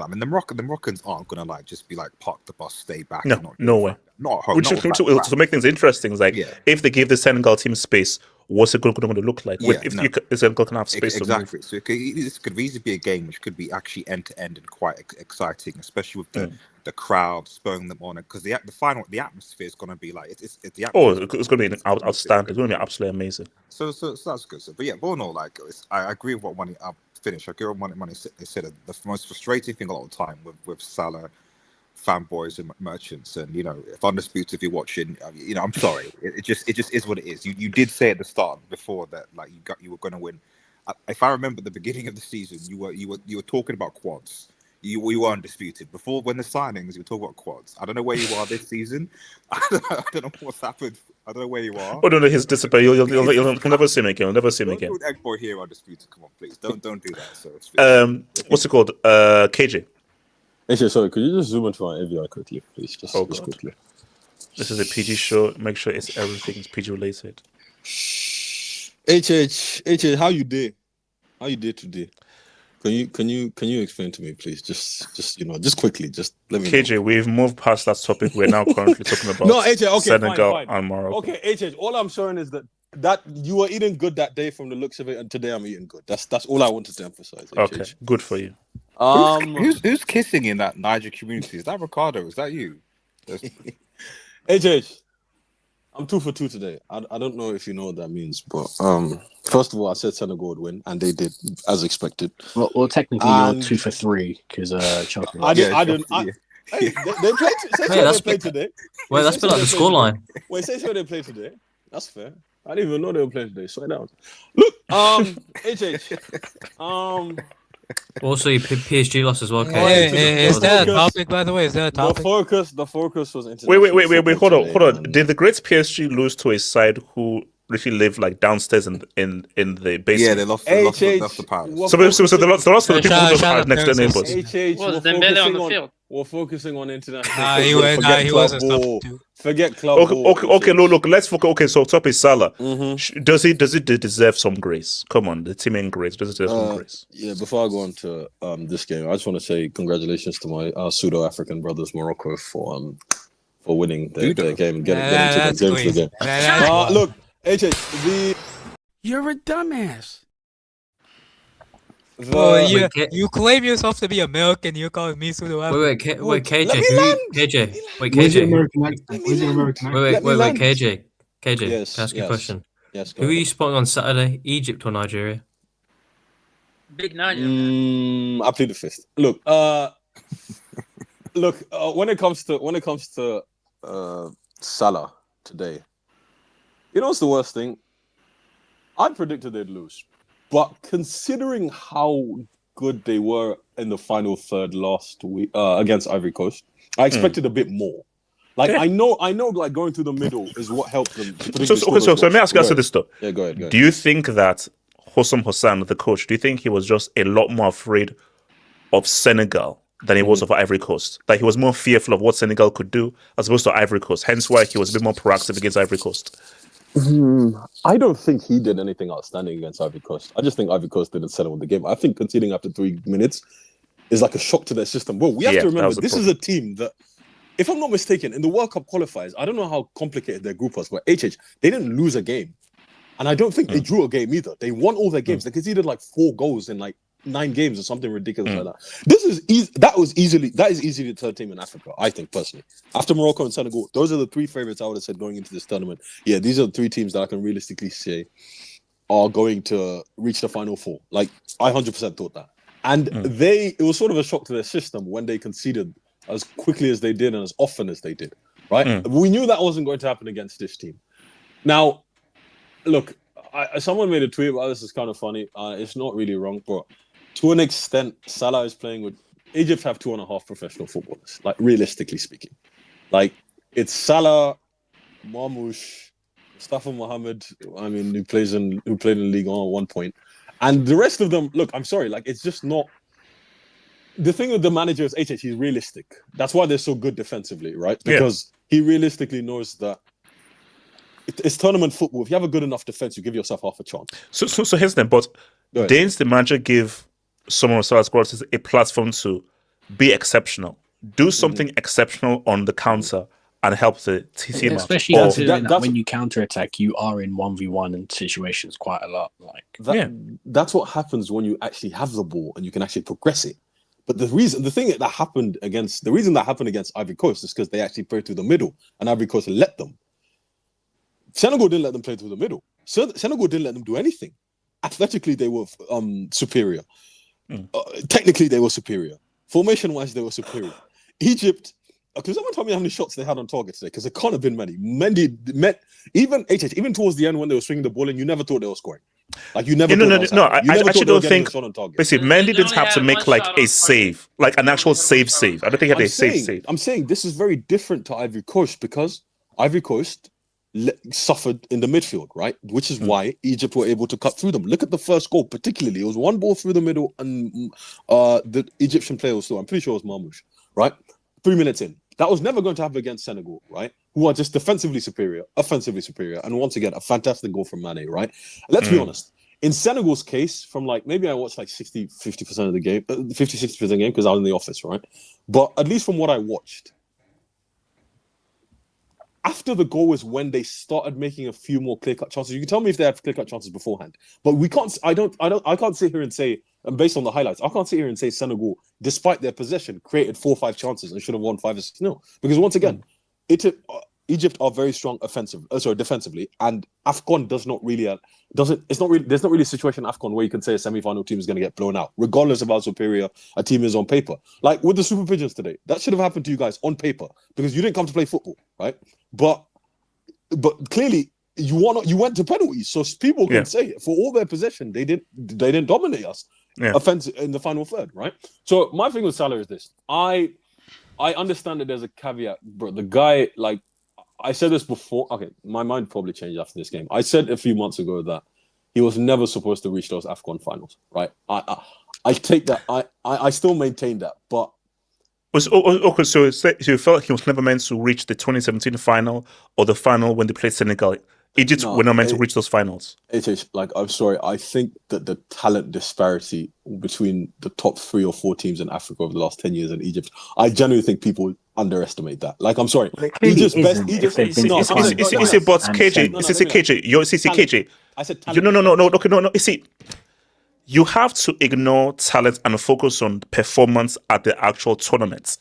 mean, the Moroccans aren't going to like just be like, park the bus, stay back. No way. Not at home. Which to make things interesting is like, if they give the Senegal team space, what's it going to look like? If Senegal can have space, exactly. So this could easily be a game which could be actually end to end and quite exciting, especially with the crowd spurring them on, because the atmosphere is going to be like it's the atmosphere. It's going to be outstanding. It's going to be absolutely amazing. So that's good. But yeah, all in all, like, I agree with what Money. I'll finish. I agree with what Money said. The most frustrating thing a lot of the time with Salah fanboys and merchants, and if Undisputed, if you're watching, I'm sorry, it just is what it is. You did say at the start before that, like, you were going to win. If I remember the beginning of the season, you were talking about quads. You were Undisputed before, when the signings, you were talking about quads. I don't know where you are this season. I don't know what's happened I don't know where you are. Oh no, he's disappeared. You'll never see him again. You'll never see him again. Don't do Egg Boy here Undisputed. Come on, please. Don't do that. So what's it called? KJ. Actually, sorry, could you just zoom into my AVI quickly, please? Just quickly. This is a PG show. Make sure everything is PG related. HH, how you did? How you did today? Can you explain to me, please? Just quickly. Just let me know. KJ, we've moved past that topic. We're now currently talking about Senegal and Morocco. Okay, HH, all I'm showing is that you were eating good that day from the looks of it, and today I'm eating good. That's all I wanted to emphasize. HH. Okay, good for you. Who's kissing in that Niger community? Is that Ricardo? Is that you? HH, I'm 2 for 2 today. I don't know if you know what that means, but first of all, I said Senegal would win, and they did, as expected. Well technically, you're 2 for 3 because Chelsea. They played today. Wait, that's been like the scoreline. Wait, say they played today. That's fair. I didn't even know they were playing today. Slow down. Look, HH. Also, your PSG lost as well. Is that a topic, by the way? Is that a topic? The focus was international. Wait. Hold on. Did the great PSG lose to a side who literally live like downstairs in the basement? Yeah, they lost the power. So they lost to the people who live right next to their neighbors. Was Dembele on the field? We're focusing on international. He was a sub. Forget club. Okay. Look. Let's focus. Okay, so top is Salah. Does he deserve some grace? Come on, the team ain't grace. Does it deserve some grace? Yeah. Before I go on to this game, I just want to say congratulations to my pseudo-African brothers, Morocco, for winning their game, getting to the game. Look, HH, you're a dumbass. You claim yourself to be American. You call me pseudo. Wait, KJ. KJ. Yes, can I ask you a question? Yes. Who are you spotting on Saturday? Egypt or Nigeria? Big Niger. I plead the fifth. Look, when it comes to Salah today, you know what's the worst thing? I predicted they'd lose. But considering how good they were in the final third last week against Ivory Coast, I expected a bit more. I know, like going through the middle is what helped them. So let me ask you this though. Yeah, go ahead. Do you think that Hossam Hassan, the coach, do you think he was just a lot more afraid of Senegal than he was of Ivory Coast? That he was more fearful of what Senegal could do as opposed to Ivory Coast. Hence why he was a bit more proactive against Ivory Coast. I don't think he did anything outstanding against Ivory Coast. I just think Ivory Coast didn't settle the game. I think conceding after 3 minutes is like a shock to their system. Well, we have to remember this is a team that, if I'm not mistaken, in the World Cup qualifiers, I don't know how complicated their group was, but they didn't lose a game. And I don't think they drew a game either. They won all their games. They conceded like 4 goals in like 9 games or something ridiculous like that. That is easily the third team in Africa, I think, personally. After Morocco and Senegal, those are the 3 favorites I would have said going into this tournament. Yeah, these are the 3 teams that I can realistically say are going to reach the final 4. Like, I 100% thought that. And it was sort of a shock to their system when they conceded as quickly as they did and as often as they did, right? We knew that wasn't going to happen against this team. Now, look, someone made a tweet about this. It's kind of funny. It's not really wrong, but to an extent, Salah is playing with... Egypt have 2.5 professional footballers, like, realistically speaking. Like, it's Salah, Marmoush, Mustafa Mohamed, who played in Liga at one point. And the rest of them, look, I'm sorry, like, it's just not... The thing with the manager is he's realistic. That's why they're so good defensively, right? Because he realistically knows that it's tournament football. If you have a good enough defense, you give yourself half a chance. So here's the thing, but didn't the manager give some of Salah's qualities a platform to be exceptional, do something exceptional on the counter and help the team out? Especially considering that when you counterattack, you are in 1v1 in situations quite a lot. That's what happens when you actually have the ball and you can actually progress it. But the reason that happened against Ivory Coast is because they actually played through the middle and Ivory Coast let them. Senegal didn't let them play through the middle. Senegal didn't let them do anything. Athletically, they were superior. Technically, they were superior. Formation-wise, they were superior. Egypt, because someone told me how many shots they had on target today, because it can't have been many. Even towards the end when they were swinging the ball in, you never thought they were scoring. Like, you never. No. I actually don't think. Basically, Mendy didn't have to make like a save, like an actual save. I don't think he had a save. I'm saying this is very different to Ivory Coast because Ivory Coast suffered in the midfield, right? Which is why Egypt were able to cut through them. Look at the first goal, particularly. It was one ball through the middle, and the Egyptian player was still, I'm pretty sure it was Marmoush, right? 3 minutes in. That was never going to happen against Senegal, right? Who are just defensively superior, offensively superior, and once again, a fantastic goal from Mane, right? Let's be honest. In Senegal's case, from like, maybe I watched like 50% of the game, 50-60% of the game because I was in the office, right? But at least from what I watched, after the goal is when they started making a few more clear-cut chances. You can tell me if they had clear-cut chances beforehand, but we can't. I can't sit here and say, and based on the highlights, I can't sit here and say Senegal, despite their possession, created 4 or 5 chances and should have won 5 or 6-0. Because once again, Egypt are very strong defensively, and AFCON does not really there's not really a situation in AFCON where you can say a semi-final team is going to get blown out, regardless of how superior a team is on paper. Like with the Super Pigeons today, that should have happened to you guys on paper because you didn't come to play football, right? But clearly you went to penalties, so people can say for all their possession they didn't dominate us offensive in the final third, right? So my thing with Salah is this: I understand that there's a caveat, bro. The guy, like I said this before. Okay, my mind probably changed after this game. I said a few months ago that he was never supposed to reach those AFCON finals, right? I take that. I still maintain that, but. Okay, so you felt he was never meant to reach the 2017 final or the final when they played Senegal. Egypt were not meant to reach those finals. It is like, I'm sorry, I think that the talent disparity between the top 3 or 4 teams in Africa over the last 10 years in Egypt, I genuinely think people underestimate that. Like, I'm sorry, Egypt's best. KJ. I said talent. No. You see, you have to ignore talent and focus on performance at the actual tournaments.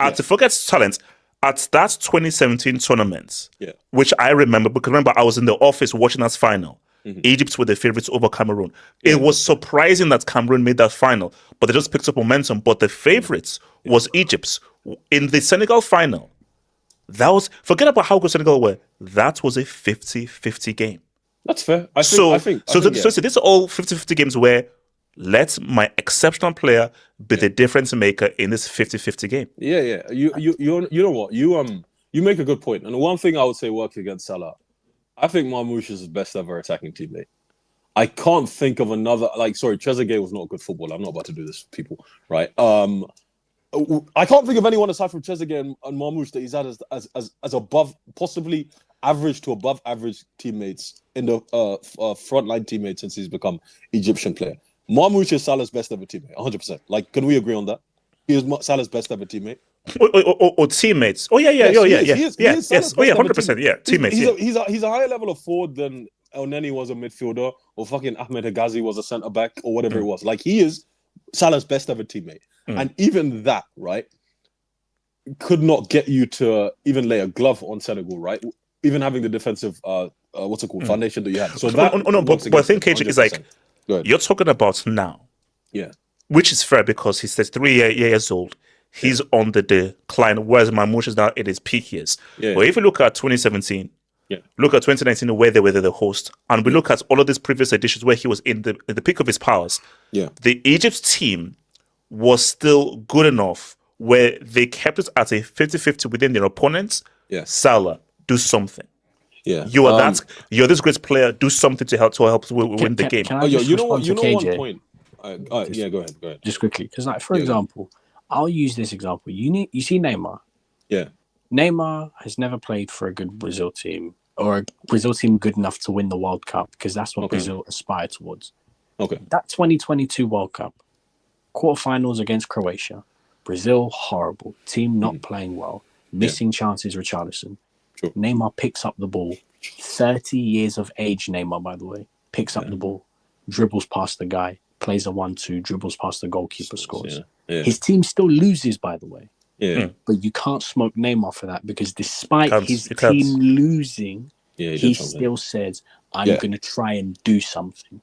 To forget talent, at that 2017 tournament, which I remember, because remember, I was in the office watching that final. Egypt were the favorites over Cameroon. It was surprising that Cameroon made that final, but they just picked up momentum. But the favorites was Egypt. In the Senegal final, forget about how good Senegal were. That was a 50-50 game. That's fair. So these are all 50-50 games where let my exceptional player be the difference maker in this 50-50 game. Yeah. You know what? You make a good point. And one thing I would say works against Salah, I think Marmoush is his best ever attacking teammate. I can't think of another. Trezeguet was not a good footballer. I'm not about to do this, people. Right? I can't think of anyone aside from Trezeguet and Marmoush that he's had as above, possibly average to above average teammates in the frontline teammates since he's become Egyptian player. Marmoush is Salah's best ever teammate, 100%. Like, can we agree on that? He is Salah's best ever teammate. Or teammates. Oh yeah. Yes. 100%. Yeah, teammates. He's a higher level of forward than El Neni was a midfielder, or fucking Ahmed Hegazi was a centre back, or whatever it was. Like, he is Salah's best ever teammate, and even that, right, could not get you to even lay a glove on Senegal, right? Even having the defensive foundation that you had. So that but I think KJ is like, you're talking about now, which is fair because he's 33 years old. He's on the decline, whereas Marmoush is now at his peak years. But if you look at 2017, look at 2019 where they were the host, and we look at all of these previous editions where he was in the peak of his powers. The Egypt team was still good enough where they kept it at a 50-50 within their opponents. Salah, do something. You're this great player. Do something to help win the game. You know one point. Go ahead. Just quickly, because for example, I'll use this example. You see Neymar. Neymar has never played for a good Brazil team or a Brazil team good enough to win the World Cup, because that's what Brazil aspire towards. That 2022 World Cup quarterfinals against Croatia, Brazil horrible team, not playing well, missing chances. Richarlison. Neymar picks up the ball. 30 years of age, Neymar, by the way, picks up the ball, dribbles past the guy, plays a 1-2, dribbles past the goalkeeper, scores. His team still loses, by the way. But you can't smoke Neymar for that, because despite his team losing, he still says, I'm going to try and do something.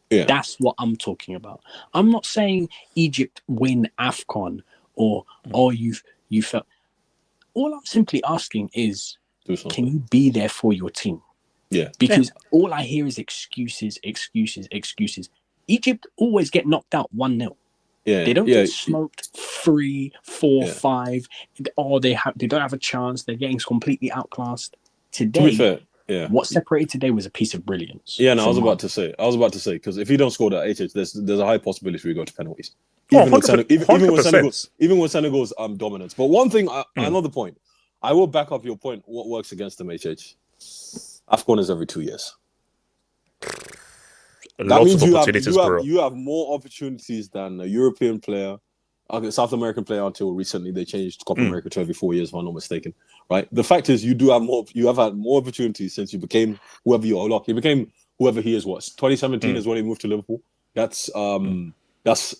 That's what I'm talking about. I'm not saying Egypt win AFCON or you felt. All I'm simply asking is, can you be there for your team? Because all I hear is excuses. Egypt always get knocked out 1-0. They don't get smoked 3, 4, 5. Or they don't have a chance. They're getting completely outclassed. Today, Yeah. What separated today was a piece of brilliance. Yeah, no, I was about to say because if you don't score that HH, there's a high possibility we go to penalties. Even with Senegal's dominance. But one thing, another point, I will back up your point. What works against them, HH? AFCON is every 2 years. That means you have more opportunities than a European player, a South American player until recently. They changed Copa America to every 4 years, if I'm not mistaken. Right? The fact is, you have had more opportunities since you became whoever you are. Look, he became whoever he is. What 2017 is when he moved to Liverpool. That's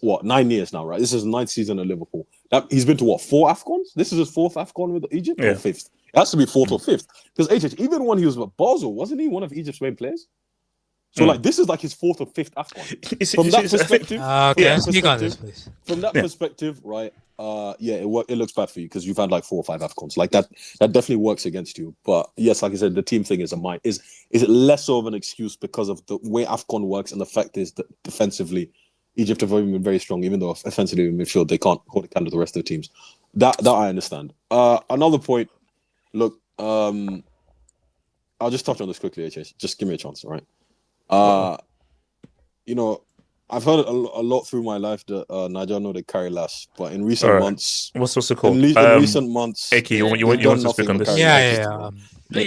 what 9 years now, right? This is the 9th season at Liverpool. He's been to what 4 AFCONs? This is his 4th AFCON with Egypt or 5th? It has to be 4th or 5th because HH, even when he was with Basel, wasn't he one of Egypt's main players? So like this is like his 4th or 5th AFCON. From that perspective, from that perspective, right? It looks bad for you because you've had like 4 or 5 AFCONs. Like that definitely works against you. But yes, like I said, the team thing is is it less of an excuse because of the way AFCON works, and the fact is that defensively, Egypt have been very strong, even though offensively in midfield they can't hold a candle to the rest of the teams. That I understand. Another point. Look, I'll just touch on this quickly, HS. Just give me a chance, all right? I've heard a lot through my life that Nigeria know they carry last, but in recent months, what's it called? In recent months, Eki, you want to speak on this?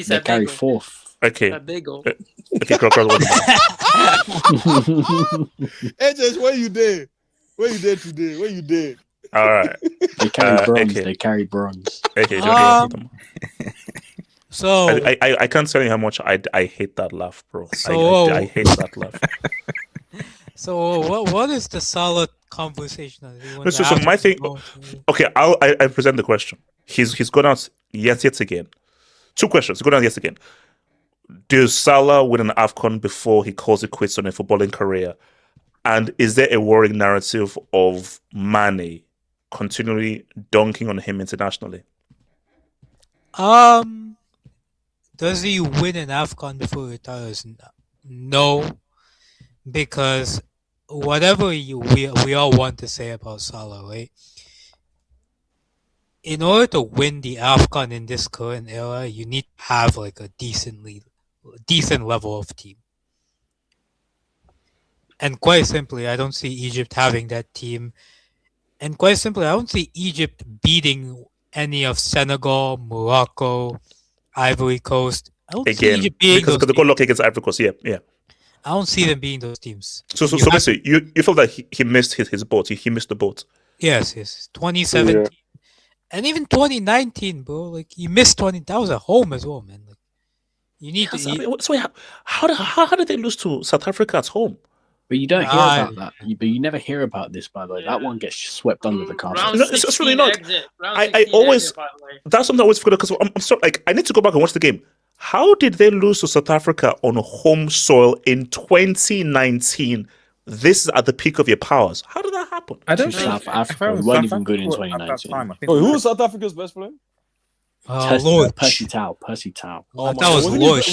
They carry 4th. Okay. Okay, HS, where you there? Where you there today? Where you there? All right. They carry bronze. Okay. They carry bronze. Okay. So I can't tell you how much I hate that laugh, bro. I hate that laugh. So what is the Salah conversation? So my thing. Okay, I present the question. He's gone out yet again. 2 questions. He's gone out yet again. Does Salah win an AFCON before he calls it quits on a footballing career? And is there a worrying narrative of Mane continually dunking on him internationally? Does he win an AFCON before he retires? No, because whatever we all want to say about Salah, right? In order to win the AFCON in this current era, you need to have like a decent level of team. And quite simply, I don't see Egypt having that team. And quite simply, I don't see Egypt beating any of Senegal, Morocco, Ivory Coast. I don't see Egypt beating because they got lucky against Ivory Coast. Yeah. I don't see them beating those teams. So basically, you feel that he missed his boat. He missed the boat. Yes. 2017 and even 2019, bro. Like he missed 20. That was at home as well, man. Like you need to. So how did they lose to South Africa at home? But you don't hear about that. But you never hear about this, by the way. Yeah. That one gets swept under the carpet. It's really not. I always. That's something I always forget because I'm so like I need to go back and watch the game. How did they lose to South Africa on home soil in 2019? This is at the peak of your powers. How did that happen? I don't think South Africa weren't even good in 2019. Who was South Africa's best player? Percy Tau. Oh, that was Lloyd.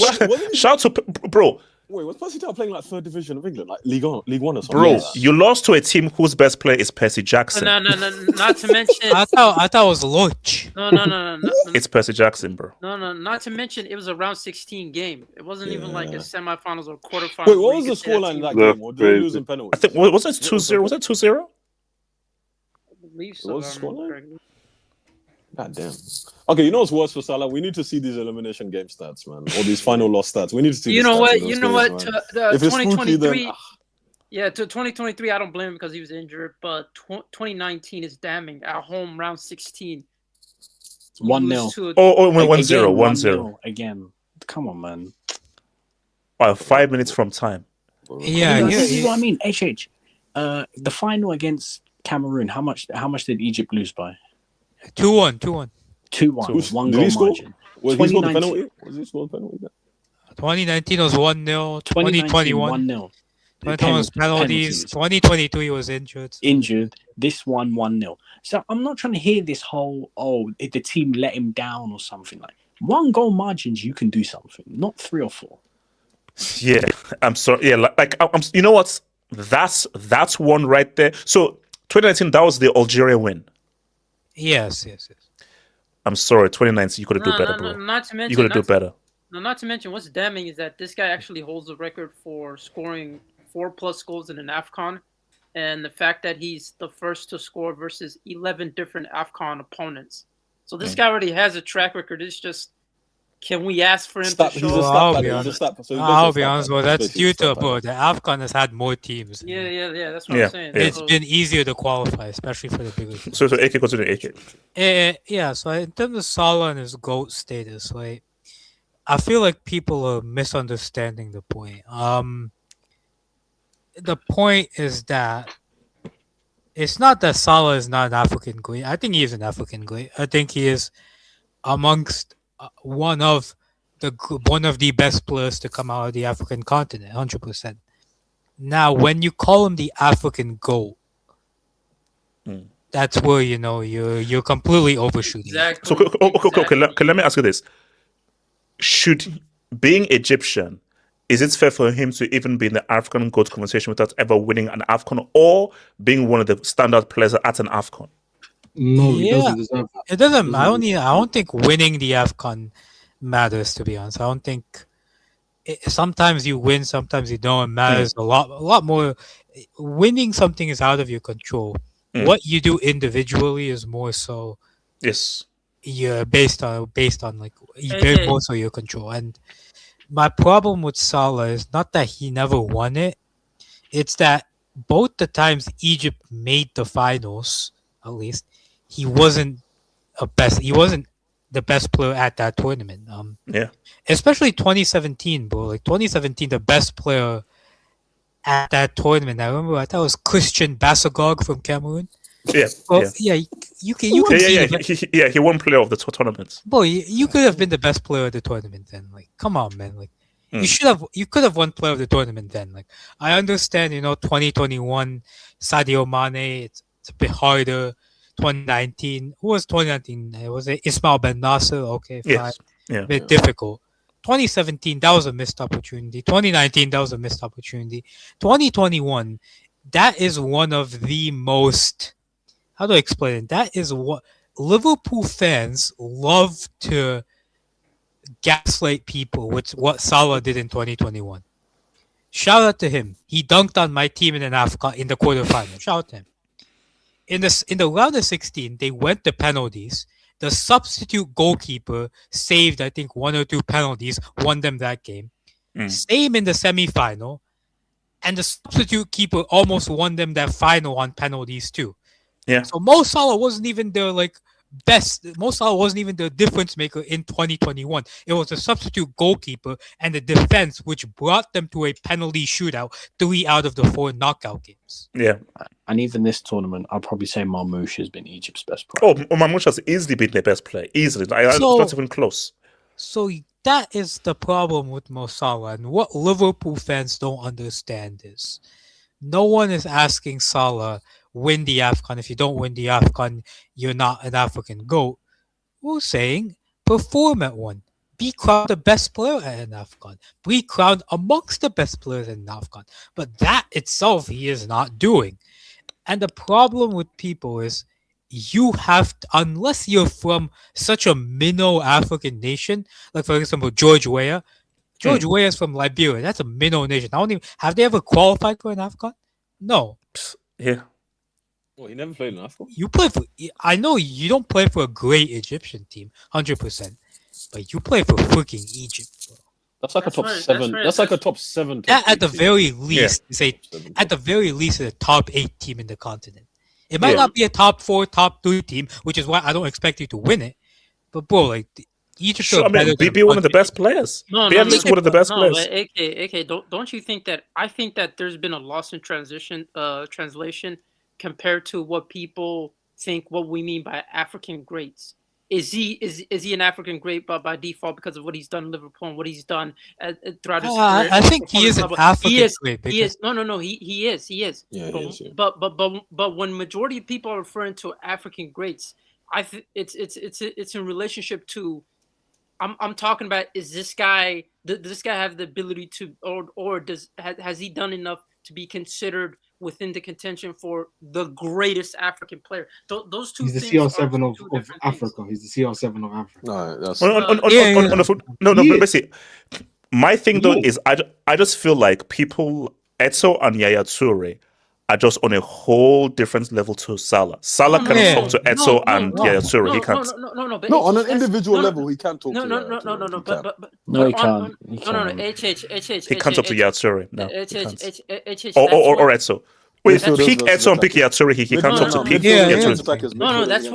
Shout out to bro. Wait, was Percy Tau playing like 3rd division of England, like League One or something? Bro, you lost to a team whose best player is Percy Jackson. No. Not to mention. I thought it was Loch. No. It's Percy Jackson, bro. No. Not to mention, it was a round 16 game. It wasn't even like a semifinals or quarterfinals. Wait, what was the scoreline in that game? Or did they lose in penalties? I think was it 2-0? Was it 2-0? I believe so. What was the scoreline? God damn. Okay, you know what's worse for Salah? We need to see these elimination game stats, man. Or these final loss stats. We need to see. You know what? To 2023. To 2023, I don't blame him because he was injured. But 2019 is damning. At home, round 16. 1-0. 1-0. Again. Come on, man. 5 minutes from time. Yeah. This is what I mean. HH. The final against Cameroon. How much did Egypt lose by? 2-1. 2-1. One goal margin. Was he scored the penalty? Was he scored the penalty? 2019 was 1-0. 2021 1-0. 2021 was penalties. 2023 was injured. This one 1-0. So I'm not trying to hear this whole if the team let him down or something like. 1 goal margins, you can do something, not 3 or 4. Yeah, I'm sorry. Yeah, like you know what? That's one right there. So 2019, that was the Algeria win. Yes. I'm sorry, 2019. You could have do better, bro. Not to mention, you could have do better. No, not to mention what's damning is that this guy actually holds the record for scoring 4+ goals in an AFCON, and the fact that he's the first to score versus 11 different AFCON opponents. So this guy already has a track record. It's just, can we ask for him to show? I'll be honest. Well, that's due to the AFCON has had more teams. Yeah. That's what I'm saying. It's been easier to qualify, especially for the bigger teams. So AK, continue, AK. Yeah. So in terms of Salah and his GOAT status, like, I feel like people are misunderstanding the point. The point is that it's not that Salah is not an African great. I think he is an African great. I think he is amongst one of the best players to come out of the African continent, 100%. Now, when you call him the African GOAT, that's where you're completely overshooting. Exactly. So okay, let me ask you this: should being Egyptian, is it fair for him to even be in the African GOAT conversation without ever winning an AFCON or being one of the standout players at an AFCON? No, he doesn't deserve that. It doesn't. I don't think winning the AFCON matters, to be honest. I don't think. Sometimes you win, sometimes you don't. It matters a lot more. Winning something is out of your control. What you do individually is more so. Yes. Yeah, based on like very more so your control. And my problem with Salah is not that he never won it; it's that both the times Egypt made the finals, at least, he wasn't the best player at that tournament. Especially 2017, bro. Like 2017, the best player at that tournament. I remember I thought it was Christian Bassogog from Cameroon. You can. He won player of the tournament. Boy, you could have been the best player of the tournament then. Like, come on, man. Like, you could have won player of the tournament then. Like, I understand, 2021 Sadio Mane. It's a bit harder. 2019. Who was 2019? Was it Ismail Ben Nasser? Okay, fine. Yeah. A bit difficult. 2017, that was a missed opportunity. 2019, that was a missed opportunity. 2021, that is one of the most. How do I explain it? That is what Liverpool fans love to gaslight people with what Salah did in 2021. Shout out to him. He dunked on my team in Africa in the quarterfinal. Shout out to him. In the round of 16, they went to penalties. The substitute goalkeeper saved, I think, 1 or 2 penalties, won them that game. Same in the semi-final. And the substitute keeper almost won them that final on penalties too. Yeah. So Mo Salah wasn't even their best. Mo Salah wasn't even the difference maker in 2021. It was the substitute goalkeeper and the defense which brought them to a penalty shootout 3 out of the 4 knockout games. Yeah. And even this tournament, I'd probably say Marmoush has been Egypt's best player. Oh, Marmoush has easily been their best player. Easily. It's not even close. So that is the problem with Mo Salah. And what Liverpool fans don't understand is no one is asking Salah, win the AFCON. If you don't win the AFCON, you're not an African GOAT. We're saying perform at one. Be crowned the best player at an AFCON. Be crowned amongst the best players in an AFCON. But that itself he is not doing. And the problem with people is you have to, unless you're from such a minnow African nation, like for example George Weah. George Weah is from Liberia. That's a minnow nation. Have they ever qualified for an AFCON? No. Yeah. Well, he never played in AFCON. You play for. I know you don't play for a great Egyptian team, 100%, but you play for freaking Egypt, bro. That's like a top 7. That's like a top 7. At the very least, at the very least, a top 8 team in the continent. It might not be a top 4, top 3 team, which is why I don't expect you to win it. But bro, like Egypt, sure, be one of the best players. Be at least one of the best players. AK, don't you think that? I think that there's been a loss in translation compared to what people think. What we mean by African greats. Is he an African great by default because of what he's done in Liverpool and what he's done throughout his career? I think he is an African great. He is. No. He is. Yeah, but, he is, yeah. But when majority of people are referring to African greats, it's in relationship to. I'm talking about, is this guy? Does this guy have the ability to, or has he done enough to be considered within the contention for the greatest African player. Those two He's the things CR7 are of Africa. He's the CR7 of Africa. No, that's No, but basically, my thing though is I just feel like people, Etso and Yaya Toure, are just on a whole different level to Salah. Salah can talk to Etso and Yaya Toure. He can't. No, on an individual level, he can talk to No, but No, he can't. He can't talk to Yaya Toure. No, he can't. HH, or Etso. Wait, pick Etso and pick Yaya Toure. He can't talk to pick Yaya Toure. No, that's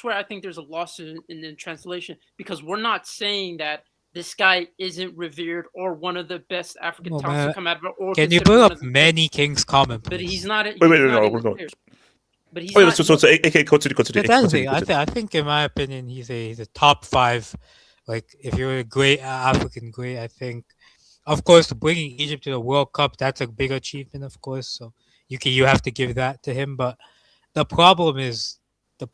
where I think there's a loss in translation, because we're not saying that this guy isn't revered or one of the best African talents to come out of it. Can you bring up many Kings common? But he's not. Wait, we're going. But he's not. So AK, continue. I think, in my opinion, he's a top 5. Like, if you're a great African great, I think, of course, bringing Egypt to the World Cup, that's a big achievement, of course. So you have to give that to him. But the problem is that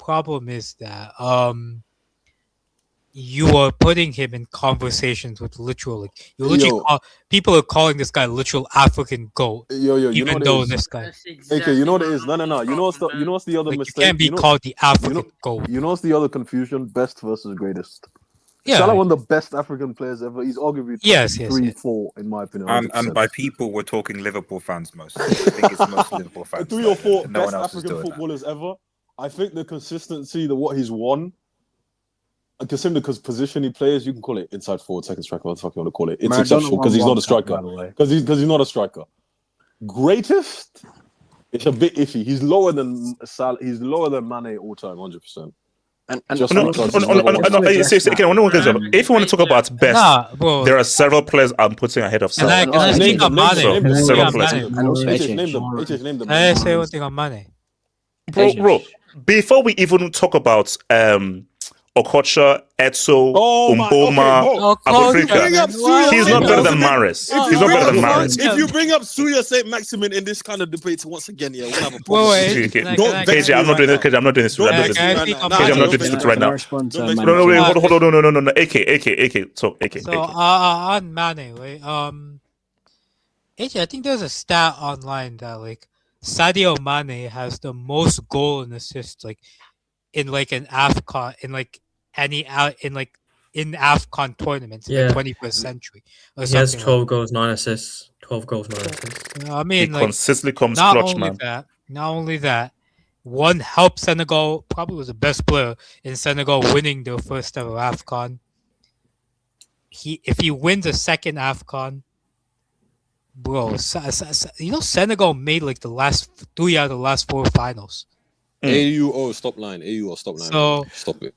you are putting him in conversations with people are calling this guy literal African GOAT. Even though this guy. Okay, you know what it is? No. You know what's the other mistake? You can't be called the African GOAT. You know what's the other confusion? Best versus greatest. Yeah. Salah, one of the best African players ever. He's arguably 3-4 in my opinion. And by people, we're talking Liverpool fans most. I think it's most Liverpool fans. 3 or 4 best African footballers ever. I think the consistency, what he's won, and considering the position he plays, you can call it inside forward, second striker, what the fuck you want to call it. It's exceptional because he's not a striker. Because he's not a striker. Greatest, it's a bit iffy. He's lower than Salah. He's lower than Mane all time, 100%. If you want to talk about best, there are several players I'm putting ahead of Salah. Can I speak on Mane? Several players. Can I say one thing on Mane? Bro, before we even talk about Okocha, Etso, Mboma, Africa. He's not better than Mahrez. He's not better than Mahrez. If you bring up Suya St. Maximin in this kind of debate once again, we'll have a problem. KJ, I'm not doing this. KJ, I'm not doing this. KJ, I'm not doing this right now. No. AK. So, AK. So, on Mane, right? AJ, I think there's a stat online that, like, Sadio Mane has the most goal and assists, like, in like an AFCON, in AFCON tournaments in the 21st century. He has 12 goals, 9 assists. 12 goals, 9 assists. I mean, he consistently comes clutch, man. Not only that, one helped Senegal, probably was the best player in Senegal winning their first ever AFCON. If he wins a second AFCON, bro, Senegal made like the last 3 out of the last 4 finals. AU stop line. So stop it.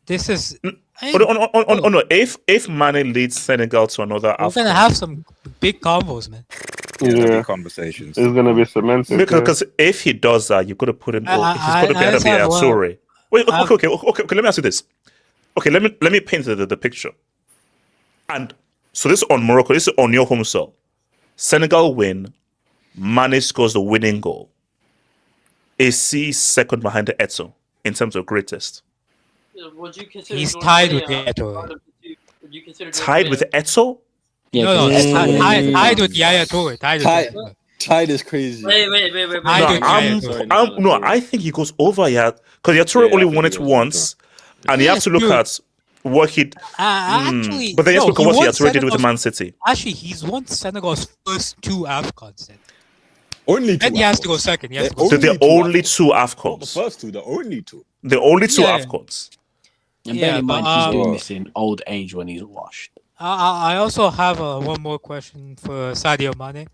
This is if Mane leads Senegal to another, we're gonna have some big combos, man. Yeah, conversations. It's gonna be cemented. Because if he does that, you've got to put him. He's got to be ahead of Yaya Toure. Wait, okay. Let me ask you this. Okay, let me paint the picture. And so this is on Morocco. This is on your home soil. Senegal win. Mane scores the winning goal. Is he second behind the Etso in terms of greatest? He's tied with Yaya. Tied with Etso? No, tied with Yaya Toure. Tied is crazy. Wait. I think he goes over Yaya because Yaya Toure only won it once, and you have to look at what he. Actually, but then you have to look at what Yaya Toure did with Man City. Actually, he's won Senegal's first 2 AFCONs. Then. Only 2. And he has to go second. They're only 2 AFCONs. Not the first 2, the only 2. The only 2 AFCONs. And bear in mind, he's doing this in old age when he's washed. I also have one more question for Sadio Mane.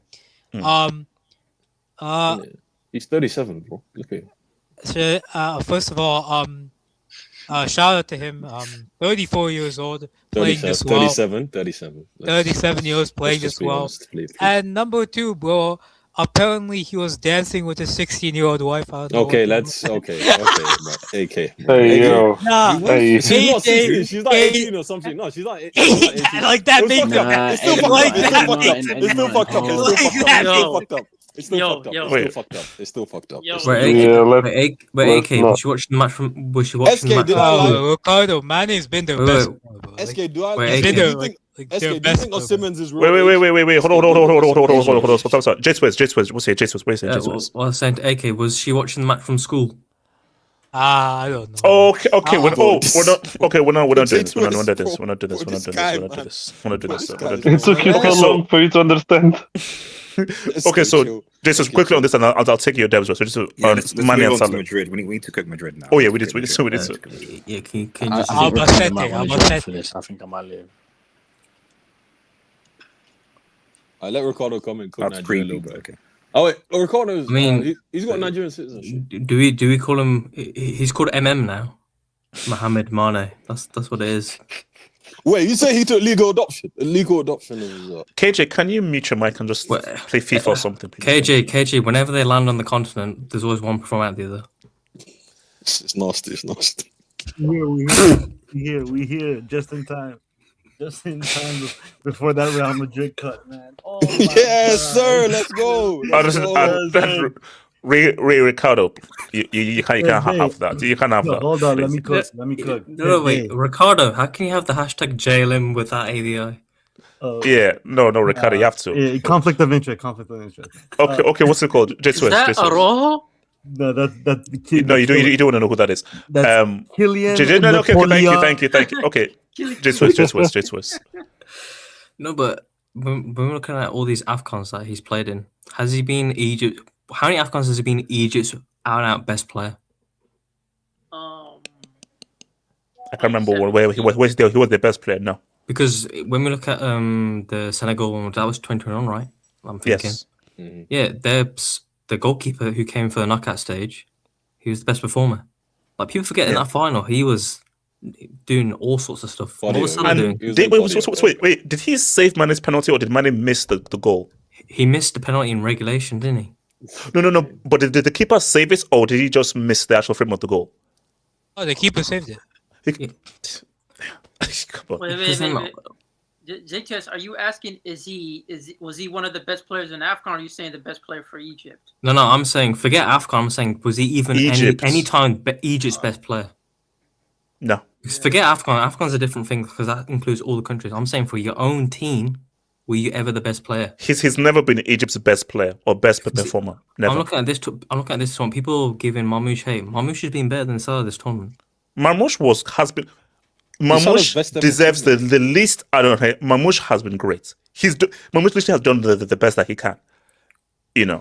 He's 37, bro. Look at him. So, first of all, shout out to him. 34 years old, playing this well. 37 years playing this well. And number 2, bro. Apparently, he was dancing with his 16-year-old wife. Okay. AK. Hey, yo. Nah, hey. She's not 16. She's like 18 or something. No, she's not 18. Like that, baby. It's still fucked up. It's still fucked up. Wait, AK, was you watching the match from? Was you watching the match? Ricardo, Mane's been the best. SK, do I? Like, SK, their do you best think player. Simmons is real? Wait. Hold on. Stop. J-Swiss. What's it? J-Swiss. What is it? J-Swiss. Well, I was saying to AK, was she watching the match from school? I don't know. Oh, okay. We're not. Okay, we're not doing this. We're not doing J-Swiss, this. We're not doing this. bro, We're not this doing guy, this. We're not doing this. man. We're not doing this. We're not This doing It this. took you Okay, so long for you to understand. Okay, so just quickly on this, and I'll take your devs. So just let's Mane move and on to Salah. Madrid. We need to cook Madrid now. Oh yeah, we did. Yeah, can you just... I think we're Albacete, might want to join for this. I think I might leave. I let Ricardo come and cook That's Nigeria a creepy, little bit. but okay. Oh wait, Ricardo's. I mean, he's got Nigerian citizenship. Do we call him? He's called MM now. Mohamed Mane. That's what it is. Wait, you say he took legal adoption? Legal adoption is. KJ, can you mute your mic and just play FIFA or something, please? KJ. Whenever they land on the continent, there's always one from out the other. It's nasty. It's nasty. We here just in time. Just in time before that Real Madrid cut, man. Oh yes, sir. Let's go. Ricardo, you can't have that. You can't have that. Hold on, let me cook. No, wait, Ricardo, how can you have the hashtag jail him without ADI? Yeah, no, Ricardo, you have to. Yeah, conflict of interest. Okay, what's it called? J-Swiss. Is that Arojo? No, that's no, you don't want to know who that is. That's Kylian. No, okay, thank you. Okay, J-Swiss. No, but when we're looking at all these AFCONs that he's played in, has he been Egypt? How many AFCONs has he been Egypt's out best player? I can't remember where he was the best player. No, because when we look at the Senegal one, that was 2021, right? I'm thinking. Yes. Mm-hmm. Yeah, the goalkeeper who came for the knockout stage, he was the best performer. Like people forget in that final, he was doing all sorts of stuff. What was Salah doing? Wait, did he save Mane's penalty or did Mane miss the goal? He missed the penalty in regulation, didn't he? No. But did the keeper save it or did he just miss the actual frame of the goal? Oh, the keeper saved it. Wait. JTS, are you asking was he one of the best players in AFCON, or are you saying the best player for Egypt? No, I'm saying forget AFCON. I'm saying was he even any time Egypt's best player? No. Forget AFCON. AFCON's a different thing because that includes all the countries. I'm saying for your own team, were you ever the best player? He's never been Egypt's best player or best performer. Never. I'm looking at this tournament. People giving Marmoush hate. Marmoush has been better than Salah this tournament. Marmoush deserves the least. I don't know. Marmoush has been great. Marmoush literally has done the best that he can.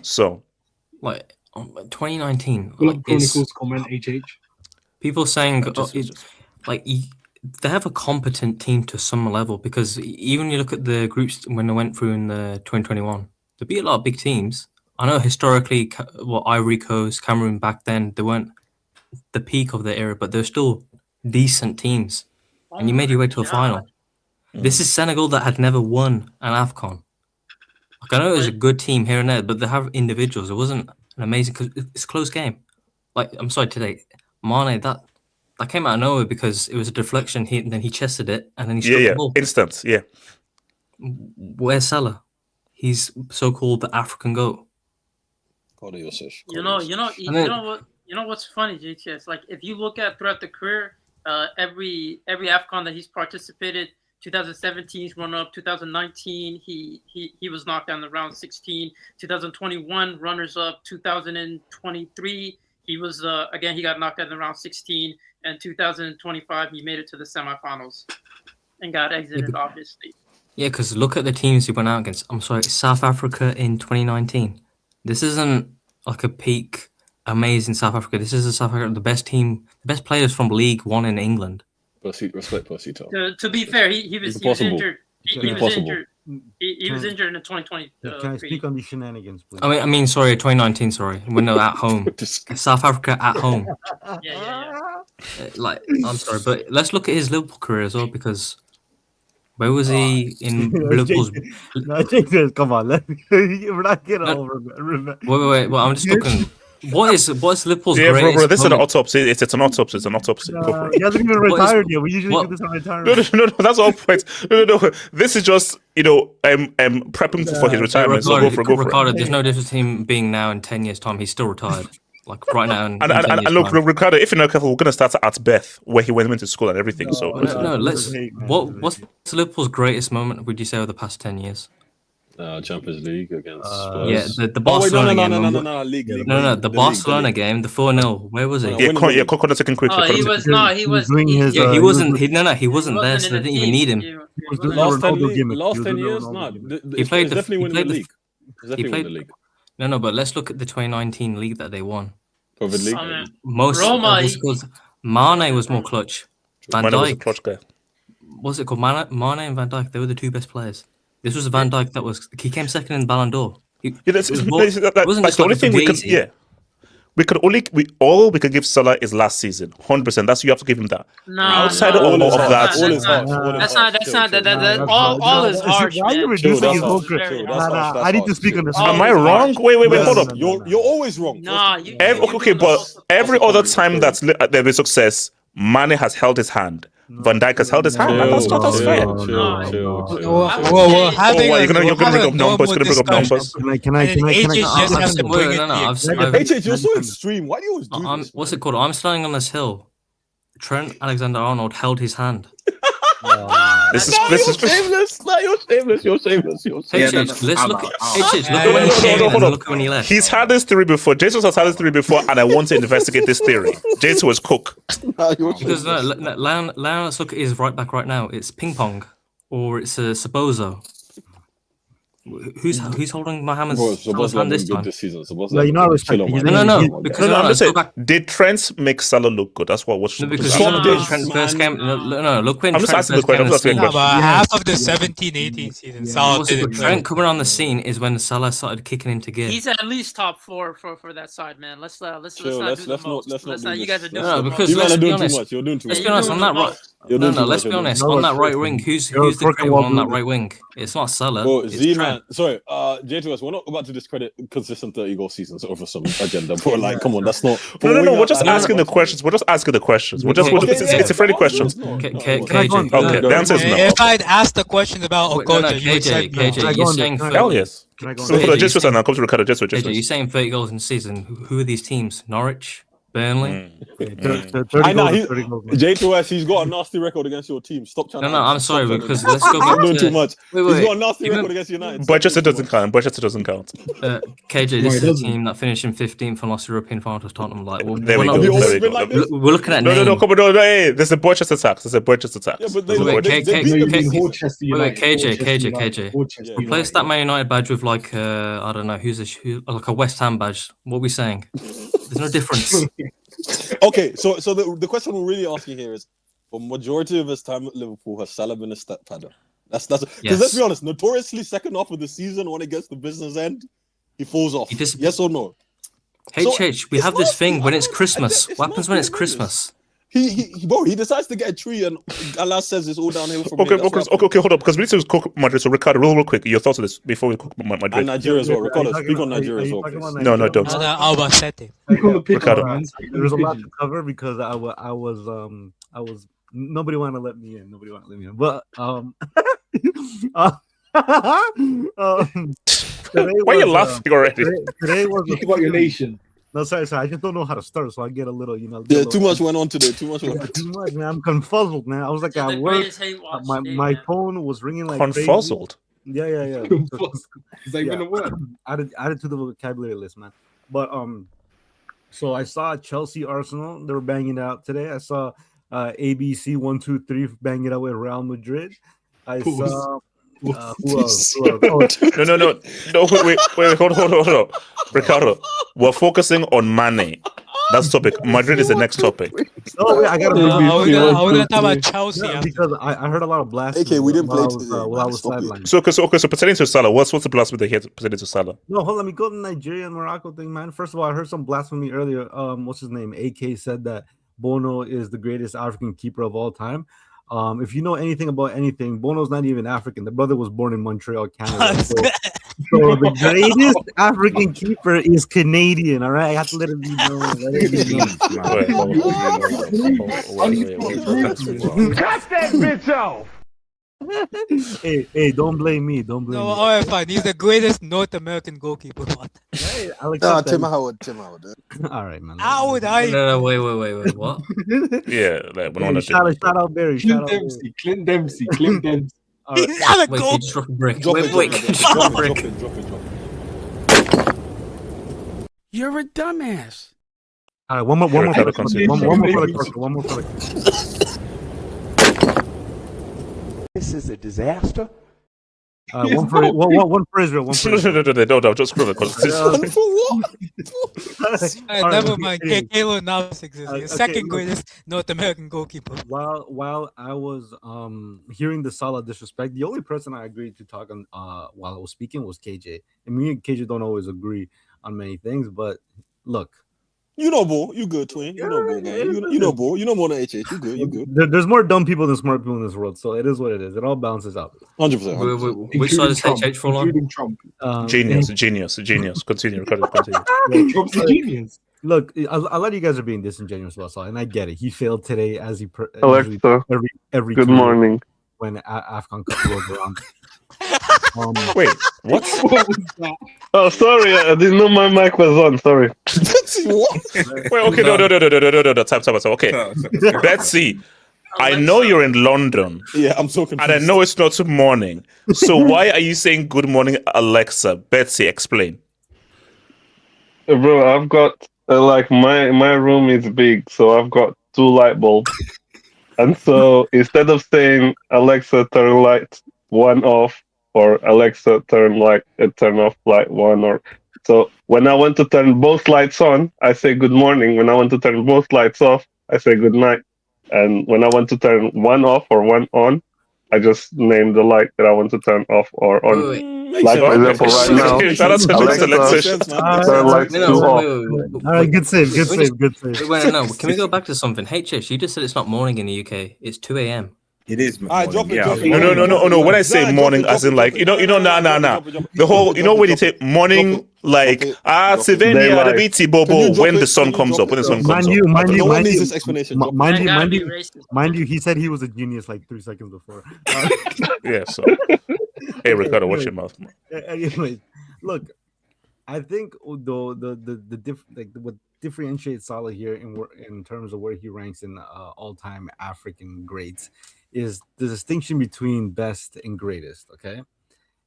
So like 2019. Chronicles comment HH. People saying they have a competent team to some level because even you look at the groups when they went through in the 2021, there beat a lot of big teams. I know historically, Ivory Coast, Cameroon back then, they weren't the peak of the era, but they're still decent teams. And you made your way to a final. This is Senegal that had never won an AFCON. Like, I know it was a good team here and there, but they have individuals. It wasn't an amazing because it's a close game. Like, I'm sorry, today, Mane, that came out of nowhere because it was a deflection. Then he chested it and then he struck the ball. Instant, yeah. Where's Salah? He's so-called the African GOAT. You know what's funny, JTS? Like if you look at throughout the career, every AFCON that he's participated, 2017 he's run up, 2019 he was knocked down in the round 16, 2021 runners up, 2023 he was again he got knocked out in the round 16, and 2025 he made it to the semifinals and got exited obviously. Yeah, because look at the teams he went out against. I'm sorry, South Africa in 2019. This isn't like a peak amazing South Africa. This is a South Africa, the best team, the best players from League One in England. Respect Posito. To be fair, he was injured. He was injured. He was injured in the 2020. Can I speak on these shenanigans, please? I mean, sorry, 2019. Sorry, when they were at home, South Africa at home. Yeah. I'm sorry, but let's look at his Liverpool career as well because where was he in Liverpool's? No, come on, we're not getting over. Wait. Well, I'm just looking. What is Liverpool's greatest? Bro, this is an autopsy. It's an autopsy. It's an autopsy. No, he hasn't even retired yet. We usually do this on retirement. No. That's all point. No. This is just prepping for his retirement. Ricardo, there's no difference between him being now and 10 years' time. He's still retired. like right now. And look, Ricardo, if you're not careful, we're going to start at Beth, where he went to school and everything. So let's. What's Liverpool's greatest moment? Would you say over the past 10 years? Champions League against Spurs. The Barcelona game. No, the Barcelona game, the 4-0. Where was it? Yeah, Coco the second quick. He wasn't. He wasn't there, so they didn't even need him. Last 10 years, He played definitely winning the league. He played the league. No, but let's look at the 2019 league that they won. COVID league. Most Mane was more clutch. Van Mane was a Dijk. clutch guy. What's it called? Mane and Van Dijk. They were the two best players. This was Van Dijk he came second in Ballon d'Or. That's the only thing we could. Yeah, we could give Salah is last season, 100%. That's you have to give him that. Outside of that, all is harsh. Why are you reducing his vocal? I need to speak on this. Am I wrong? Wait, hold up. You're always wrong. Okay, but every other time that there been success, Mane has held his hand. Van Dijk has held his hand. That's fair. Well, you're gonna bring up numbers. Can I? HH, you're so extreme. Why do you always do this? What's it called? I'm standing on this hill. Trent Alexander-Arnold held his hand. This is shameless. No, you're shameless. Let's look at when he left. He's had this theory before. Jesus has had this theory before, and I want to investigate this theory. Jesus was cook. Because Leon, let's look at his right back right now. It's ping pong, or it's a Sabozo. Who's holding Mohamed's hand this time? No, you know I respect him. No. Because I'm just saying, did Trent make Salah look good? That's what. Because Trent first came. No, look when I'm just asking the question. Half of the 17-18 season, Salah didn't. Trent coming on the scene is when Salah started kicking him to gear. He's at least top 4 for that side, man. Let's not do the most. Let's not. You guys are doing no, because let's be honest. Let's be honest on that right. No, let's be honest. On that right wing, who's the great one on that right wing? It's not Salah. Z-Man. Sorry, J2S, we're not about to discredit consistent 30-goal seasons over some agenda, but like, come on, that's not. No, we're just asking the questions. It's a friendly question. KJ. Okay, the answer is no. If I'd asked the question about Okocha, KJ, you're saying hell yes. You're saying 30 goals in the season. Who are these teams? Norwich? Burnley. I know J2S. He's got a nasty record against your team. Stop trying. No, I'm sorry because let's go back. Doing too much. He's got a nasty record against United. Manchester doesn't count. KJ, this is a team that finished in 15th and lost European final to Tottenham. Like, there we go. We're looking at no. Come on, hey, there's a Borchester tax. Yeah, but KJ. Replace that Man United badge with like I don't know who's like a West Ham badge. What are we saying? There's no difference. Okay, so the question we're really asking here is, for majority of his time at Liverpool, has Salah been a step padder? That's because let's be honest, notoriously second half of the season when it gets to business end, he falls off. Yes or no? We have this thing when it's Christmas. What happens when it's Christmas? He decides to get a tree and Allah says it's all downhill from here. Okay, hold up, because we need to cook Madrid. So Ricardo, real quick, your thoughts on this before we cook Madrid. And Nigeria as well. Ricardo, speak on Nigeria as well. No, don't. Albacete. Ricardo, there's a lot to cover because I was nobody wanted to let me in. But why are you laughing already? Today was Speak about your nation. No, sorry. I just don't know how to start, so I get a little, Yeah, too much went on today. Too much, man. I'm confuzzled, man. I was like at work. My phone was ringing like confuzzled. Crazy. Yeah. Is that even a word? Added to the vocabulary list, man. But so I saw Chelsea Arsenal. They were banging it out today. I saw ABC 1-2-3 banging it out with Real Madrid. I saw. Who else? No, wait, hold on. Ricardo, we're focusing on Mane. That's the topic. Madrid is the next topic. Oh, wait, I gotta we're gonna talk about Chelsea because I heard a lot of blasphemy. Okay, we didn't play while I was sidelined. So pertaining to Salah, what's the blasphemy they had pertaining to Salah? No, hold on, let me go to the Nigeria and Morocco thing, man. First of all, I heard some blasphemy earlier. What's his name? AK said that Bono is the greatest African keeper of all time. If you know anything about anything, Bono's not even African. The brother was born in Montreal, Canada. So the greatest African keeper is Canadian. All right, I have to let it be known. Cut that bitch off. Hey, don't blame me. Don't blame No, me. all right, fine. He's the greatest North American goalkeeper. Hey, I'll Nah, accept Tim that. Howard. Tim Howard. All right, man. How would I? No, wait. What? Yeah, like we don't Hey, shout out Barry. Shout Clint out Barry. Dempsey. Clint Dempsey. Clint Dempsey. All right. He's not a Wait, can goal. you just drop a brick? Drop it, Wait, drop can you it, just drop a drop brick? it, drop it. You're a dumbass. All right, one more for the country. One more for the country. One more for the country. This is a disaster. One for Israel. One for Israel. No, just screw it. Never mind. Kalo Navas exists. He's second greatest North American goalkeeper. While I was hearing the Salah disrespect, the only person I agreed to talk on while I was speaking was KJ. And me and KJ don't always agree on many things, but look. You know, Bo. You good, twin. You know, Bo, man. You know, Bo. You know more than HH. You good. You good. There's more dumb people than smart people in this world, so it is what it is. It all balances out. 100%. Which side is HH for long? Including Trump. Genius. Continue. Trump's a genius. Look, a lot of you guys are being disingenuous about Salah, and I get it. He failed today as he Alexa, every good 2 years morning. when AFCON Cup rolled around. Wait, what? What was that? Oh, sorry, I didn't know my mic was on. Sorry. What? Wait, okay, no. Time. Okay, Betsy, I know you're in London. Yeah, I'm so confused. And I know it's not morning. So why are you saying good morning, Alexa? Betsy, explain. Bro, I've got like my room is big, so I've got 2 light bulbs. And so instead of saying Alexa turn light 1 off or Alexa turn off light 1, or so when I want to turn both lights on, I say good morning. When I want to turn both lights off, I say good night. And when I want to turn 1 off or 1 on, I just name the light that I want to turn off or on. Like for example, right now, Alexa, turn lights 2 off. All right, good save. Wait, no. Can we go back to something? HH, you just said it's not morning in the UK. It's 2 a.m. It is. Drop it. No. When I say morning, as in like, nah. The whole, when you say morning, like, Siveni, Adabiti, Bobo, when the sun comes up. Mind you, No one needs this explanation. mind you, he said he was a genius like 3 seconds before. Yeah, so. Hey, Ricardo, watch your mouth. Anyways, look, I think what differentiates Salah here in terms of where he ranks in all-time African greats is the distinction between best and greatest. Okay,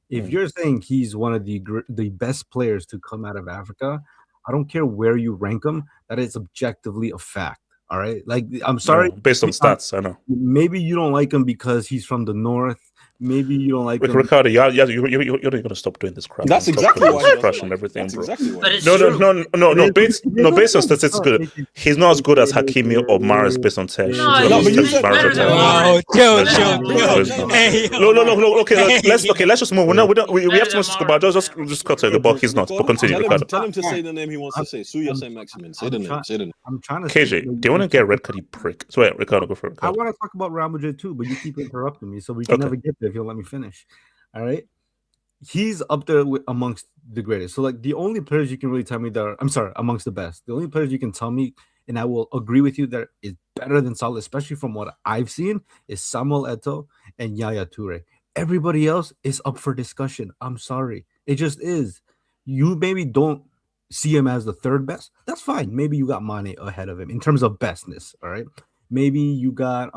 if you're saying he's one of the best players to come out of Africa, I don't care where you rank him. That is objectively a fact. All right, like I'm sorry, based on stats, I know. Maybe you don't like him because he's from the north. Maybe you don't like him. Ricardo, you're gonna stop doing this crap. That's exactly why crushing everything, bro. Exactly why. No. Based on statistics, he's not as good as Hakimi or Mahrez based on Tesh. No. Okay, let's just move. We have too much to talk about. Just cut to the ball. He's not. But continue, Ricardo. Tell him to say the name he wants to say. Suya Saint-Maximin. Say the name. I'm trying to. KJ, do you want to get a red card, you prick? So wait, Ricardo, go for it. I want to talk about Real Madrid too, but you keep interrupting me, so we can never get there if you'll let me finish. All right, he's up there amongst the greatest. So like the only players you can really tell me that amongst the best. The only players you can tell me, and I will agree with you that is better than Salah, especially from what I've seen, is Samuel Eto'o and Yaya Toure. Everybody else is up for discussion. I'm sorry, it just is. You maybe don't see him as the third best. That's fine. Maybe you got Mane ahead of him in terms of bestness. All right. Maybe you got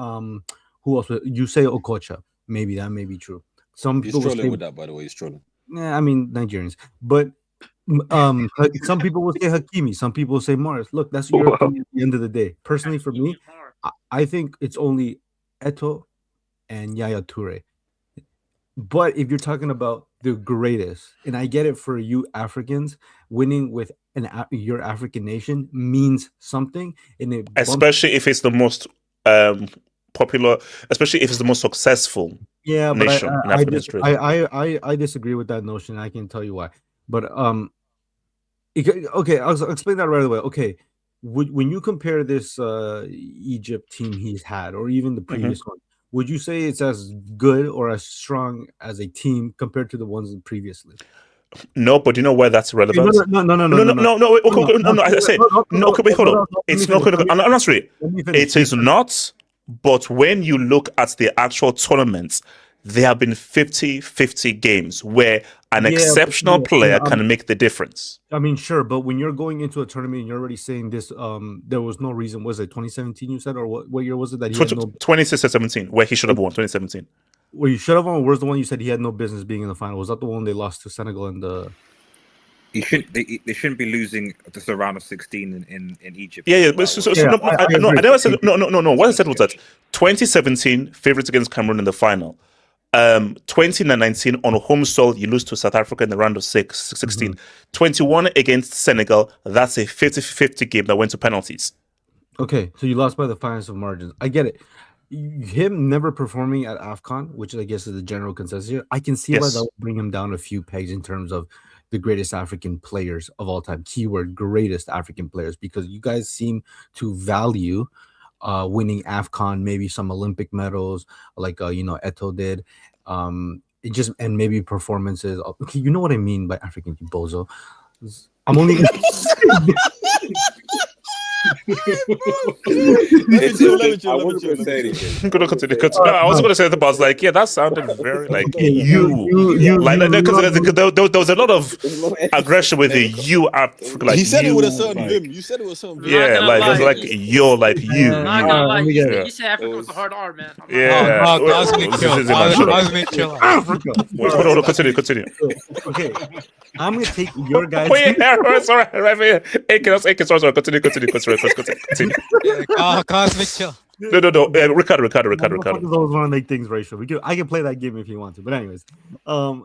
who else? You say Okocha. Maybe that may be true. Some people he's trolling with that, by the way. He's trolling. Yeah, I mean Nigerians, but some people will say Hakimi. Some people will say Mahrez. Look, that's your opinion at the end of the day. Personally, for me, I think it's only Eto'o and Yaya Toure. But if you're talking about the greatest, and I get it for you Africans, winning with your African nation means something, and especially if it's the most popular, especially if it's the most successful nation in African history. I disagree with that notion. I can tell you why. But okay, I'll explain that right away. Okay, when you compare this Egypt team he's had, or even the previous one, would you say it's as good or as strong as a team compared to the ones previously? No, but you know why that's relevant? No. I say no. Wait, hold on. It's not going to. I'm not sorry. It is not. But when you look at the actual tournaments, there have been 50-50 games where an exceptional player can make the difference. I mean, sure, but when you're going into a tournament and you're already saying this, there was no reason. Was it 2017 you said, or what year was it that he had no 2016 or 17, where he should have won 2017. Well, you should have won. Where's the one you said he had no business being in the final? Was that the one they lost to Senegal in the? They shouldn't be losing just a round of 16 in Egypt. Yeah. I never said no. What I said was that 2017 favorites against Cameroon in the final. 2019 on home soil, you lose to South Africa in the round of 16. 21 against Senegal, that's a 50-50 game that went to penalties. Okay, so you lost by the finest of margins. I get it. Him never performing at AFCON, which I guess is the general consensus here, I can see why that would bring him down a few pegs in terms of the greatest African players of all time. Keyword, greatest African players, because you guys seem to value winning AFCON, maybe some Olympic medals like Eto'o did, and maybe performances. Okay, you know what I mean by African, you bozo. I'm only I wasn't going to say anything. I was going to say that, but I was like, yeah, that sounded very like you. Like, because there was a lot of aggression with the you. Like, he said it with a certain vim. You said it with a certain vim. Yeah, like it's like you're like you. Not gonna lie, you said Africa was a hard R, man. Yeah. Chill. Africa. Continue. Okay, I'm gonna take your guys. Wait, sorry. Continue. Cosmic chill. No. Ricardo. I always want to make things racial. I can play that game if you want to. But anyways, I'm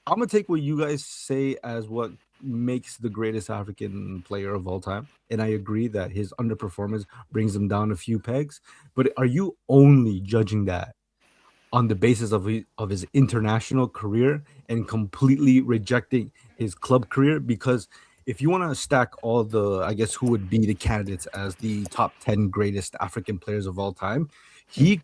gonna take what you guys say as what makes the greatest African player of all time, and I agree that his underperformance brings him down a few pegs. But are you only judging that on the basis of his international career and completely rejecting his club career? Because if you want to stack all the, I guess, who would be the candidates as the top 10 greatest African players of all time, he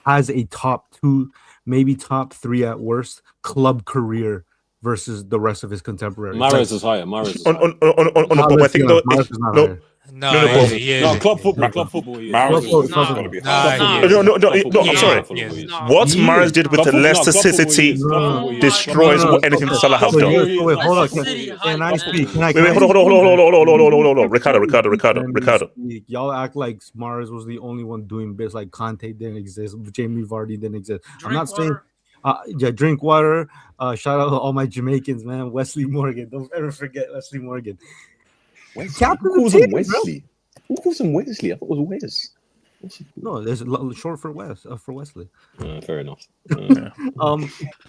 has a top 2, maybe top 3 at worst club career versus the rest of his contemporaries. Mahrez is higher. I think No, club football. I'm sorry. What Mahrez did with the Leicester City destroys what anything Salah have done. Wait, hold on. Can I speak? Hold on. Ricardo. Y'all act like Mahrez was the only one doing bits, like Conte didn't exist, Jamie Vardy didn't exist. I'm not saying... drink water. Shout out to all my Jamaicans, man. Wesley Morgan. Don't ever forget Wesley Morgan. Captain Who calls him Wesley? Who calls him Wesley? I thought it was Wes. No, there's short for Wesley. Fair enough. It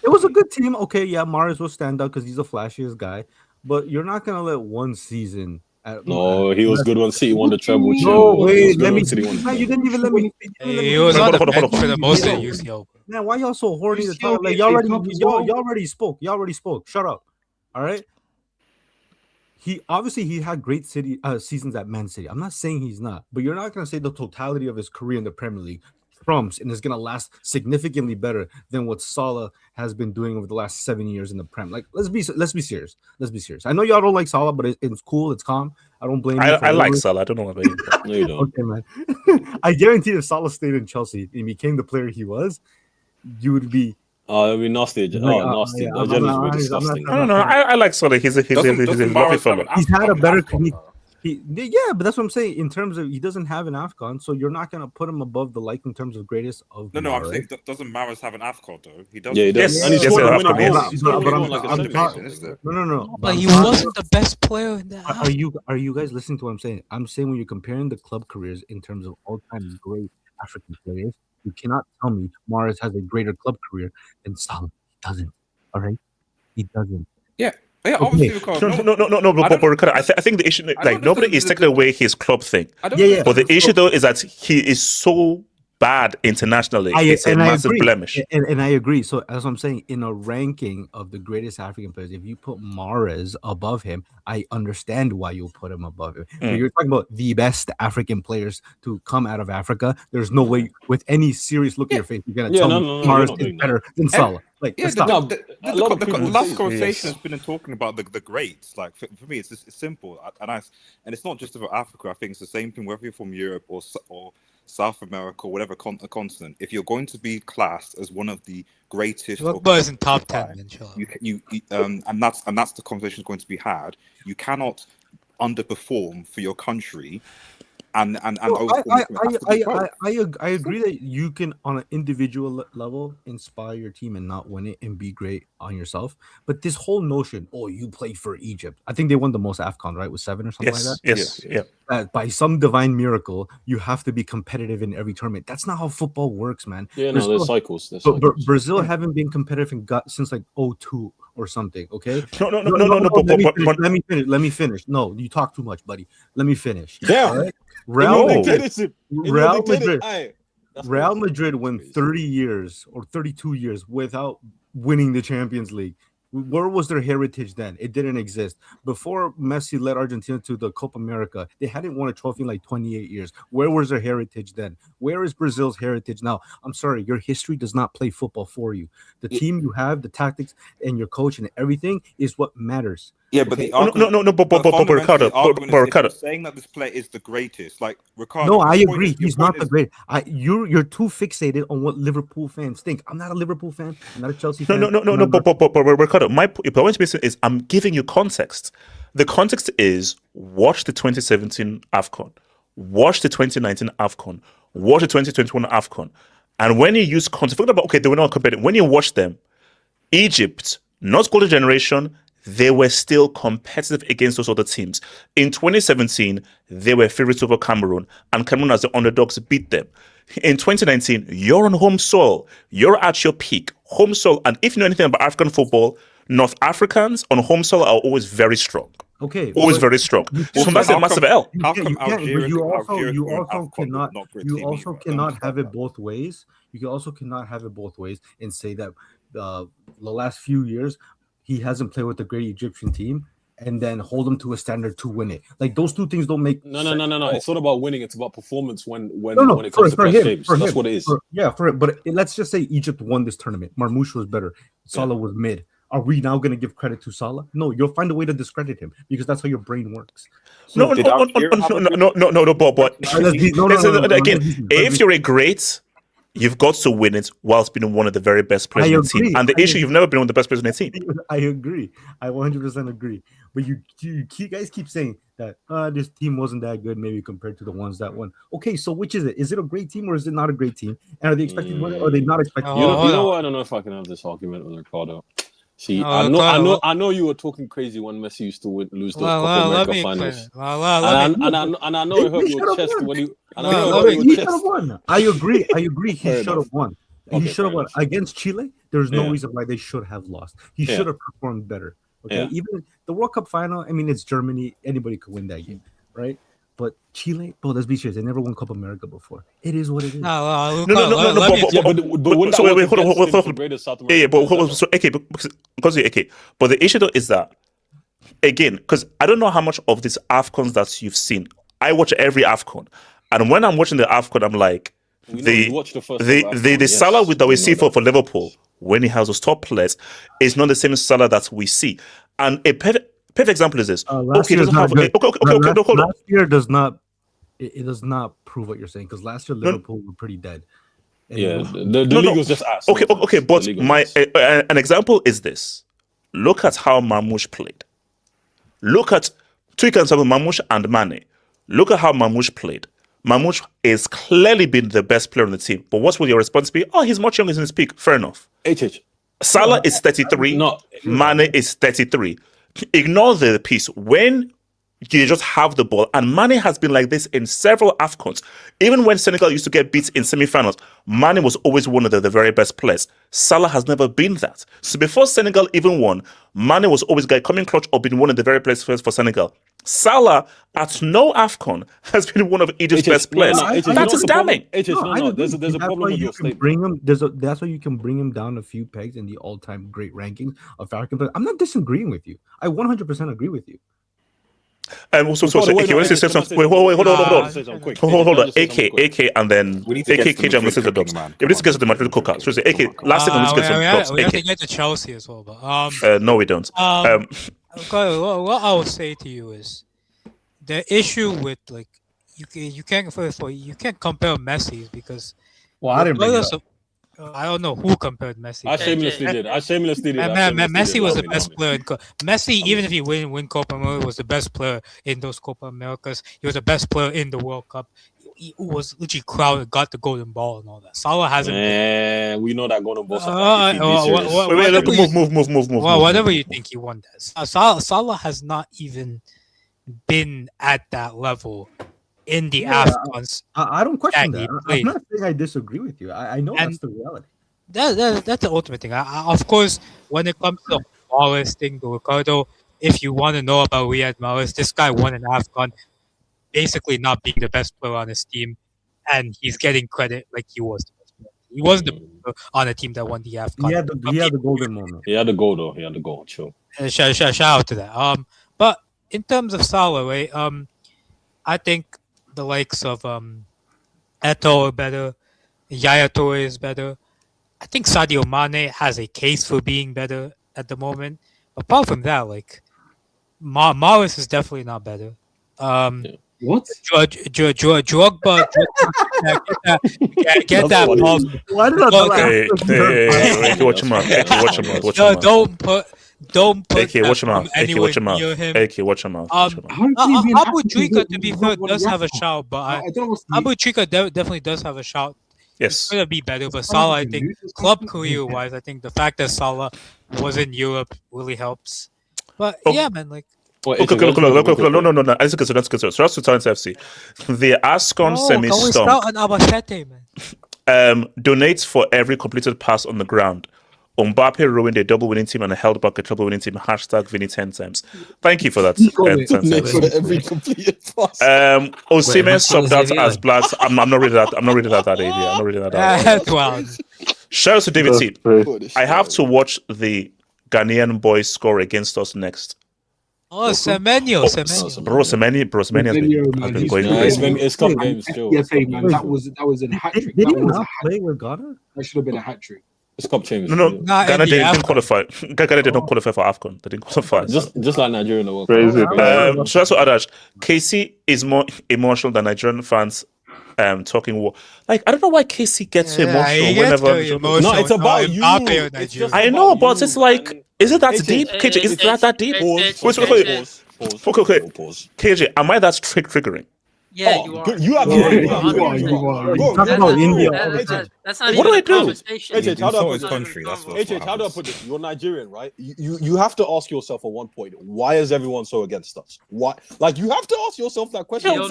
was a good team. Okay, yeah, Mahrez will stand out because he's the flashiest guy. But you're not gonna let one season. He was good when City won the treble. No, wait, let me. Man, you didn't even let me. He was on the bench for the most at UCL. Man, why y'all so horny to talk? Like y'all already spoke. Y'all already spoke. Shut up. All right. He had great seasons at Man City. I'm not saying he's not, but you're not gonna say the totality of his career in the Premier League trumps and is gonna last significantly better than what Salah has been doing over the last 7 years in the Prem. Like, let's be serious. I know y'all don't like Salah, but it's cool. It's calm. I don't blame you. I like Salah. I don't know about you. No, you don't. Okay, man. I guarantee if Salah stayed in Chelsea and became the player he was, you would be. It'd be nasty. Nasty. Yeah, would be disgusting. I don't know. I like Salah. He's a lovely fellow. He's had a better career. But that's what I'm saying. In terms of, he doesn't have an AFCON, so you're not gonna put him above the like in terms of greatest of. No, I'm saying doesn't Mahrez have an AFCON though? He does. Yeah, he does. Yes, and he's No. But he wasn't the best player in that. Are you guys listening to what I'm saying? I'm saying when you're comparing the club careers in terms of all-time great African players, you cannot tell me Mahrez has a greater club career than Salah. He doesn't. All right, he doesn't. Yeah, obviously. No. But Ricardo, I think the issue, like, nobody is taking away his club thing. But the issue though is that he is so bad internationally. It's a massive blemish. And I agree. So as I'm saying, in a ranking of the greatest African players, if you put Mahrez above him, I understand why you'll put him above him. But you're talking about the best African players to come out of Africa. There's no way with any serious look at your face you're gonna tell me Mahrez is better than Salah. Like, the last conversation has been talking about the greats. Like for me, it's simple and it's not just about Africa. I think it's the same thing whether you're from Europe or South America, whatever continent, if you're going to be classed as one of the greatest, Football is in top 10, and that's the conversation going to be had. You cannot underperform for your country. And I agree that you can, on an individual level, inspire your team and not win it and be great on yourself. But this whole notion, you play for Egypt. I think they won the most AFCON, right? With 7 or something like that. Yes. By some divine miracle, you have to be competitive in every tournament. That's not how football works, man. Yeah, there's cycles. Brazil haven't been competitive since like 2002 or something. Okay. No. Let me finish. No, you talk too much, buddy. Let me finish. Yeah. All right? Real Madrid went 30 years or 32 years without winning the Champions League. Where was their heritage then? It didn't exist. Before Messi led Argentina to the Copa America, they hadn't won a trophy in like 28 years. Where was their heritage then? Where is Brazil's heritage now? I'm sorry, your history does not play football for you. The team you have, the tactics, and your coach and everything is what matters. Yeah, but the argument, but Ricardo, saying that this player is the greatest, like Ricardo. No, I agree. He's not the great. You're too fixated on what Liverpool fans think. I'm not a Liverpool fan. I'm not a Chelsea fan. No. But Ricardo, my point is I'm giving you context. The context is watch the 2017 AFCON, watch the 2019 AFCON, watch the 2021 AFCON, and when you use context, forget about they were not competitive. When you watch them, Egypt, not golden generation. They were still competitive against those other teams. In 2017, they were favorites over Cameroon, and Cameroon as the underdogs beat them. In 2019, you're on home soil. You're at your peak. Home soil, and if you know anything about African football, North Africans on home soil are always very strong. Okay, always very strong. So that's a massive L. You also cannot have it both ways. You also cannot have it both ways and say that the last few years he hasn't played with the great Egyptian team, and then hold him to a standard to win it. Like those two things don't make no. It's not about winning; it's about performance. When it comes to clutch games, that's what it is. But let's just say Egypt won this tournament. Marmoush was better. Salah was mid. Are we now going to give credit to Salah? No, you'll find a way to discredit him because that's how your brain works. So but again, if you're a great, you've got to win it whilst being one of the very best players in the team. And the issue, you've never been one of the best players in the team. I agree. I 100% agree. But you guys keep saying that this team wasn't that good, maybe compared to the ones that won. Okay, so which is it? Is it a great team or is it not a great team? And are they expecting to win or are they not expecting? You know what? I don't know if I can have this argument with Ricardo. See, I know you were talking crazy when Messi used to lose those Copa America finals. And I know it hurt your chest when you. He should have won. I agree. He should have won. He should have won against Chile. There's no reason why they should have lost. He should have performed better. Okay, even the World Cup final. I mean, it's Germany. Anybody could win that game, right? But Chile, let's be serious. They never won Copa America before. It is what it is. But the issue though is that, again, because I don't know how much of these AFCONs that you've seen. I watch every AFCON, and when I'm watching the AFCON, I'm like, the Salah that we see for Liverpool when he has those top players is not the same Salah that we see. And a perfect example is this. Last year does not. It does not prove what you're saying because last year Liverpool were pretty dead. The league was just ass. Okay. But an example is this. Look at how Marmoush played. Look at two examples, Marmoush and Mane. Look at how Marmoush played. Marmoush is clearly been the best player on the team. But what will your response be? Oh, he's much younger, he's in his peak. Fair enough. Salah is 33. Mane is 33. Ignore the piece. When you just have the ball, and Mane has been like this in several AFCONs. Even when Senegal used to get beat in semi-finals, Mane was always one of the very best players. Salah has never been that. So before Senegal even won, Mane was always coming clutch or being one of the very best players for Senegal. Salah, at no AFCON, has been one of Egypt's best players. That's damning. There's a problem with your statement. That's why you can bring him down a few pegs in the all-time great rankings of African players. I'm not disagreeing with you. I 100% agree with you. Hold on. AK, and then AK, KJ, I'm listening to the dogs. If this gets to the Madrid cookout, so AK, last thing on this gets to the dogs. We have to get to Chelsea as well, but no, we don't. What I will say to you is the issue with you can't compare Messi because Well, I didn't bring it regardless up. I don't know who compared Messi. I shamelessly did. Messi was the best player. Messi, even if he win Copa America, was the best player in those Copa Americas. He was the best player in the World Cup. He was literally crowded, got the golden ball and all that. Salah hasn't. We know that golden ball. Move. Well, whatever you think, he won that. Salah has not even been at that level in the AFCONs. I don't question that. I'm played. not saying I disagree with you. I know that's the reality. That's the ultimate thing. Of course, when it comes to the Mahrez thing, the Ricardo, if you want to know about Riyad Mahrez, this guy won an AFCON, basically not being the best player on his team, and he's getting credit like he was the best player. He wasn't the best player on a team that won the AFCON. He had the golden moment. He had the goal though. He had the goal. Sure. Shout out to that. But in terms of Salah, right? I think the likes of Eto'o are better. Yaya Toure is better. I think Sadio Mane has a case for being better at the moment. Apart from that, like Mahrez is definitely not better. What? Drogba, get that ball. Why did I watch him out. Don't put AK, watch him out. anywhere watch him out. near him. AK, watch him out. Abu Trika, to be fair, does have a shout, but Abu Trika definitely does have a shout. Yes. It's gonna be better, but Salah, I think, club career wise, I think the fact that Salah was in Europe really helps. But yeah, man, like. No. Let's consider. So that's to Talent FC. The AFCON semi can we start on Albacete, man? Donates for every completed pass on the ground. Mbappe ruined a double winning team and held back a triple winning team. # Vinny 10 times. Thank you for that. Every completed pass. Osimhen subbed out as Blacks. I'm not reading that. I'm not reading that idea. I'm not reading that out. Wow. Shout out to David T. I have to watch the Ghanaian boys score against us next. Oh, Semenyo. Bro, Semenyo has been going crazy. It's cup games still. Man, that was a hat trick. Did he not play with Ghana? That should have been a hat trick. It's cup change. No, Ghana didn't qualify. Ghana did not qualify for AFCON. They didn't qualify. Just like Nigeria in the World Cup. So that's what Adash. KC is more emotional than Nigerian fans talking war. Like, I don't know why KC gets so emotional whenever. No, it's about you. I know, but it's like, is it that deep? KJ, is it that deep? Wait. KJ, am I that triggering? Yeah, you are. You are. Talk about India. That's not what do I do? HH, how do I put this? You're Nigerian, right? You have to ask yourself at one point, why is everyone so against us? Why? Like, you have to ask yourself that question. We're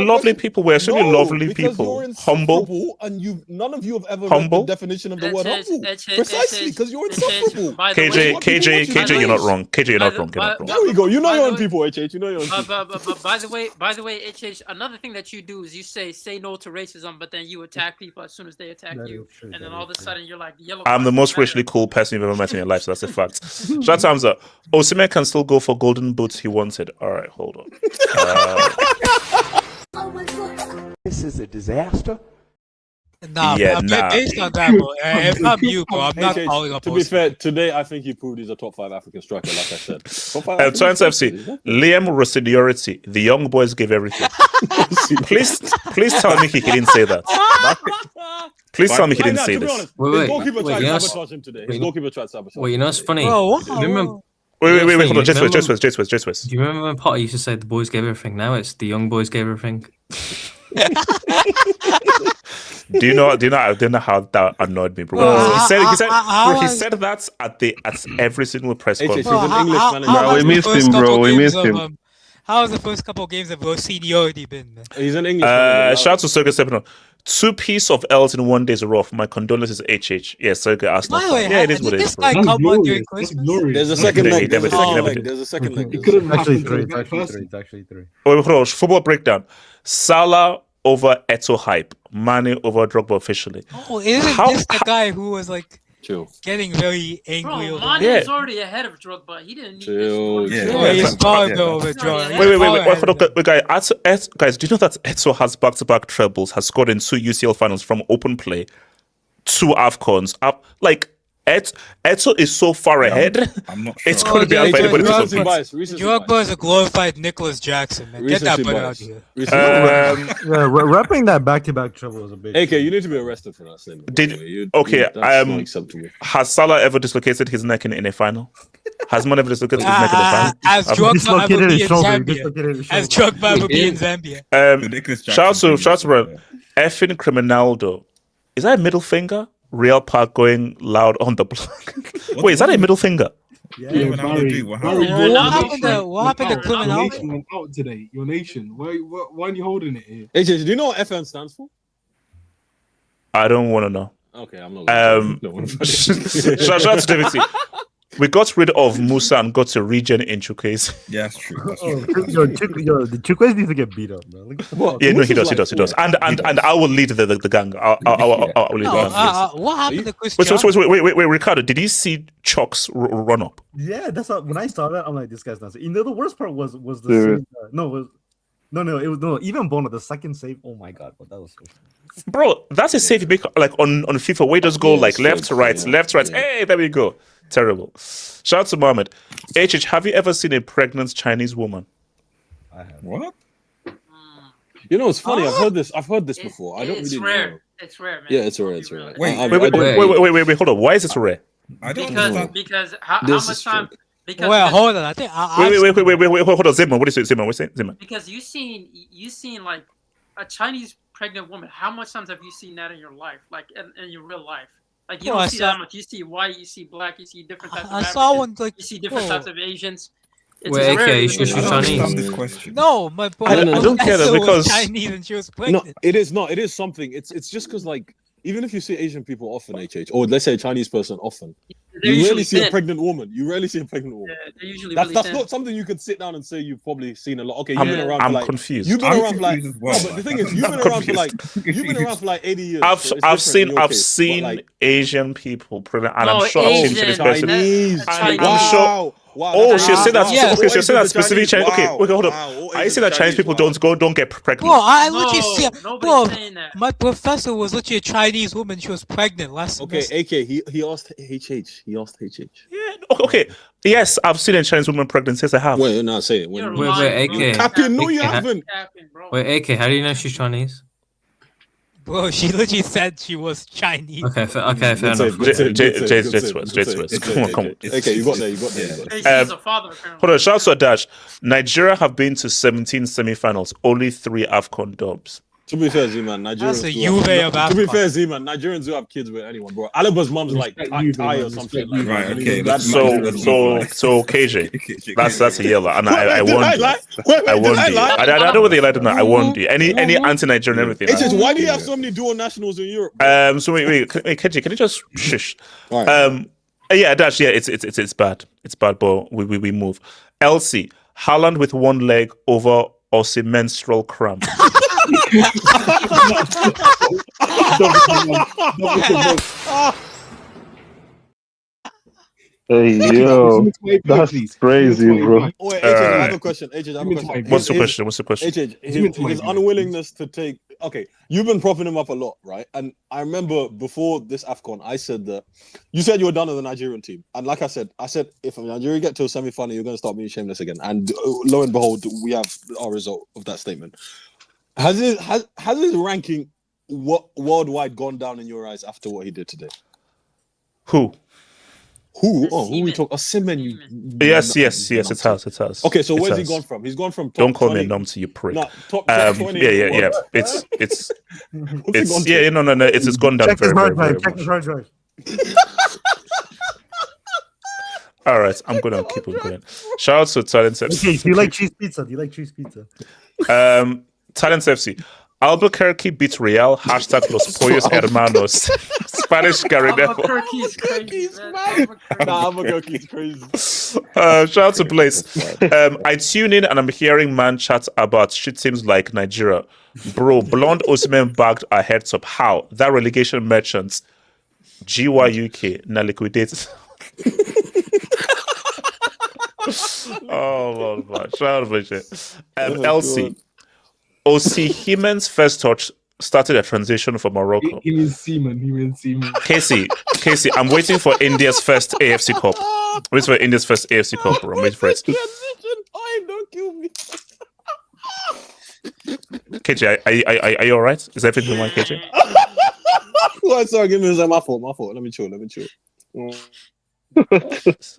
lovely people. We're actually lovely people. Humble. And none of you have ever read the definition of the word humble. Precisely, because you're insufferable. KJ, you're not wrong. KJ, you're not wrong. There we go. You know your own people, HH. You know your own people. By the way, HH, another thing that you do is you say no to racism, but then you attack people as soon as they attack you, and then all of a sudden you're like yellow. I'm the most racially cool person you've ever met in your life, so that's a fact. Short times up. Osimhen can still go for golden boots he wanted. All right, hold on. This is a disaster. Based on that, bro. If I'm you, bro, I'm not calling up. To be fair, today I think he proved he's a top 5 African striker, like I said. Science FC, Liam Rossiniority, the young boys gave everything. Please tell me he didn't say that. Please tell me he didn't say this. His goalkeeper tried to sabotage him today. His goalkeeper tried to sabotage him. Well, you know what's funny? Wait, hold on, J-Swiss. Do you remember when Potter used to say the boys gave everything? Now it's the young boys gave everything. Do you know how that annoyed me, bro? He said that at every single press conference. We missed him, bro. We missed him. How's the first couple of games of seniority been, man? He's an English. Shout out to Sergey Stepano. 2 pieces of L's in 1 day is rough. My condolences, HH. Yes, Sergey Arsenal. Yeah, it is what it is. This guy come on during Christmas. There's a second leg. There's a second leg. It's actually three. Oh, football breakdown. Salah over Eto'o hype. Mane over Drogba officially. Oh, isn't this the guy who was like getting very angry? Bro, Mane is already ahead of Drogba. He didn't need he's far over Drogba. Wait. Guys, do you know that Eto'o has back-to-back trebles, has scored in 2 UCL finals from open play, 2 AFCONs? Eto is so far ahead. I'm not sure. It's going to be unfair. Drogba is a glorified Nicholas Jackson, man. Get that boy out of here. Repping that back-to-back treble was a bit. AK, you need to be arrested for that sin. That's not acceptable. Has Salah ever dislocated his neck in a final? Has Mane ever dislocated his neck in a final? Has Drogba ever been in Zambia? Has Drogba ever been in Zambia? Shout out to bro. Effing Criminaldo. Is that a middle finger? Real Park going loud on the block. Wait, is that a middle finger? Yeah, Barry, what happened to Criminaldo? Went out today. Your nation. Why are you holding it here? AJ, do you know what FN stands for? I don't want to know. Okay, I'm not. Shout out to David C. We got rid of Musa and got to regen in Chukwueze. Yeah, that's true. The Chukwueze needs to get beat up, man. Yeah, no, he does. And I will lead the gang. I'll lead the gang. What happened to Chris? Wait, Ricardo, did you see Chucks run up? Yeah, that's how, when I saw that, I'm like, this guy's not. You know, the worst part was the save, even Bono, the second save. Oh my god, but that was so. Bro, that's a save you make like on FIFA. Where does go like left to right, left to right. Hey, there we go. Terrible. Shout out to Mohammed. HH, have you ever seen a pregnant Chinese woman? I have. What? You know, it's funny. I've heard this before. I don't really know. It's rare, man. Yeah, it's rare. Wait, hold on. Why is it rare? I don't know. Because how much time? Because hold on. I think wait, hold on. Zimmer, what is it? Zimmer, what's it? Zimmer. Because you seen like a Chinese pregnant woman. How much times have you seen that in your life? Like in your real life? Like you don't see that much. You see white, you see black, you see different types of Africans. Saw one like you see different types of Asians. Wait, okay, she's Chinese. No, my boy. I don't care that because Chinese and she was pregnant. No, it is not. It is something. It's just because like even if you see Asian people often, HH, or let's say a Chinese person often, you rarely see a pregnant woman. Yeah, they're usually that's not something you could sit down and say you've probably seen a lot. Okay, you've been around. I'm confused. You've been around for like. Well, no, but the thing is, you've been around for like 80 years. I've seen Asian people pregnant, and I'm sure I've seen Chinese person. I'm sure. Wow, oh, she's saying that. Yeah. Okay, she's saying that specifically Chinese. Okay, hold up. I say that Chinese people don't get pregnant. Bro, I literally see. Bro, my professor was literally a Chinese woman. She was pregnant last semester. Okay, he asked HH. Yeah. Okay. Yes, I've seen a Chinese woman pregnant. Yes, I have. Wait, no, say it. Wait, AK. Captain, no, you haven't. Wait, AK, how do you know she's Chinese? Bro, she literally said she was Chinese. Okay, fair enough. Jade, come on. Okay, you got there. She's a father, apparently. Hold on, shout out to Adash. Nigeria have been to 17 semi-finals, only 3 AFCON dubs. To be fair, Z-Man, Nigerians. That's a Juve of AFCON. To be fair, Z-Man, Nigerians do have kids with anyone, bro. Alaba's mom's like Thai or something. Right, okay. So KJ, that's a yellow, and I warned you. I warned you. I don't know whether you lied or not. I warned you. Any anti-Nigerian everything. It's just, why do you have so many dual nationals in Europe? So wait, KJ, can you just shush? Yeah, Dash. Yeah, it's bad. It's bad, but we move. LC, Haaland with one leg over Aussie menstrual cramp. Hey yo, that's crazy, bro. Wait, I have a question. What's the question? His unwillingness to take. Okay, you've been propping him up a lot, right? And I remember before this AFCON, I said that you said you were done with the Nigerian team, and like I said if Nigeria get to a semi-final, you're going to start being shameless again. And lo and behold, we have our result of that statement. Has his ranking worldwide gone down in your eyes after what he did today? Who? Oh, who we talk? Osimhen. Yes, it has. Okay, so where's he gone from? He's gone from top Don't call 20. me a numpty, you prick. No, top 20. Yeah. It's no. It's gone down very much. All right, I'm gonna keep on going. Shout out to Talent FC. Okay, do you like cheese pizza? Talent FC. Albuquerque beat Real. # Los Pollos Hermanos. Spanish Garinero. Albuquerque's crazy. Albuquerque's crazy. Shout out to Blaze. I tune in and I'm hearing man chat about shit teams like Nigeria. Bro, blonde Osimhen bagged our heads up. How? That relegation merchants. GYUK. Now liquidated. Oh, man. Shout out to LC. Osimhen's first touch started a transition for Morocco. He means Seaman. Casey, I'm waiting for India's first AFC Cup. Wait for India's first AFC Cup, bro. Wait for it. Don't kill me. KJ, are you alright? Is everything right, KJ? Well, sorry, give me my fault. Let me chill.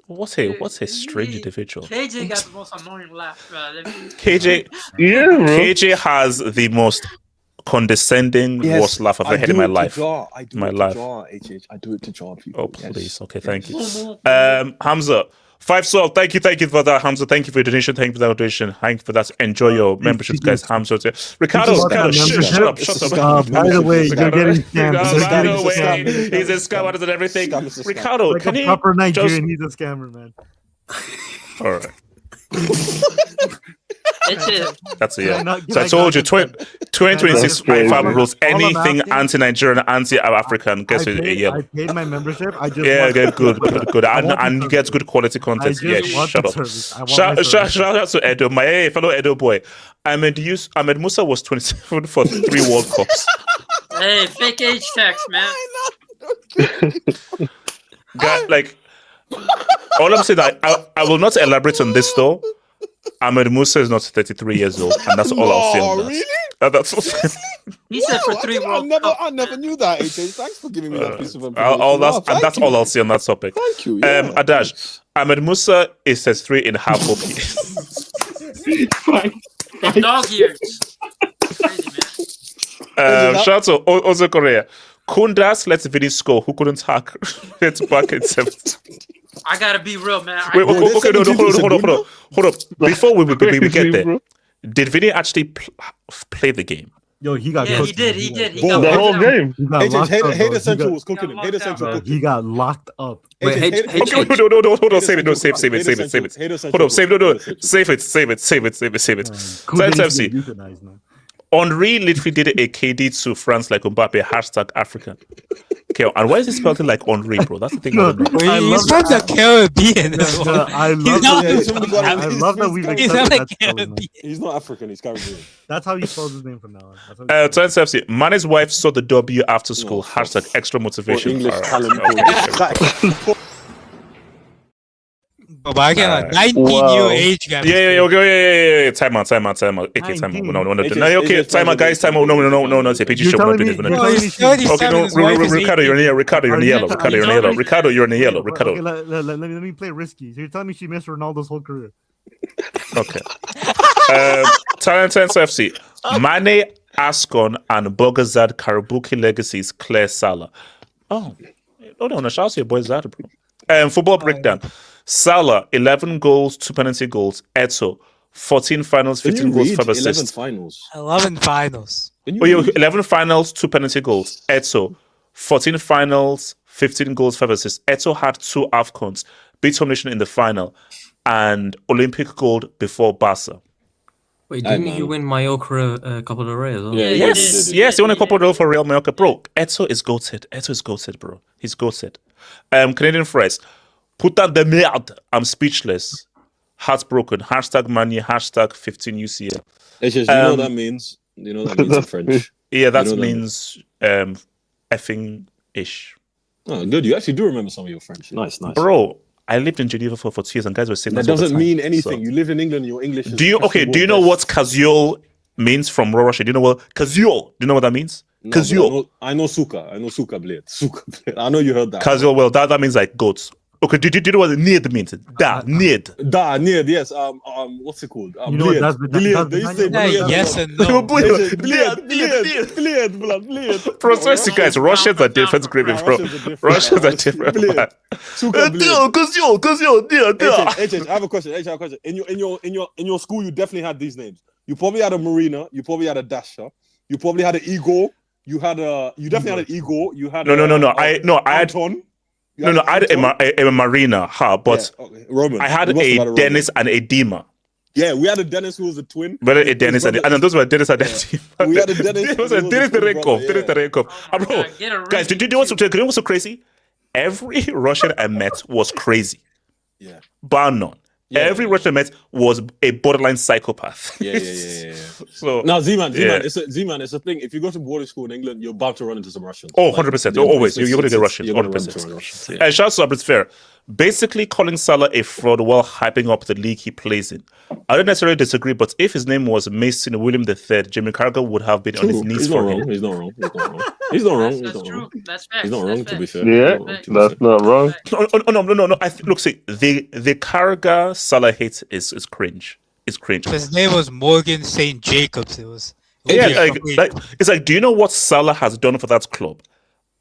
What's a strange individual? KJ got the most annoying laugh. KJ has the most condescending worst laugh I've ever had in my life. I do it to jar people. Oh, please. Okay, thank you. Hamza, 5 soul. Thank you for that, Hamza. Thank you for your donation. Thank you for that donation. Thank you for that. Enjoy your memberships, guys. Hamza, Ricardo, shut up. By the way, you're getting scammed. By the way, he's a scammer and everything. Ricardo, like can a you proper Nigerian? He's a scammer, man. All right. That's it. Yeah. So I told you, 2026 FIFA rules. Anything anti-Nigerian, anti-African gets a yellow. I paid my membership. I just good. And you get good quality content. Yeah, shut up. Shout out to Edo, my fellow Edo boy. Ahmed Musa was 27 for 3 World Cups. Hey, fake age tax, man. Like, all I'm saying, I will not elaborate on this though. Ahmed Musa is not 33 years old, and that's all I'll say on that. Really? That's He said for 3 World Cups. I never knew that, AJ. Thanks for giving me that piece of information. That's all I'll say on that topic. Thank you. Yeah. Adash, Ahmed Musa is 33 in half OP. Dog years. Shout out to Ozo Korea. Kundas lets Vinny score. Who couldn't hack? It's back in 7th. I gotta be real, man. Wait, okay, no, hold up. Before we get there, did Vinny actually play the game? Yo, he got. Yeah, cooked. he did. The whole game. Hater Central was cooking him. Hater Central. He got locked up. Wait, no, save it. Hold up, save it. Science FC. Henri literally did a KD to France like Mbappe, #African. Okay, and why is he spelled it like Henri, bro? That's the thing. He's from the Caribbean. I love that we've He's not African, he's Caribbean. That's how he spells his name from now on. Science FC. Mane's wife saw the W after school. #extra motivation. English talent. But I can't 19-year age gap. Yeah. Time out. Okay, time out. Okay, time out, guys. Time out. No. Say PG show. Okay, no. Ricardo, you're in the yellow. Ricardo, you're in the yellow. Ricardo. Okay, let me play risky. So you're telling me she missed Ronaldo's whole career? Okay. Talent FC. Mane, AFCON, and Bogazad Karabuki legacies clear Salah. Oh, no. Shout out to your boy Zad, bro. Football breakdown. Salah, 11 goals, 2 penalty goals. Eto, 14 finals, 15 goals, 5 assists. 11 finals. 11 finals, 2 penalty goals. Eto, 14 finals, 15 goals, 5 assists. Eto had 2 AFCONs, beat Home Nation in the final, and Olympic gold before Barca. Wait, didn't you win Mallorca Copa Del Rey as well? Yeah, yes, he won a Copa del Rey for Real Mallorca. Bro, Eto is goated. Bro. He's goated. Canadian phrase. Puta de merde. I'm speechless. Heartbroken. #Mania. #15 UCL. You know what that means? You know what that means in French? Yeah, that means effing-ish. Oh, good. You actually do remember some of your French. Nice. Bro, I lived in Geneva for 2 years and guys were saying that doesn't mean anything. So. You live in England, your English is... Do you know what casual means from Russia? Do you know what casual? Do you know what that means? Casual. I know suka. Blade. I know you heard that. Casual, well, that means like goats. Okay, do you know what need means? Need, yes. What's it called? You know what that's yes and no. Bleed. Process, guys. Russians are different, bro. Russians are different. I have a question. In your school, you definitely had these names. You probably had a Marina. You probably had a Dasher. You probably had an Igor. You definitely had an Igor. You had I had Anton. I had a Marina, but Roman. I had a Dennis and a Dima. Yeah, we had a Dennis who was a twin. But a Dennis and those were Dennis and Dima. We had a Dennis. Those were Dennis Terenkov. Bro, guys, did you know what's so crazy? Every Russian I met was crazy. Yeah. Bar none. Every Russian met was a borderline psychopath. Yeah. So now, Z-Man, it's a thing. If you go to boarding school in England, you're about to run into some Russians. Oh, 100%. Always. You're going to get Russians. 100%. And shout out to Fair. Basically calling Salah a fraud while hyping up the league he plays in. I don't necessarily disagree, but if his name was Mason William III, Jimmy Carragher would have been on his knees for him. He's not wrong. He's not wrong. That's fact. He's not wrong, to be fair. Yeah, that's not wrong. No. Look, see, the Carragher Salah hate is cringe. It's cringe. His name was Morgan St. Jacobs. It's like, do you know what Salah has done for that club?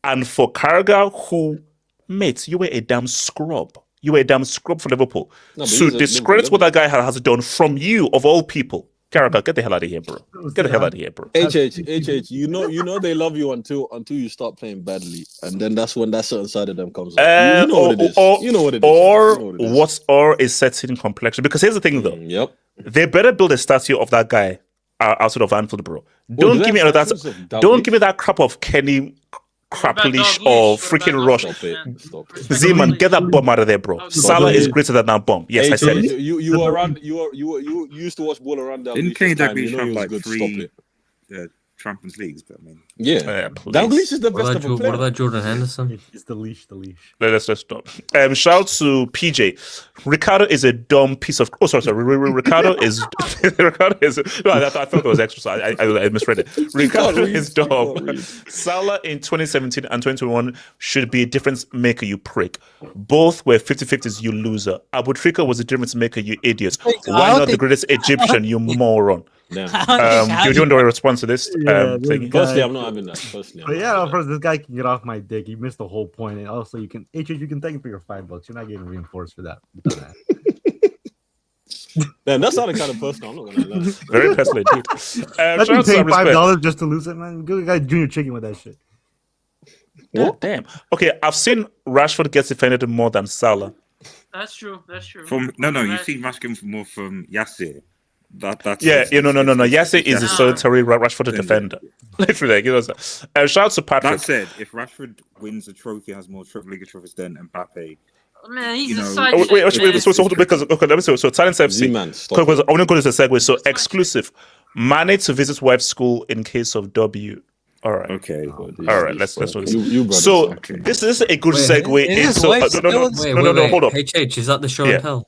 And for Carragher, who, mate, you were a damn scrub. You were a damn scrub for Liverpool. To discredit what that guy has done from you, of all people, Carragher, get the hell out of here, bro. Get the hell out of here, bro. HH, you know they love you until you start playing badly, and then that's when that certain side of them comes out. You know what it is. You know what it is. Or a certain complexion. Because here's the thing, though. Yep. They better build a statue of that guy outside of Anfield, bro. Don't give me that crap of Kenny Craplish or freaking Rush. Z-Man, get that bomb out of there, bro. Salah is greater than that bomb. Yes, I said it. You were around. You used to watch ball around. Didn't Kenny Dalglish have like 3 Champions Leagues? But I mean, Dalglish is the best of a player. What about Jordan Henderson? It's the leash. Let's stop. Shout out to PJ. Ricardo is a dumb piece of. Oh, sorry. Ricardo is. Ricardo is. No, I thought it was extra. So I misread it. Ricardo is dumb. Salah in 2017 and 2021 should be a difference maker, you prick. Both were 50-50s, you loser. Abu Trika was a difference maker, you idiot. Why not the greatest Egyptian, you moron? Do you want to respond to this? Firstly, I'm not having that. First, this guy can get off my dick. You missed the whole point, and also you can thank him for your $5. You're not getting reinforced for that. Man, that sounded kind of personal. I'm not gonna lie. Very personal, dude. That's you paying $5 just to lose it, man. Good guy, junior chicken with that shit. What? Damn. Okay, I've seen Rashford gets defended more than Salah. That's true. You see Rashford more from Yasser. No. Yasser is a solitary Rashford defender. Literally, shout out to Patrick. That said, if Rashford wins a trophy, has more Liga trophies than Mbappe. Man, he's a side. So Talent FC. Because I want to go to the segue. So exclusive. Mane to visit wife's school in case of W. All right. Okay. All right. Let's do this. So this is a good segue into. No. Hold up. HH, is that the show and tell?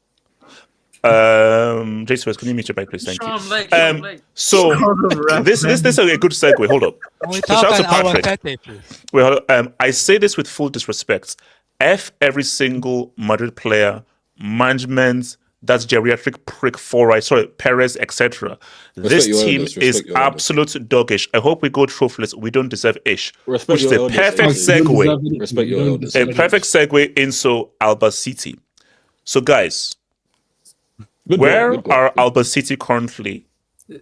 Jason, can you mute your mic, please? Thank you. So this is a good segue. Hold up. Shout out to Patrick. Well, I say this with full disrespect. F every single Madrid player, management, that's geriatric prick Perez, etc. This team is absolute doggish. I hope we go trophyless. We don't deserve ish. Which is a perfect segue. A perfect segue into Albacete. So guys. Where are Albacete currently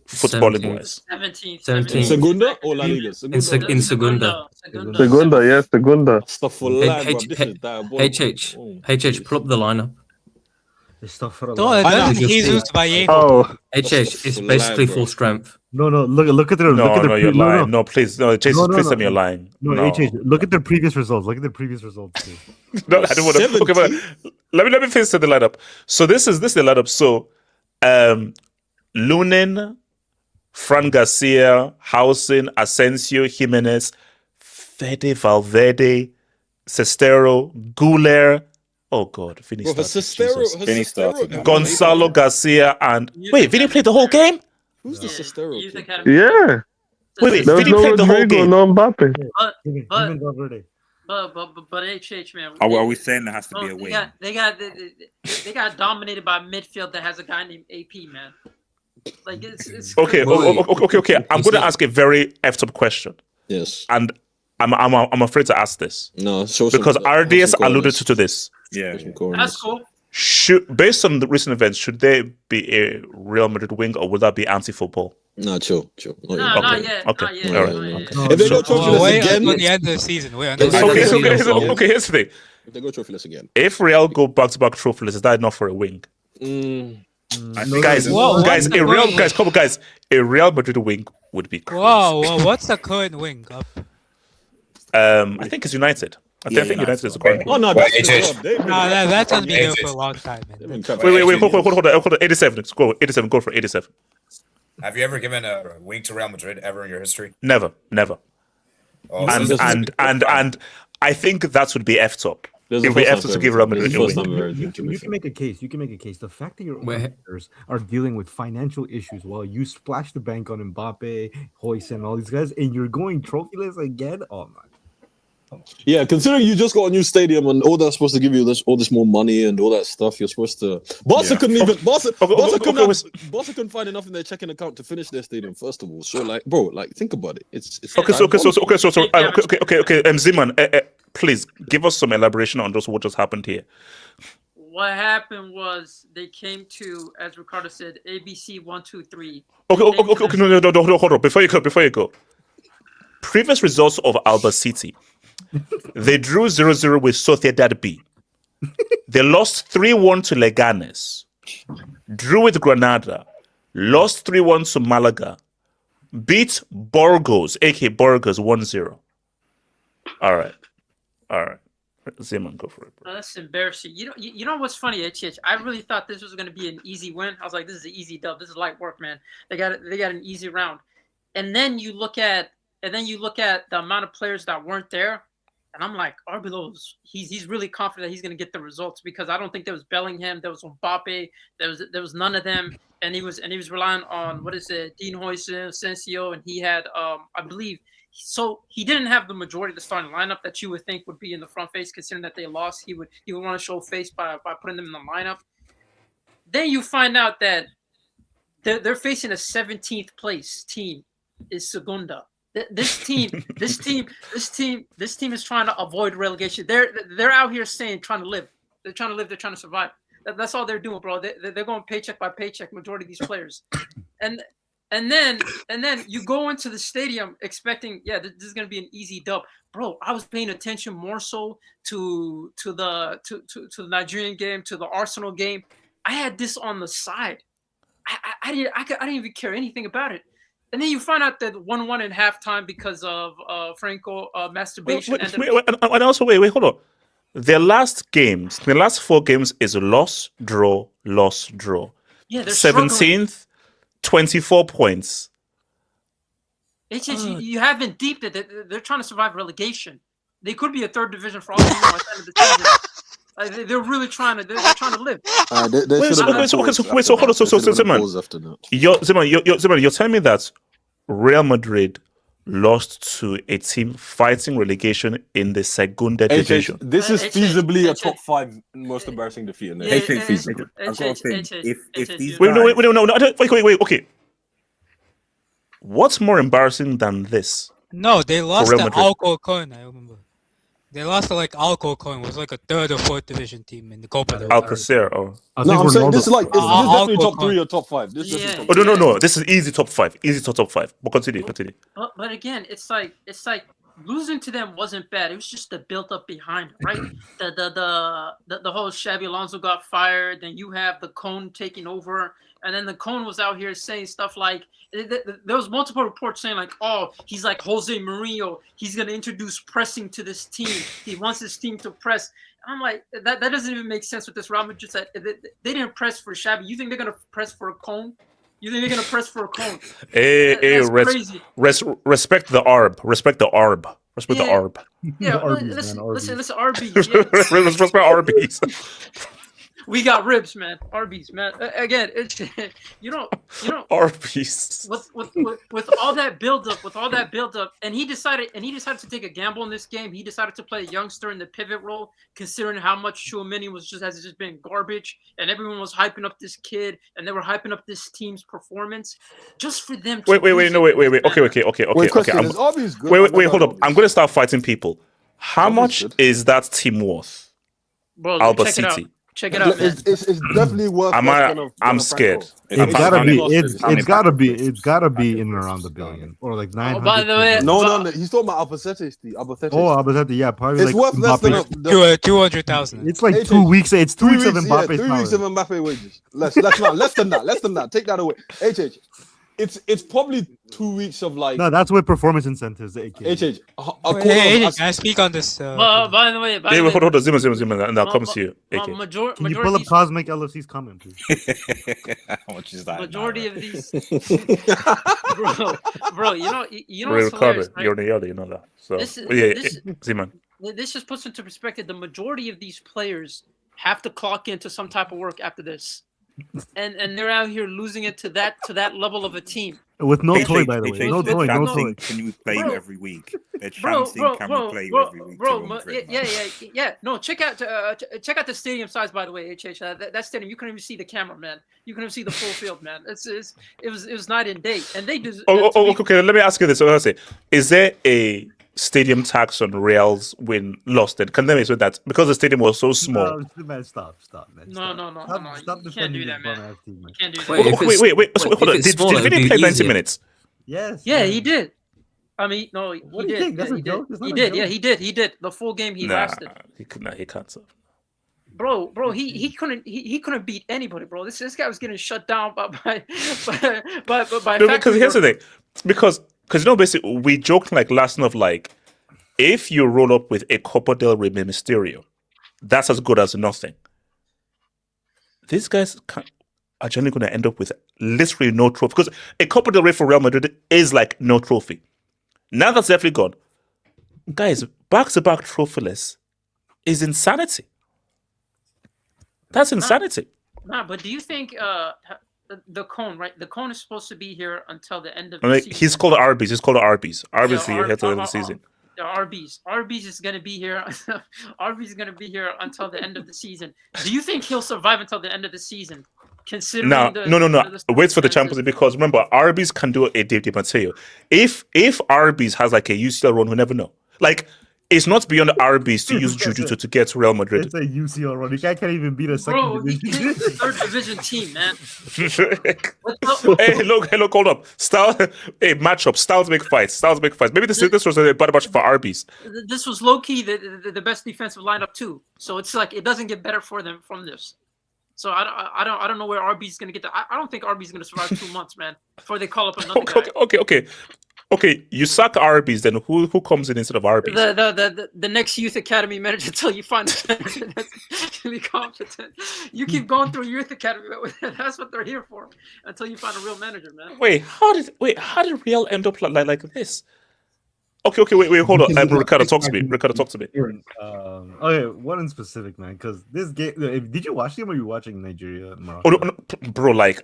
footballing wise? 17th. Segunda or La Liga? In Segunda. Segunda, yes, Segunda. HH, pull up the lineup. HH is basically full strength. No, look at their. No, you're lying. No, please, no, Jason, please tell me you're lying. No, HH, look at their previous results. No, I don't want to. Okay, but let me finish the lineup. So this is the lineup. So, Lunin, Fran Garcia, Housen, Asensio, Jimenez, Fede Valverde, Sestero, Guler. Oh God, Vinny started. Gonzalo Garcia and Vinny played the whole game. Who's the Sestero? Yeah. Wait, Vinny played the whole game. No Mbappe. But HH, man. Are we saying there has to be a win? They got dominated by a midfield that has a guy named AP, man. Like it's okay. I'm going to ask a very effed up question. Yes. And I'm afraid to ask this. No, because RDS alluded to this. Yeah, that's cool. Based on the recent events, should there be a Real Madrid wing, or would that be anti-football? No, chill. Not yet. Okay. All right. If they go trophyless again, at the end of the season. Okay, here's the thing. If they go trophyless again, if Real go back-to-back trophyless, is that enough for a wing? Guys, a Real Madrid wing would be crazy. Wow, what's the current wing up? I think it's United. I think United is the current. Oh no, that's gonna be there for a long time. Man. Wait, hold on. 87. Go 87. Go for 87. Have you ever given a wink to Real Madrid ever in your history? Never. Oh, and I think that would be F top. It would be F top to give Real Madrid a win. You can make a case. The fact that your players are dealing with financial issues while you splash the bank on Mbappe, Hoyce, and all these guys, and you're going trophyless again. Oh my. Yeah, considering you just got a new stadium and all that's supposed to give you all this more money and all that stuff, you're supposed to. Barca couldn't find enough in their checking account to finish their stadium. First of all, so think about it. It's okay. Zeman, please give us some elaboration on just what just happened here. What happened was they came to, as Ricardo said, ABC 1, 2, 3. Okay. No, hold on. Before you go. Previous results of Albacete. They drew 0-0 with Sociedad B. They lost 3-1 to Leganes. Drew with Granada. Lost 3-1 to Malaga. Beat Burgos, aka Burgos 1-0. All right. Zeman, go for it, bro. That's embarrassing. You know what's funny, HH? I really thought this was going to be an easy win. I was like, this is an easy dub. This is light work, man. They got an easy round. And then you look at the amount of players that weren't there, and I'm like, Arbelo's he's really confident that he's going to get the results, because I don't think there was Bellingham, there was Mbappe, there was none of them, and he was relying on Dean Hoyce, Sensio, and he had I believe. So he didn't have the majority of the starting lineup that you would think would be in the front face, considering that they lost. He would want to show face by putting them in the lineup. Then you find out that they're facing a 17th place team is Segunda. This team is trying to avoid relegation. They're out here trying to live. They're trying to survive. That's all they're doing, bro. They're going paycheck by paycheck. Majority of these players, and then you go into the stadium expecting, this is gonna be an easy dub, bro. I was paying attention more so to the Nigerian game, to the Arsenal game. I had this on the side. I didn't even care anything about it. And then you find out that 1-1 in halftime because of Franco masturbation. And also, wait, hold on. Their last 4 games is a loss, draw. Yeah, they're 17th, 24 points. It's just, you haven't deeped it. They're trying to survive relegation. They could be a third division for all you know at the end of the season. They're really trying to. They're trying to live. Hold on. So Zeman, you're telling me that Real Madrid lost to a team fighting relegation in the Segunda division? This is feasibly a top 5 most embarrassing defeat in there. Feasible. I've got to think. If these wait, no. Okay. What's more embarrassing than this? No, they lost to Alcorcón. I remember. They lost to Alcorcón, was like a 3rd or 4th division team in the Copa Del Rey. Alcacer. No, I'm saying this is definitely top 3 or top 5. This is top 5. No. This is easy top 5. Top 5. But continue. But again, it's like losing to them wasn't bad. It was just the built up behind it, right? the whole Xabi Alonso got fired. Then you have the Cone taking over. And then the Cone was out here saying stuff like, there was multiple reports saying like, oh, he's like Jose Mourinho. He's going to introduce pressing to this team. He wants his team to press. I'm like, that doesn't even make sense with this. Real Madrid said they didn't press for Xabi. You think they're going to press for a Cone? You think they're going to press for a Cone? Crazy. Respect the ARB. Respect the ARB. Yeah, listen, Arby's. Yeah. Respect Arby's. We got ribs, man. Arby's, man. Again, it's you know. Arby's. With all that build up, and he decided to take a gamble in this game. He decided to play a youngster in the pivot role, considering how much Tchouaméni has just been garbage, and everyone was hyping up this kid, and they were hyping up this team's performance, just for them. To wait. Okay. Wait, hold up. I'm gonna start fighting people. How much is that team worth? Bro, Albacete. Check it out, man. It's definitely worth. I'm scared. It's gotta be in and around the billion or like 900. By the way, no. He's talking about Albacete. Albacete, yeah, probably. It's worth less than 200,000. It's like 2 weeks. It's 2 weeks of Mbappe. 3 weeks of Mbappe wages. Less than that. Take that away. HH. It's probably 2 weeks of like. No, that's with performance incentives. The AK. Can I speak on this? By the way, hold on, Zima, and I'll come to you. Can you pull up Cosmic LFC's comment, please? How much is that? Majority of these, bro, you know Real what's hilarious, right? You're in the early, you know that. So Zima. This just puts into perspective the majority of these players have to clock into some type of work after this. And they're out here losing it to that level of a team with no toy, by the way. No toy. Can you play every week? They're chancing. Can we play every week? Yeah. No, check out the stadium size. By the way, HH, that stadium you couldn't even see the camera, man. You couldn't even see the full field, man. It was night and day, and they just. Okay. Let me ask you this. So I say, is there a stadium tax on Real's win lost? And can they with that because the stadium was so small? No, man, stop, man. No. Stop you can't do that, man. You can't do that. Wait. Hold on. Did Vinny play 90 minutes? Yes. Yeah, he did. I mean, no, what do you think? That's a joke. He did. Yeah, he did. The full game he lasted. He can't. Bro, he couldn't beat anybody, bro. This guy was getting shut down by no, because here's the thing, because basically we joked like last night of like, if you roll up with a Copa del Rey Mysterio, that's as good as nothing. These guys are generally going to end up with literally no trophy, because a Copa del Rey for Real Madrid is like no trophy. Now that's definitely gone. Guys, back-to-back trophyless is insanity. That's insanity. Nah, but do you think the cone, right? The cone is supposed to be here until the end of the season. He's called Arby's. Arby's here until the end of the season. The Arby's is going to be here. Arby's is going to be here until the end of the season. Do you think he'll survive until the end of the season? Considering no. Wait for the Champions League, because remember, Arby's can do a Di Matteo. If Arby's has like a UCL run, we never know. Like, it's not beyond Arby's to use Juju to get to Real Madrid. It's a UCL run. You can't even beat a second division. It's a third division team, man. Hey, look, hold up. Matchup. Styles make fights. Maybe this was a bad match for Arby's. This was low key the best defensive lineup too. So it's like it doesn't get better for them from this. So I don't know where Arby's is gonna get. I don't think Arby's is gonna survive 2 months, man, before they call up another guy. Okay, you suck Arby's, then who comes in instead of Arby's? The next youth academy manager until you find a manager that's really competent. You keep going through youth academy, that's what they're here for. Until you find a real manager, man. Wait, how did Real end up like this? Okay, wait, hold on. Ricardo, talk to me. Okay, one in specific, man, because this game. Did you watch the game or were you watching Nigeria? Morocco? Oh, no, bro, like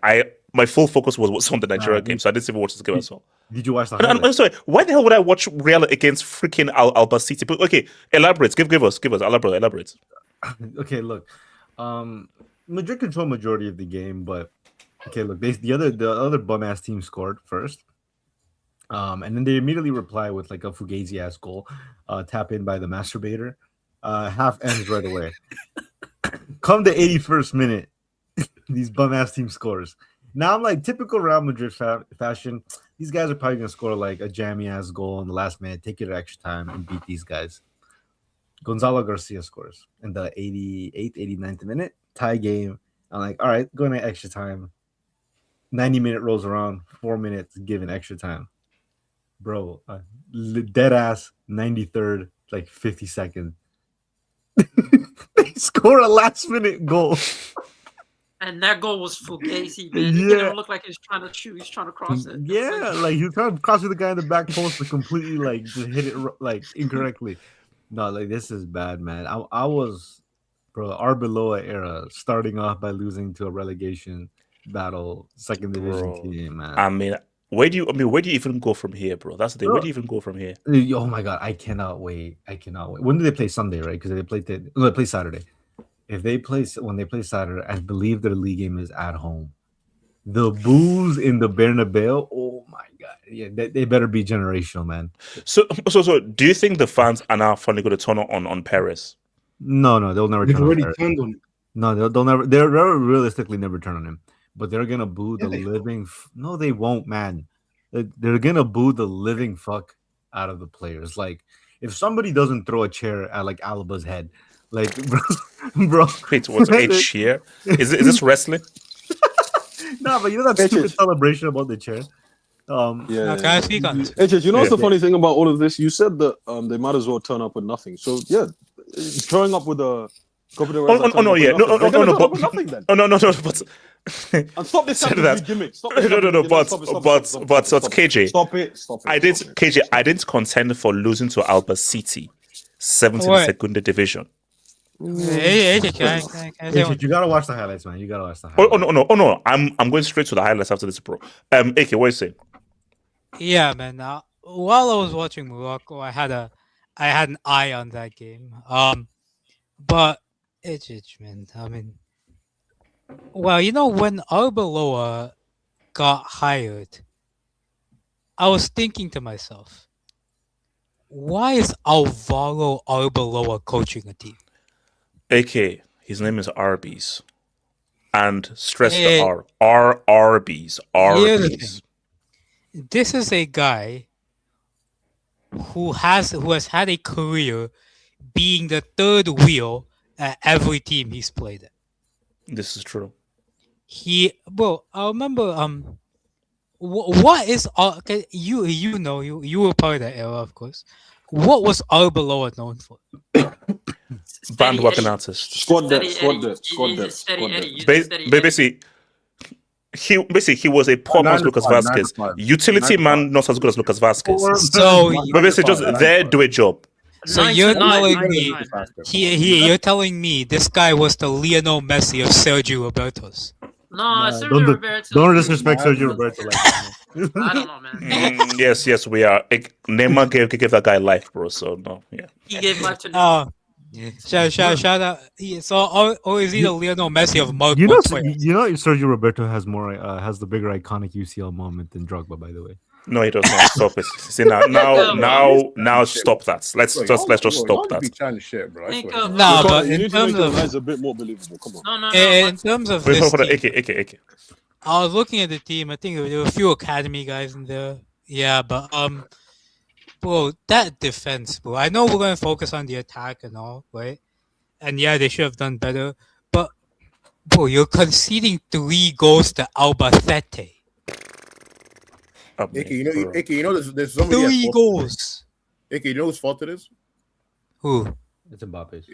my full focus was on the Nigeria game, so I didn't even watch this game as well. Did you watch the? I'm sorry. Why the hell would I watch Real against freaking Albacete? But okay, elaborate. Give us. Elaborate. Okay, look, Madrid controlled majority of the game, but okay, look, the other bum ass team scored first. And then they immediately reply with like a fugazi ass goal, tap in by the masturbator. Half ends right away. Come the 81st minute, these bum ass team scores. Now I'm like, typical Real Madrid fashion. These guys are probably gonna score like a jammy ass goal in the last minute, take it to extra time, and beat these guys. Gonzalo Garcia scores in the 88th, 89th minute, tie game. I'm like, all right, going to extra time. 90-minute rolls around, 4 minutes given extra time. Bro, dead ass 93rd, like 52nd. They score a last minute goal. And that goal was fugazi, man. He didn't look like he was trying to shoot. He's trying to cross it. Yeah, like he was trying to cross with the guy in the back post, but completely like just hit it like incorrectly. No, like this is bad, man. I was, bro, Arbeloa era, starting off by losing to a relegation battle, second division team, man. I mean, where do you even go from here, bro? That's the thing. Where do you even go from here? Oh my god, I cannot wait. When do they play Sunday, right? Because they play Saturday. When they play Saturday, I believe their league game is at home. The boos in the Bernabeu, oh my god, yeah, they better be generational, man. So do you think the fans are now finally going to turn on Paris? No, they'll never. They've already turned on him. No, they'll never. They'll realistically never turn on him. But they're gonna boo the living. No, they won't, man. They're gonna boo the living fuck out of the players. Like, if somebody doesn't throw a chair at like Alaba's head, like, bro. Wait, what's a chair? Is this wrestling? No, but you know that stupid celebration about the chair. Yeah. Can I speak on this? AJ, you know what's the funny thing about all of this? You said that they might as well turn up with nothing. So yeah, showing up with a Copa Del Rey. No, yeah, no, but nothing then. No, but and stop this gimmick. Stop this but KJ, stop it. I didn't contend for losing to Albacete, 17th division. Hey, you gotta watch the highlights, man. You gotta watch the highlights. Oh no! I'm going straight to the highlights after this, bro. AK, what are you saying? Yeah, man. While I was watching Morocco, I had an eye on that game. But man. I mean, well, when Arbeloa got hired, I was thinking to myself, why is Alvaro Arbeloa coaching a team? AK, his name is Arby's. And stress the R. Arby's. Arby's. This is a guy who has had a career being the third wheel at every team he's played at. This is true. I remember what is you were part of that era, of course. What was Arbeloa known for? Bandwagon artist. Squad depth. Basically, he was a poor man's Lucas Vasquez. Utility man, not as good as Lucas Vasquez. So, but basically, just there, do a job. So you're telling me this guy was the Lionel Messi of Sergio Roberto's? No, Sergio Roberto. Don't disrespect Sergio Roberto like that. I don't know, man. Yes, we are. Neymar gave that guy life, bro. So no, yeah. He gave life to Neymar. Shout out. Or is he the Lionel Messi of mug? You know, Sergio Roberto has the bigger iconic UCL moment than Drogba, by the way. No, he does not. Stop it. See now, stop that. Let's just stop that. Be trying to shit, bro. No, but you in need to make terms the of guys a bit more believable. Come on. No. in terms of this Hold on, team, AK. I was looking at the team. I think there were a few academy guys in there. Yeah, but bro, that defense, bro. I know we're gonna focus on the attack and all, right? And yeah, they should have done better. But bro, you're conceding 3 goals to Albacete. Icky, you know, there's somebody 3 goals. Icky, you know whose fault it is? Who? It's Mbappe's.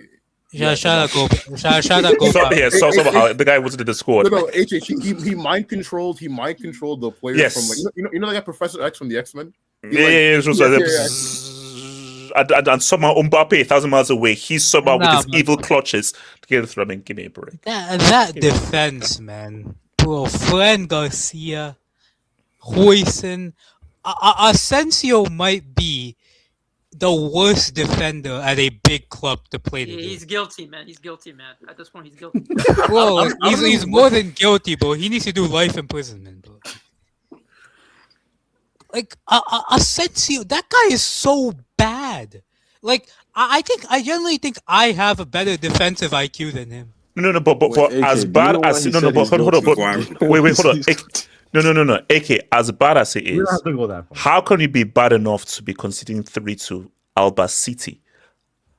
Shout out go. Somehow the guy wasn't in the squad. No, he mind controlled the players. Yes. From you know that Professor X from the X-Men. And somehow Mbappe 1,000 miles away, he's somehow with his evil clutches to get it through. I mean, give me a break. That defense, man, bro. Fran Garcia, Huijsen, Asensio might be the worst defender at a big club to play the game. He's guilty, man. At this point, he's guilty. Bro, he's more than guilty, bro. He needs to do life imprisonment, bro. Like Asensio, that guy is so bad. Like I genuinely think I have a better defensive IQ than him. No, but as bad as hold on. No. AK, as bad as it is, how can you be bad enough to be conceding 3 to Albacete?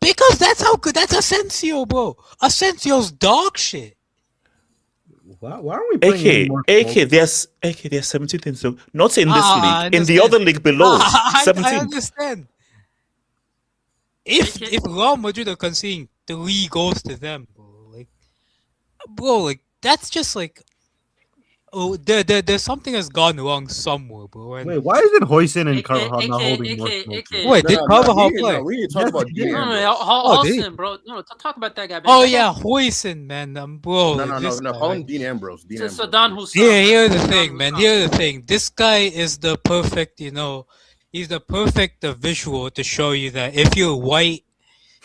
Because that's how good. That's Asensio, bro. Asensio's dog shit. Why aren't we playing AK, there's 17 things. So not in this league, in the other league below. 17. I understand. If Real Madrid are conceding 3 goals to them, bro, that's just like, oh, there's something that's gone wrong somewhere, bro. Wait, why isn't Huijsen and Carvajal not holding more smoke? Wait, did Carvajal play? We need to talk about Huijsen, bro. No, talk about that guy. Oh yeah, Huijsen, man, bro. No. Call him Dean Ambrose. Here's the thing, man. Here's the thing. This guy is the perfect, he's the perfect visual to show you that if you're white,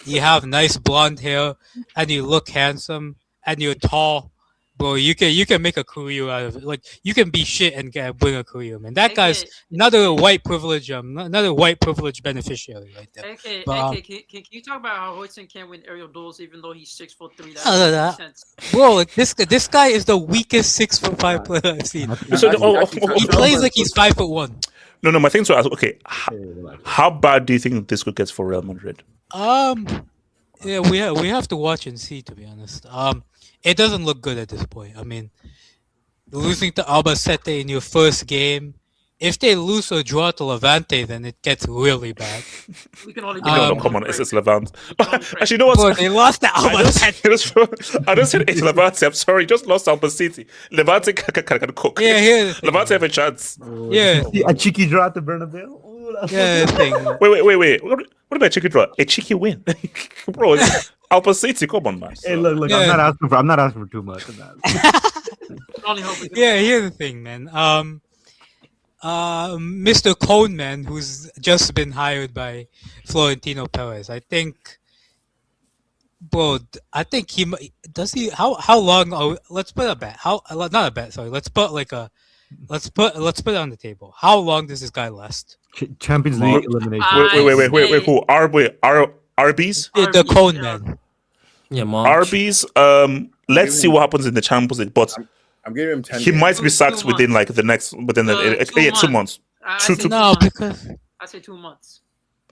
you have nice blonde hair, and you look handsome, and you're tall, bro, you can make a career out of it. Like, you can be shit and bring a career, man. That guy's another white privilege beneficiary right there. Okay, can you talk about how Huijsen can't win aerial duels even though he's 6'3"? That makes sense. Bro, like, this guy is the weakest 6'5" player I've seen. He plays like he's 5'1". No, my thing to ask. Okay, how bad do you think this could get for Real Madrid? Yeah, we have to watch and see, to be honest. It doesn't look good at this point. I mean, losing to Albacete in your first game if they lose or draw to Levante, then it gets really bad. We can only No, come on, it's Levante. Actually, you know what? Bro, they lost to Albacete. I don't say it's Levante. I'm sorry, just lost Albacete. Levante can cook. Yeah, here's the thing. Levante have a chance. Yeah. A cheeky draw at the Bernabeu. Ooh, that's Yeah, the thing. Wait. What about a cheeky draw? A cheeky win, bro. Albacete, come on, man. Hey, look. Yeah. I'm not asking for too much. Yeah, here's the thing, man. Mr. Coneman, who's just been hired by Florentino Perez, I think, bro. I think does he. How long? Let's put a bet. Not a bet. Sorry. Let's put it on the table. How long does this guy last? Champions League elimination. Wait. Who? Arby's? The Coneman. Yeah, March. Arby's. Let's see what happens in the Champions League, but. I'm giving him 10 He games. might be sacked within like the next 2 months. No, because I say 2 months.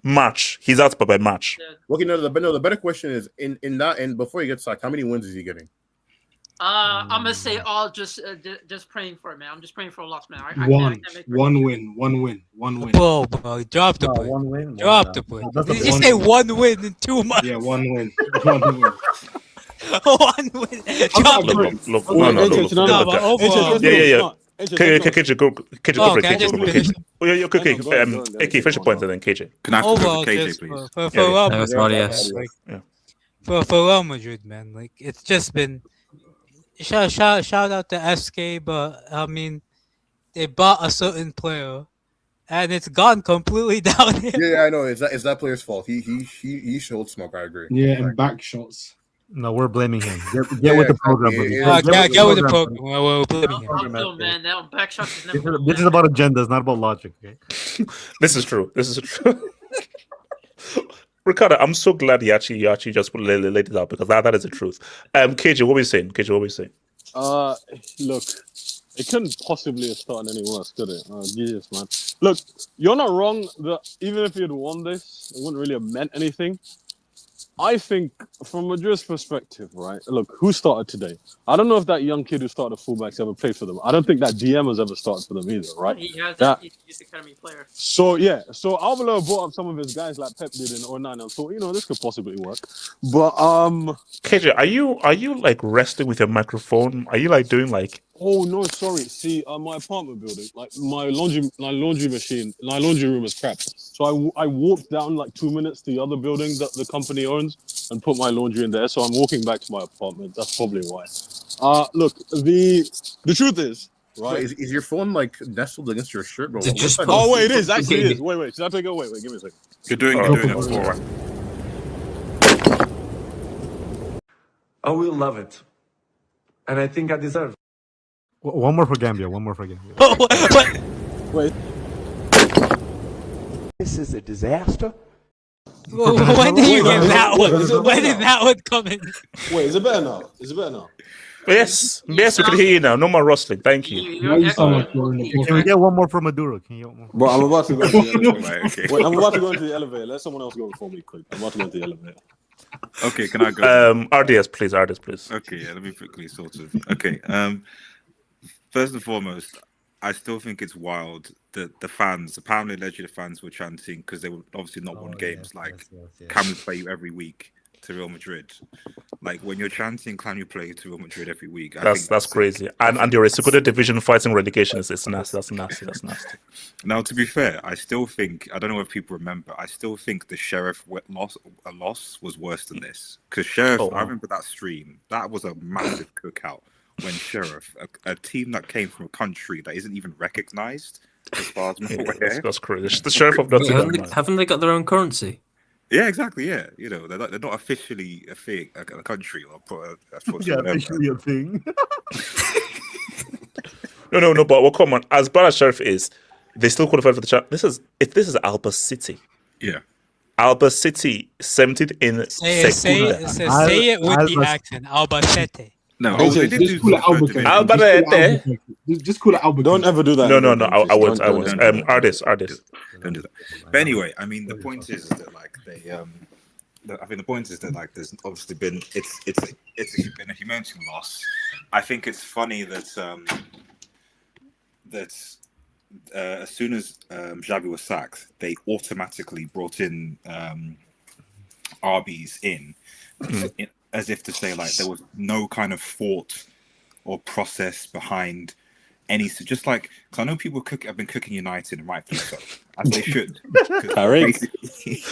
March. He's out by March. Okay, the better question is in that and before he gets sacked, how many wins is he getting? I'm gonna say all just praying for it, man. I'm just praying for a loss, man. One win. Bro, drop the point. One win. Drop the point. Did you say 1 win in 2 months? Yeah, 1 win. 1 win. Drop the point. Look. Yeah. KJ, go for it. Okay. AK, finish your point and then KJ. Can I have to go for KJ, please? For Real Madrid, man, like it's just been shout out to SK, but I mean they bought a certain player and it's gone completely downhill. Yeah, I know. It's that player's fault. He showed smoke. I agree. Yeah, and back shots. No, we're blaming him. Get with the program. Get with the program. We're blaming him. No, man, that back shot is never. This is about agendas, not about logic. Okay? This is true. Ricardo, I'm so glad you actually just laid it out because that is the truth. KJ, what were you saying? Look, it couldn't possibly have started any worse, could it? Oh, Jesus, man. Look, you're not wrong that even if you'd won this, it wouldn't really have meant anything. I think from Madrid's perspective, right? Look, who started today? I don't know if that young kid who started fullbacks ever played for them. I don't think that DM has ever started for them either, right? He has that youth academy player. So Alvaro brought up some of his guys like Pep did in 09 and thought, this could possibly work. But KJ, are you like resting with your microphone? Are you like doing like? Oh no, sorry. See, my apartment building, like my laundry room is crap. So I walked down like 2 minutes to the other building that the company owns and put my laundry in there. So I'm walking back to my apartment. That's probably why. Look, the truth is, right? Wait, is your phone like nestled against your shirt, bro? Oh wait, it is actually. It is. Wait. Should I pick it? Wait. Give me a second. You're doing it for. I will love it, and I think I deserve it. One more for Gambia. Wait. This is a disaster. When did you get that one? When did that one come in? Wait, is it better now? Yes, we can hear you now. No more rustling. Thank you. Can we get one more from Maduro? Bro, I'm about to go into the elevator. Wait, I'm about to go into the elevator. Let someone else go before me, quick. I'm about to go into the elevator. Okay, can I go? RDS, please. Okay, yeah, let me quickly sort of. Okay, first and foremost, I still think it's wild that the fans, apparently allegedly the fans were chanting because they were obviously not won games. Can we play you every week to Real Madrid? Like when you're chanting, can you play to Real Madrid every week? That's crazy. And you're a Second Division fighting relegation. It's nasty. That's nasty. Now, to be fair, I still think, I don't know if people remember, I still think the Sheriff loss was worse than this. Because Sheriff, I remember that stream. That was a massive cookout. When Sheriff, a team that came from a country that isn't even recognized, as far as I'm aware. That's crazy. The Sheriff of Nottingham. Haven't they got their own currency? Yeah, exactly. Yeah, they're not officially a country or officially a thing. No. But come on. As bad as Sheriff is, they still qualified for the champ. This is Albacete. Yeah. Albacete 17th in Segunda. Say it with the accent. Albacete. No, just call it Albacete. Just call it Albacete. Don't ever do that. No, I won't. Artist. Don't do that. But anyway, I mean, the point is that like they, I think the point is that like there's obviously been it's been a humanity loss. I think it's funny that as soon as Xavi was sacked, they automatically brought in RBs in, as if to say like there was no kind of thought or process behind any. Just like, because I know people have been cooking United, and rightfully so, as they should. Carrick.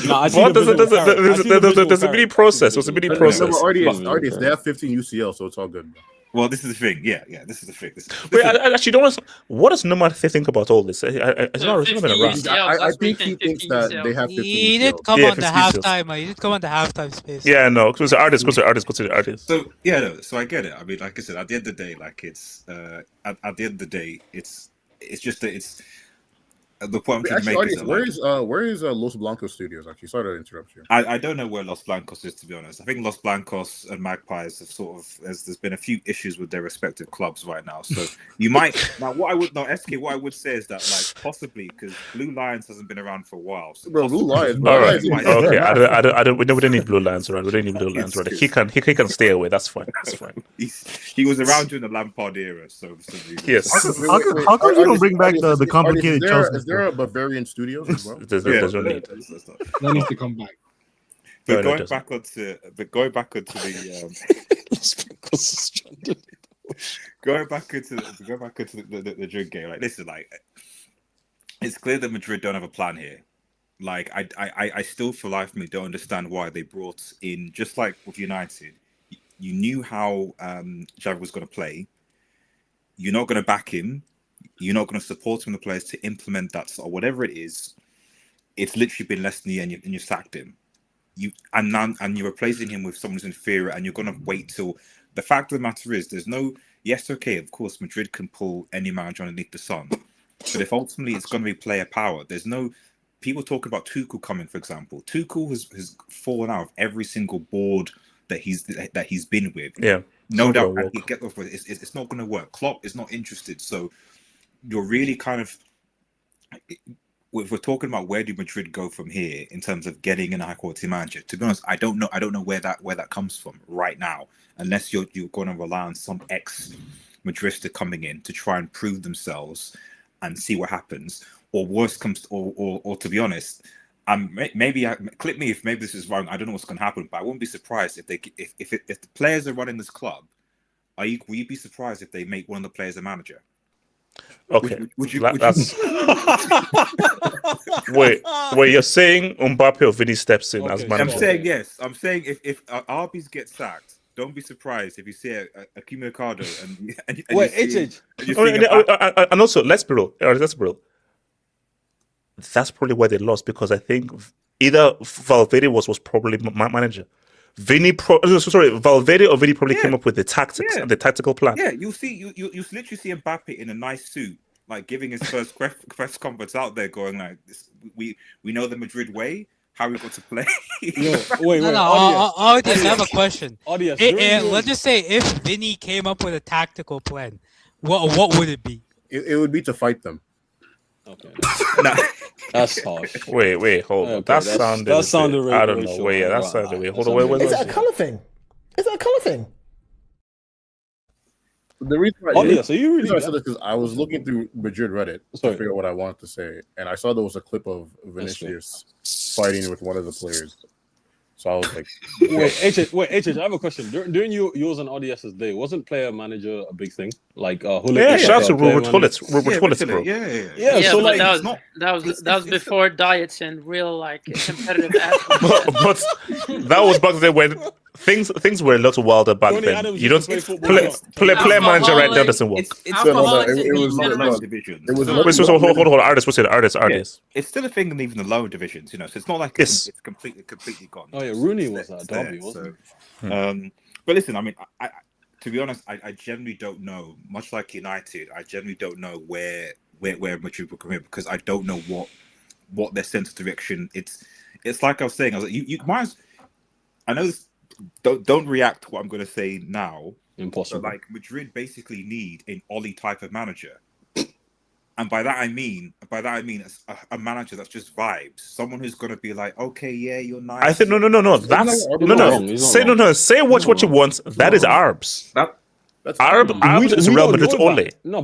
There's a mini process. There's a mini process. Artists, they have 15 UCL, so it's all good. Well, this is the thing. Yeah, this is the thing. Wait, I actually don't want. What does Nomad think about all this? It's not been around. I think he thinks that they have 15 He did come on the halftime. He did come on the halftime space. Yeah, no, because the artists. So yeah, no, so I get it. I mean, like I said, at the end of the day, like it's at the end of the day, it's just that it's the point I'm trying to make is that, where is Los Blancos Studios? Actually, sorry to interrupt you. I don't know where Los Blancos is, to be honest. I think Los Blancos and Magpies have sort of there's been a few issues with their respective clubs right now. So you might now what I would say is that like possibly because Blue Lions hasn't been around for a while. So Blue Lions. All right. Okay. I don't. We don't need Blue Lions, right? We don't need Blue Lions, right? He can stay away. That's fine. That's fine. He was around during the Lampard era, so yes. How come you don't bring back the complicated Chelsea? Is there a Bavarian Studios as well? There's no need. That needs to come back. But going back onto the going back onto the Madrid game, like listen, like it's clear that Madrid don't have a plan here. Like I still for life of me don't understand why they brought in, just like with United, you knew how Xavi was going to play. You're not going to back him. You're not going to support him, the players, to implement that or whatever it is. It's literally been less than a year, and you sacked him. And you're replacing him with someone who's inferior, and you're going to wait till. The fact of the matter is, there's no. Yes, okay, of course, Madrid can pull any manager underneath the sun, but if ultimately it's going to be player power, there's no. People talk about Tuchel coming, for example. Tuchel has fallen out of every single board that he's been with. Yeah, no doubt. It's not going to work. Klopp is not interested, so. You're really kind of, if we're talking about where do Madrid go from here in terms of getting an high quality manager, to be honest, I don't know where that comes from right now, unless you're going to rely on some ex-Madrista coming in to try and prove themselves and see what happens, or worse comes, or to be honest, maybe clip me if maybe this is wrong. I don't know what's going to happen, but I wouldn't be surprised if the players are running this club. Will you be surprised if they make one of the players a manager? Okay, that's wait, you're saying Mbappe or Vinny steps in as manager? I'm saying yes. I'm saying if Arby's get sacked, don't be surprised if you see a Kimi Ricardo and wait, and also let's be real. That's probably why they lost, because I think either Valverde was probably manager. Valverde or Vinny probably came up with the tactics and the tactical plan. Yeah, you literally see Mbappe in a nice suit, like giving his first press conference out there, going like, "We know the Madrid way. How we got to play." Wait. Audience, I have a question. Audience, let's just say if Vinny came up with a tactical plan, what would it be? It would be to fight them. Okay. That's harsh. Wait, hold on. Okay, that sounded I don't know. Wait, that sounded weird. Hold on, wait. Is that a colour thing? The reason why I said this because I was looking through Madrid Reddit to figure out what I wanted to say, and I saw there was a clip of Vinicius fighting with one of the players. So I was like, HH, I have a question. During yours and RDS's day, wasn't player manager a big thing? Like shout out to Robert Tullets, bro. Yeah. So like, that was before diets and real like competitive athletes. but that was back then when things were a lot wilder back then. Adams You don't player manager right now doesn't work. Hold on, artists. What's it? Artists. It's still a thing in even the lower divisions, so it's not like it's completely gone. Oh yeah, Rooney was at Derby, wasn't he? But listen, I mean, I to be honest, I generally don't know. Much like United, I generally don't know where Madrid will come in, because I don't know what their sense of direction. It's like I was saying. I was like, you might. I know this. Don't react to what I'm going to say now. Impossible. But like Madrid basically need an Oli type of manager, and by that I mean a manager that's just vibes. Someone who's going to be like, okay, yeah, you're nice. I think no. That's no. Say what you want. That is Arbs. Arab is Real Madrid only. No,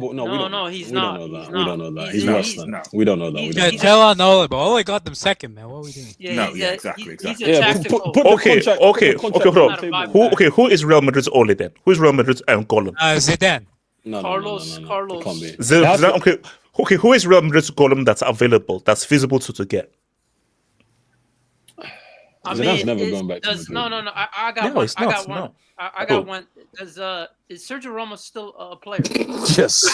he's not. We don't know that. He's worse than that. We don't know that. Yeah, tell on all, but all I got them second, man. What are we doing? Exactly. He's a tactical. Okay. Who is Real Madrid's only then? Who is Real Madrid's golem? Zidane. Carlos. Zidane, okay. Who is Real Madrid's golem that's available, that's feasible to get? Zidane's never going back to No. I got one. I got one. Is Sergio Ramos still a player? Yes.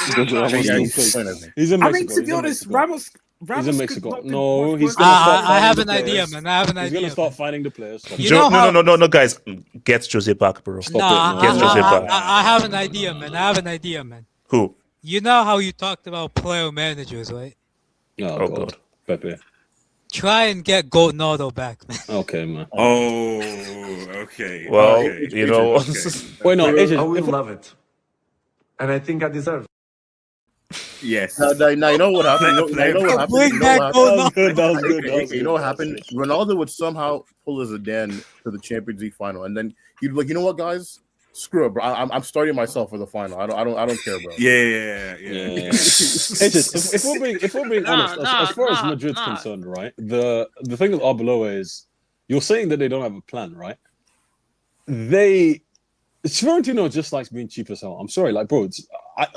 He's in Mexico. I mean, to be honest, Ramos he's in Mexico. No, he's gonna start I have an idea, man. He's gonna start finding the players. No, guys, get Jose back, bro. Get Jose back. I have an idea, man. Who? You know how you talked about player managers, right? Oh God, Pepe. Try and get Goldenado back, man. Okay, man. Oh, okay. Well, okay. you know. Wait, no, I will love it, and I think I deserve it. Yes. Now you know what happened. You know what happened. That was good. You know what happened? Ronaldo would somehow pull his Zidane to the Champions League final, and then he'd be like, you know what, guys? Screw it, bro. I'm starting myself for the final. I don't care, bro. Yeah. If we're being honest, as far as Madrid's concerned, right? The thing with Arbeloa is, you're saying that they don't have a plan, right? Fiorentino just likes being cheap as hell. I'm sorry, like, bro,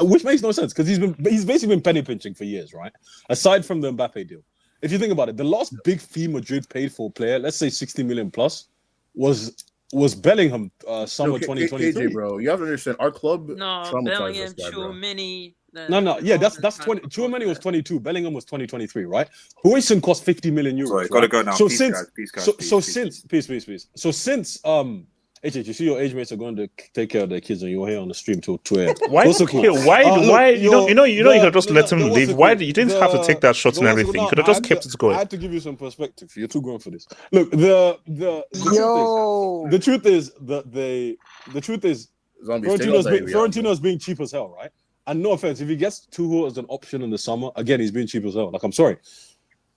which makes no sense because he's basically been penny pinching for years, right? Aside from the Mbappe deal, if you think about it, the last big fee Madrid paid for a player, let's say 60 million plus, was Bellingham summer 2023. KJ, bro, you have to understand our club. No, Bellingham, Tchouameni. That's 20. Tchouameni was 22. Bellingham was 2023, right? Huijsen cost 50 million euros. Sorry, gotta go now. So peace, since HH, you see your age mates are going to take care of their kids, and you're here on the stream till 2 a.m. Why? You could have just let him leave. Why you didn't have to take that shot and everything? You could have just kept it going. I had to give you some perspective. You're too grown for this. Look, the truth is Fiorentino's being cheap as hell, right? And no offense, if he gets Tuchel as an option in the summer, again, he's being cheap as hell. Like, I'm sorry.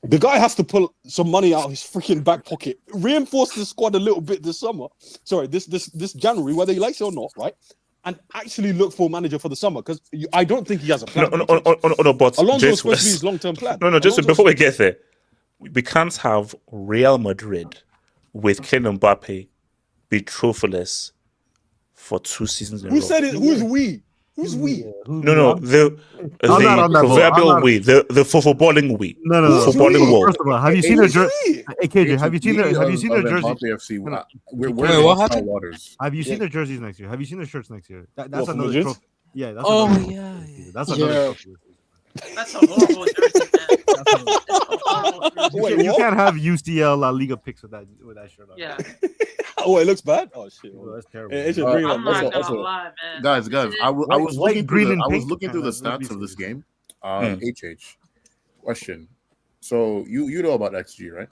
The guy has to pull some money out of his freaking back pocket, reinforce the squad a little bit this summer. Sorry, this January, whether he likes it or not, right? And actually look for a manager for the summer because I don't think he has a plan. No, but Alonso is supposed to be his long-term plan. No, just before we get there, we can't have Real Madrid with Kylian Mbappe be trophyless for 2 seasons in a row. Who said it? Who's we? Who's we? No, the proverbial we, the footballing we. No. Footballing world. First of all, have you seen their jersey? Hey, KJ, have you seen their jersey? What happened? Have you seen their jerseys next year? Have you seen their shirts next year? That's another trophy. Yeah. That's That's another trophy. That's a horrible jersey, man. You can't have UCL La Liga picks with that shirt on. Yeah. Oh, it looks bad. Oh shit, that's terrible. I'm not gonna lie, man. Guys, I was looking through the stats of this game. HH, question. So you know about XG, right?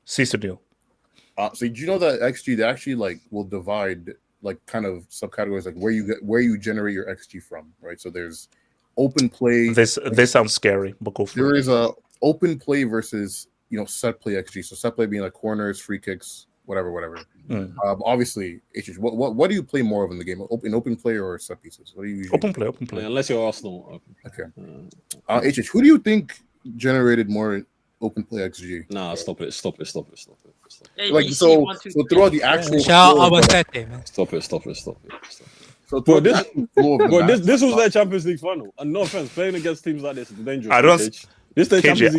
Cecil deal. So do you know that XG they actually will divide kind of subcategories like where you generate your XG from, right? So there's open play. This sounds scary, but go for it. There is a open play versus set play XG. So set play being like corners, free kicks, whatever. Obviously, HH, what do you play more of in the game? Open play or set pieces? What do you usually open play? Unless you're Arsenal. Okay. HH, who do you think generated more open play XG? Nah, stop it. So throughout the actual stop it. So this was their Champions League final. And no offense, playing against teams like this is dangerous. I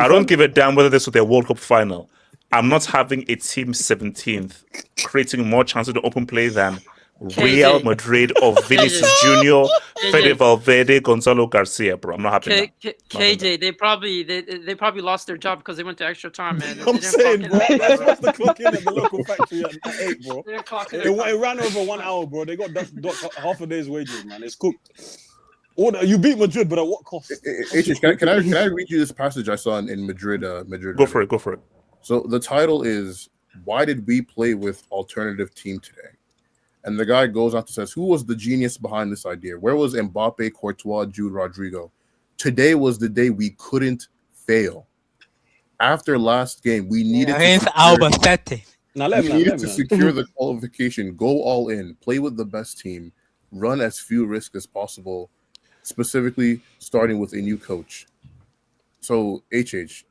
don't give a damn whether this was their World Cup final. I'm not having a team 17th creating more chances to open play than Real Madrid or Vinicius Junior, Fede Valverde, Gonzalo Garcia, bro. I'm not happy. KJ, they probably lost their job because they went to extra time, man. I'm saying, bro, they're supposed to clock in at the local factory at 8, bro. It ran over 1 hour, bro. They got half a day's wages, man. It's cooked. You beat Madrid, but at what cost? Can I read you this passage I saw in Madrid? Go for it. So the title is, "Why did we play with alternative team today?" And the guy goes on to says, "Who was the genius behind this idea? Where was Mbappe, Courtois, Jude, Rodrigo? Today was the day we couldn't fail. After last game, we needed Albacete. to secure the qualification, go all in, play with the best team, run as few risks as possible, specifically starting with a new coach. So HH,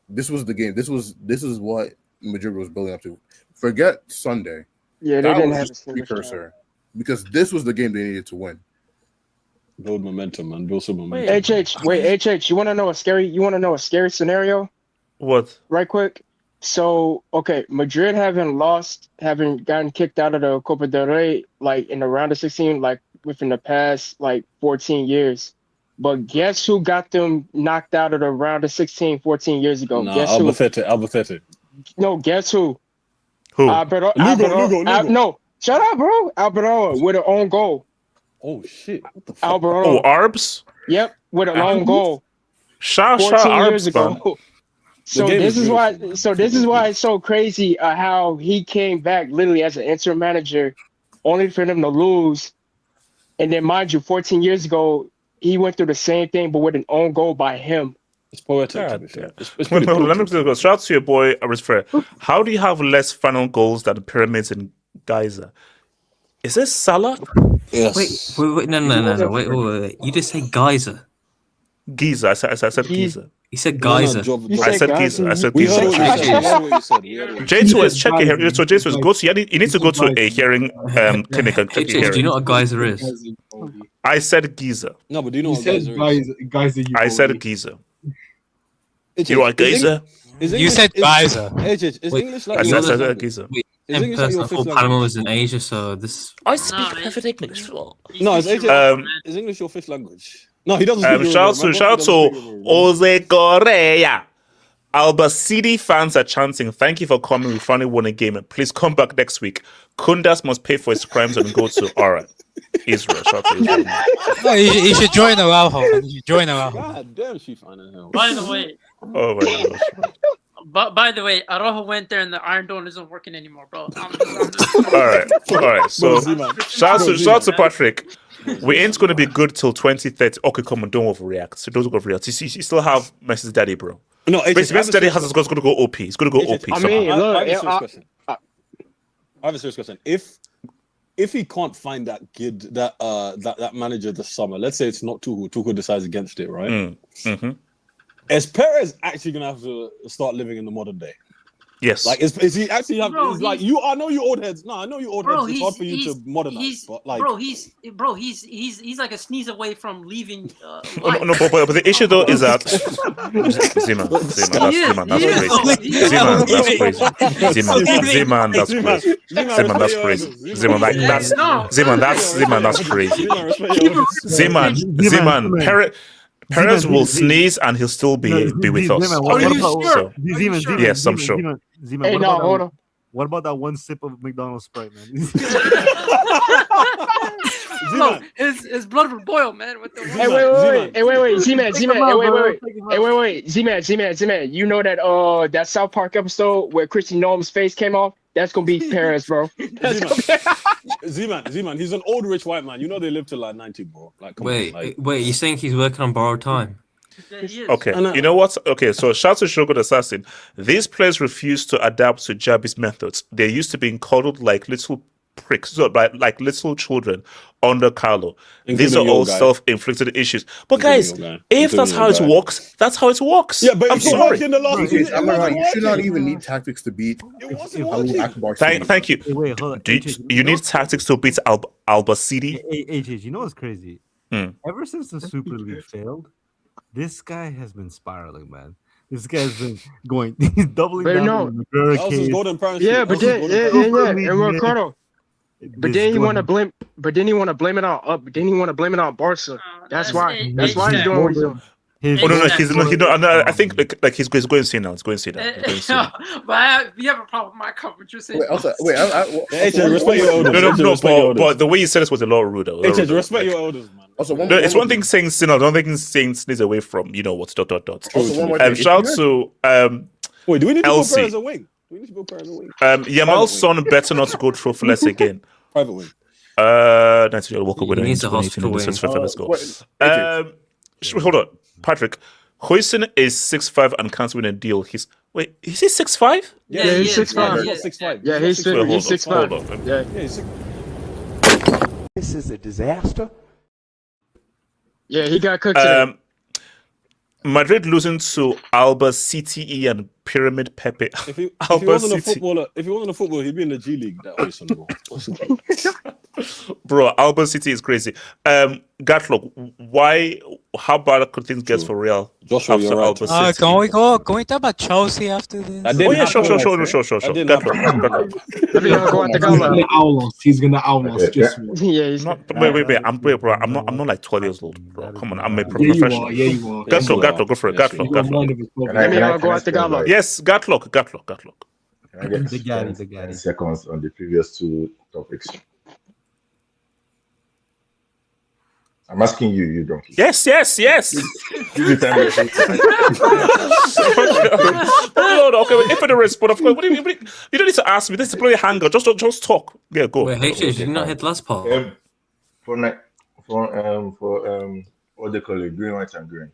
this was the game. This is what Madrid was building up to. Forget Sunday. Yeah, they that didn't was have just a precursor because this was the game they needed to win. Build momentum, man. Build some momentum. HH, you want to know a scary scenario? What? Right quick. So, okay, Madrid having gotten kicked out of the Copa del Rey, like in the round of 16, like within the past, like 14 years. But guess who got them knocked out of the round of 16, 14 years ago? Nah, Guess Albacete. No, guess who? Who? Lugo. No, shut up, bro. Alberoa with an own goal. Oh, shit. What the fuck? Alberoa. Oh, Arbs? Yep, with an own goal. 14 years ago. So this is why it's so crazy how he came back literally as an interim manager, only for them to lose. And then, mind you, 14 years ago, he went through the same thing, but with an own goal by him. It's poetic. Wait, let me go. Shout out to your boy, Arisfre. How do you have less final goals than the Pyramids in Giza? Is this Salah? Yes. Wait, no. Wait. You just say Geyser. Giza. I said Giza. You said Geyser. I said Giza. I said We Giza. heard what you said. J2 is checking here. So J2 is go to. You need to go to a hearing clinic and check your hearing. Do you know what a Geyser is? I said Giza. No, but do you know what Geyser is? I said Giza. You know what Giza? You said Geyser. Is English like I your said language? Giza. Is English like your fifth Panama language? was in Asia, so this. I speak perfect English. No, is English your fifth language? No, he doesn't speak Shout out to Jose Correa. Albacete fans are chanting, "Thank you for coming. We finally won a game. And please come back next week. Kundas must pay for his crimes and go to Israel." Shout out to Israel. No, you should join Araujo. Man. You should join Araujo. God damn, she finding hell. By the way, Oh my gosh. by the way, Araujo went there and the Iron Dome isn't working anymore, bro. All right. So shout out to Patrick. We ain't going to be good till 2030. Okay, come on, don't overreact. So don't overreact. You still have Messi's daddy, bro. No, Messi's daddy has going to go OP. He's going to go OP. I mean, I have a serious question. If he can't find that kid, that manager this summer, let's say it's not Tuchel decides against it, right? Mm-hmm. Is Perez actually gonna have to start living in the modern day? Yes. Like, is he actually have? Bro, like you, I know you old heads. No, I know you old heads. It's hard for you to modernize, but like, he's like a sneeze away from leaving. No, but the issue though is that Zeman, that's crazy. Zeman, Perez will sneeze and he'll still be with us. Are you sure? Yes, I'm sure. Hey, no, hold on. What about that one sip of McDonald's Sprite, man? No, his blood will boil, man. What the? Hey, wait, Z-Man. Z-Man. You know that South Park episode where Christy Nolan's face came off? That's gonna be Perez, bro. Z-Man. He's an old rich white man. You know they live till like 90, bro. Like, wait. You think he's working on borrowed time? Okay, you know what? Okay, so shout to Shogun Assassin. These players refuse to adapt to Jabi's methods. They're used to being coddled like little pricks, so like little children under Carlo. These are all self-inflicted issues. But guys, if that's how it works, that's how it works. Yeah, but I'm sorry. I'm right. You should not even need tactics to beat. Thank you. Hey, wait, hold on. You need tactics to beat Albacete. You know what's crazy? Ever since the Super League failed, this guy has been spiraling, man. This guy's been going. He's doubling down on the Hurricanes. Yeah, but and Ricardo. But then he want to blame. But then he want to blame it on Barca. That's why. That's why he's doing what he's doing. I think like he's going to see now. It's going to see now. But you have a problem with my coverage. You're saying. Respect your elders. No. But the way you said this was a lot ruder. Respect your elders, man. Also, it's one thing saying sin, another thing saying sneeze away from what. Shout out to Wait, do we need to LC. go Perez a wing? Yamal's son better not to go trophy-less again. Private wing. That's your walk away. He needs a hospital wing. Let's go. Hold on, Patrick. Huijsen is 6'5" and can't win a deal. Is he 6'5"? Yeah, he's 6'5". He's 6'5". Yeah, he's 6'5". Hold on. Yeah, he's 6'5". This is a disaster. Yeah, he got cooked today. Madrid losing to Albacete and Pyramid Pepe. If he wasn't a footballer, he'd be in the G League. That always Bro, Albacete is crazy. Gatlock, why? How bad could things get for Real? Joshua, you're right. Can we talk about Chelsea after this? Sure. He's gonna owl us. Yeah, he's not. Wait. I'm not like 12 years old, bro. Come on, I'm a professional. Yeah, you are. Gatlock, go for it. Gatlock. Yes, Gatlock. Can I get the Gaddy. seconds on the previous two topics? I'm asking you, you donkey. Yes. Give me time. Okay, if for the rest, but of course, you don't need to ask me. This is play Hangout. Just talk. Yeah, go. Wait, did you not hit the last part? For what they call it, green, white, and green.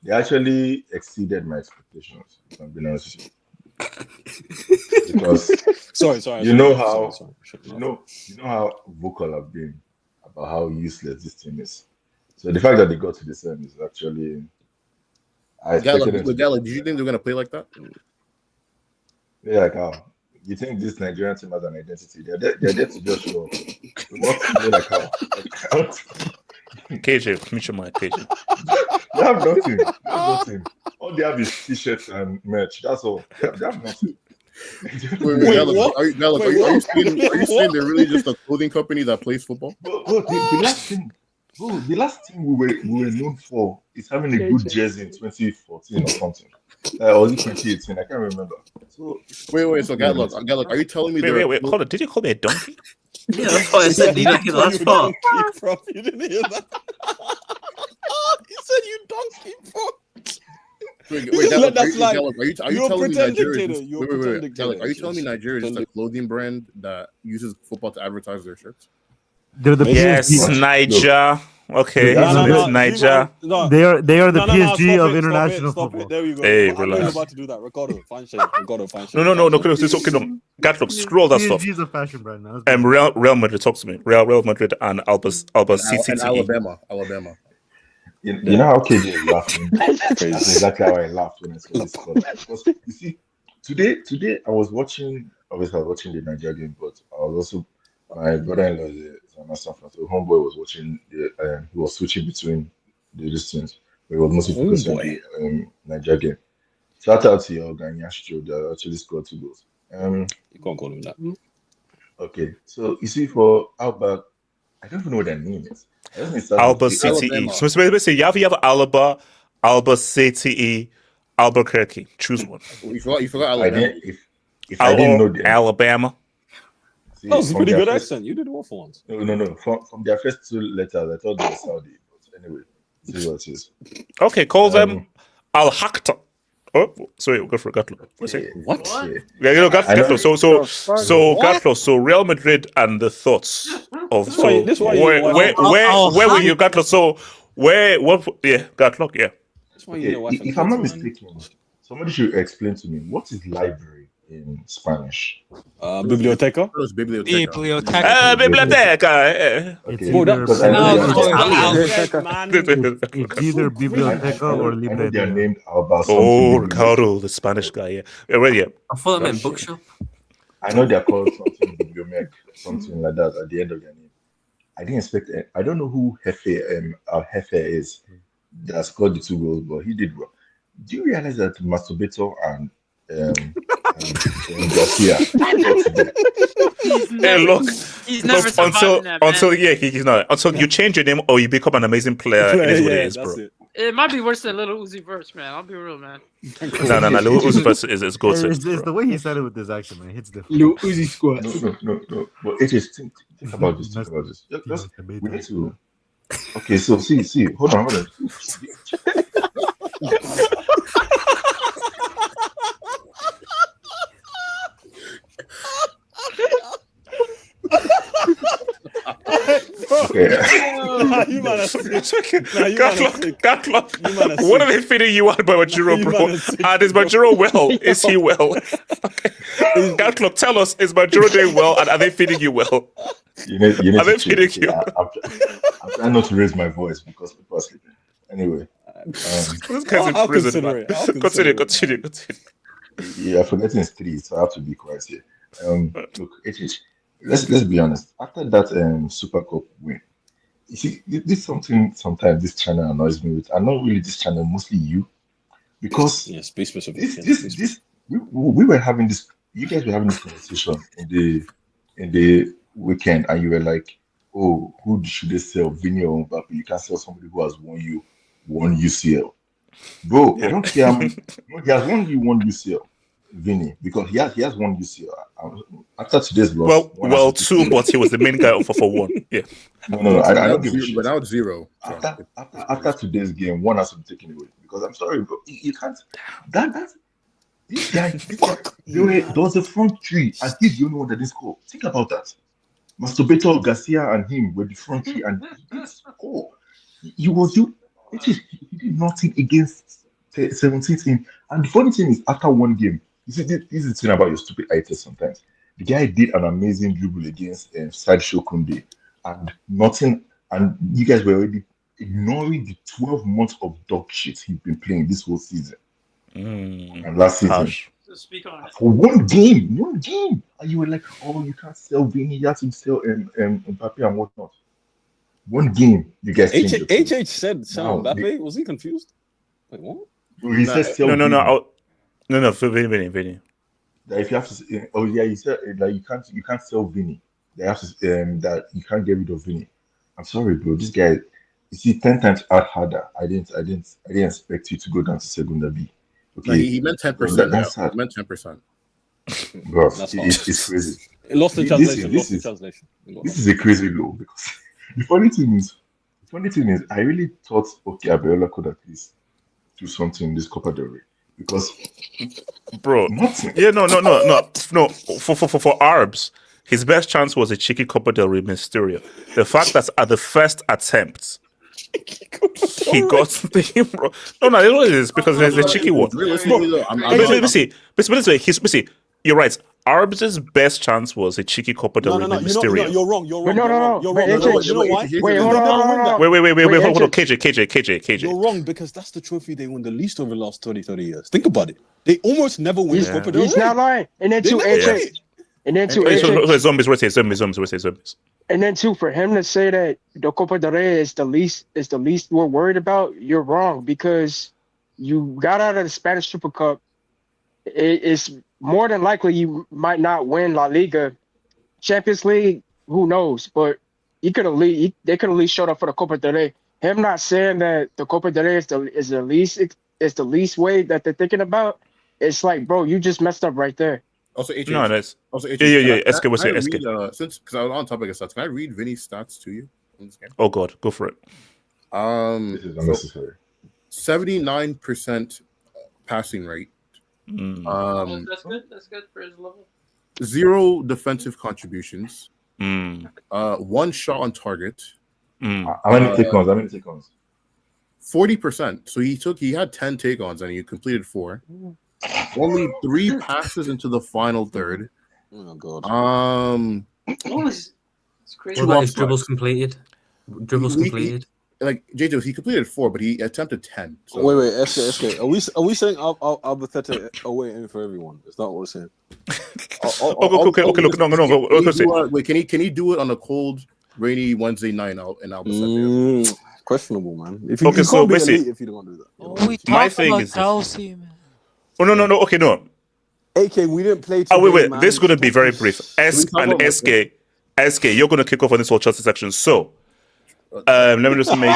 They actually exceeded my expectations. If I'm being honest with you. Because sorry. You know how vocal I've been about how useless this team is. So the fact that they got to the semi is actually. Gala, did you think they're gonna play like that? Yeah, like how? You think this Nigerian team has an identity? They're there to just show. What play like how? KJ, mute your mic, KJ. They have nothing. All they have is t-shirts and merch. That's all. They have nothing. Wait, are you saying they're really just a clothing company that plays football? The last thing we were known for is having a good jersey in 2014 or something. Or 2018, I can't remember. So wait. So Gatlock, are you telling me? Wait. Hold on. Did you call me a donkey? Yeah, that's why I said you didn't hear the last part. You didn't hear that. He said you donkey fuck. Wait, Gatlock, are you telling me Nigeria? Gatlock, are you telling me Nigeria is just a clothing brand that uses football to advertise their shirts? Yes, Niger. Okay, Niger. They are the PSG of international football. There we go. Hey, I'm relax. about to do that. Ricardo, fine shit. No. It's okay. No. Gatlock, scroll that stuff. PSG is a fashion brand now. Real Madrid, talk to me. Real Madrid and Albacete. And Alabama. You know how KJ is laughing? That's exactly how I laughed when I saw this call. Because you see, today I was watching the Nigeria game, but I was also my brother-in-law is a master fan. So homeboy was watching he was switching between the distance, but he was mostly focusing on the Nigeria game. Shout out to your guy Yashio that actually scored 2 goals. You can't call him that. Okay, so you see for Outback, I don't even know what that name is. Albacete. So basically, you have Alaba, Albacete, Albuquerque. Choose one. You forgot Alabama. If I didn't know them, Alabama. See, that was a pretty good accent. You did well for once. No. From their first 2 letters, I thought they were Saudi. But anyway, see what it is. Okay, call them Al Hakta. Oh, sorry, go for Gatlo. What? Yeah, Gatlo. So Gatlo. So Real Madrid and the thoughts of where were you, Gatlo? So what? Yeah, Gatlo. Yeah. If I'm not mistaken, somebody should explain to me what is library in Spanish. Biblioteca. Biblioteca. It's either biblioteca or librería. They're named Albacete. Oh, Ricardo, the Spanish guy. Yeah. Right. I thought that meant bookshop. I know they're called something bibliomec, something like that at the end of their name. I didn't expect it. I don't know who Hefe is that scored the 2 goals, but he did well. Do you realize that Masturbator and Garcia? Hey, look. He's never surviving that, until he's not. Until you change your name or you become an amazing player. It is what it is, bro. It might be worse than Little Uzi Verse, man. I'll be real, man. No. Little Uzi Verse is good. It's the way he said it with this accent, man. It hits different. Little Uzi squad. No. But it is think about this. We need to. Okay, so see. Hold on. Okay. Gatlock. What are they feeding you out by Majuro, bro? And is Majuro well? Is he well? Okay. Gatlock, tell us, is Majuro doing well and are they feeding you well? You need to chill. I'm trying not to raise my voice because people are sleeping. Anyway. This guy's in prison, man. Continue. Yeah, forgetting it's 3, so I have to be quiet here. Look, let's be honest. After that Super Cup win, you see, this is something sometimes this channel annoys me with. And not really this channel, mostly you. Because be specific. We were having this, you guys were having this conversation in the weekend, and you were like, oh, who should they sell, Vinny or Mbappe? You can't sell somebody who has won you one UCL. Bro, I don't care. He has won you one UCL, Vinny, because he has won UCL. After today's loss, well, 2, but he was the main guy for 1. Yeah. No, I don't give a shit. But now it's 0. After today's game, 1 has to be taken away. Because I'm sorry, bro, you can't. This guy, there was a front 3, and he's the only one that didn't score. Think about that. Masturbator, Garcia, and him were the front 3, and he didn't score. He did nothing against 17 team. And the funny thing is, after one game, you see, this is the thing about your stupid eye test sometimes. The guy did an amazing dribble against Sadio Mane, and nothing. And you guys were already ignoring the 12 months of dog shit he's been playing this whole season and last season. So speak on it. For one game, and you were like, "Oh, you can't sell Vinny, you have to sell Mbappe and whatnot." One game, you guys. HH said sell Mbappe. Was he confused? Like what? He said sell. No, for Vinny. That if you have to, he said that you can't sell Vinny. They have to that you can't get rid of Vinny. I'm sorry, bro. This guy, you see, 10 times harder. I didn't expect you to go down to Segunda B. Okay, no, he meant 10%. That's he meant 10%. Bro, it's crazy. It lost the translation. This is a crazy goal because the funny thing is, I really thought Abiola could at least do something in this Copa del Rey because, bro, for Arabs, his best chance was a cheeky Copa del Rey Mysterio. The fact that at the first attempt he got the bro. No, it is because there's a cheeky one. Basically, you're right. Arabs' best chance was a cheeky Copa del Rey Mysterio. You're wrong. No. You know why? Wait, hold on. KJ. You're wrong because that's the trophy they won the least over the last 20-30 years. Think about it. They almost never win Copa del Rey. He's not lying. And then Zombies. And then too, for him to say that the Copa del Rey is the least we're worried about, you're wrong because you got out of the Spanish Super Cup. It's more than likely you might not win La Liga. Champions League, who knows? But they could at least showed up for the Copa del Rey. Him not saying that the Copa del Rey is the least way that they're thinking about. It's like, bro, you just messed up right there. Also, HH. No, that's also HH. Yeah. SK, what's it? SK. Since because I was on topic of stats, can I read Vinny's stats to you? Oh God, go for it. This is unnecessary. 79% passing rate. That's good. That's good for his level. 0 defensive contributions. 1 shot on target. How many take-ons? 40%. So he had 10 take-ons and he completed 4. Only 3 passes into the final third. Oh God. It's crazy. What about his dribbles completed? Like JJ, he completed 4, but he attempted 10. So. Wait, SK. Are we saying Albacete away in for everyone? Is that what we're saying? Okay. Look. Wait, can he do it on a cold, rainy Wednesday night out in Albacete? Questionable, man. If you can't be elite if you don't do that. My thing is Chelsea, man. Oh no. Okay, no. AK, we didn't play. Today, wait. Man. This is gonna be very brief. SK, you're gonna kick off on this whole Chelsea section. So, let me just make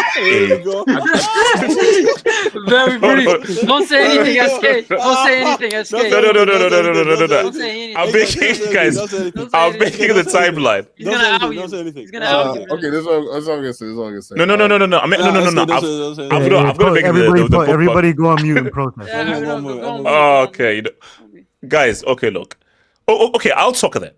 very brief. Don't say anything, SK. Don't say anything, SK. No. I'm making the timeline. He's gonna out you. He's gonna out you. Okay, that's what I'm gonna say. No. I'm gonna make the everybody go on mute and protest. Okay, guys. Okay, look. Okay. I'll talk then.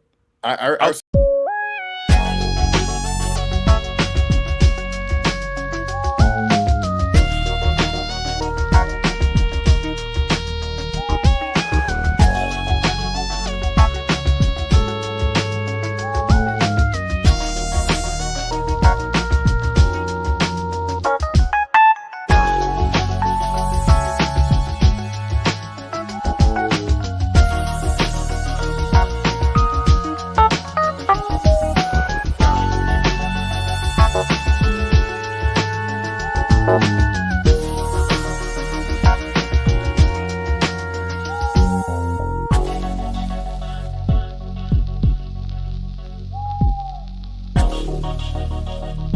much.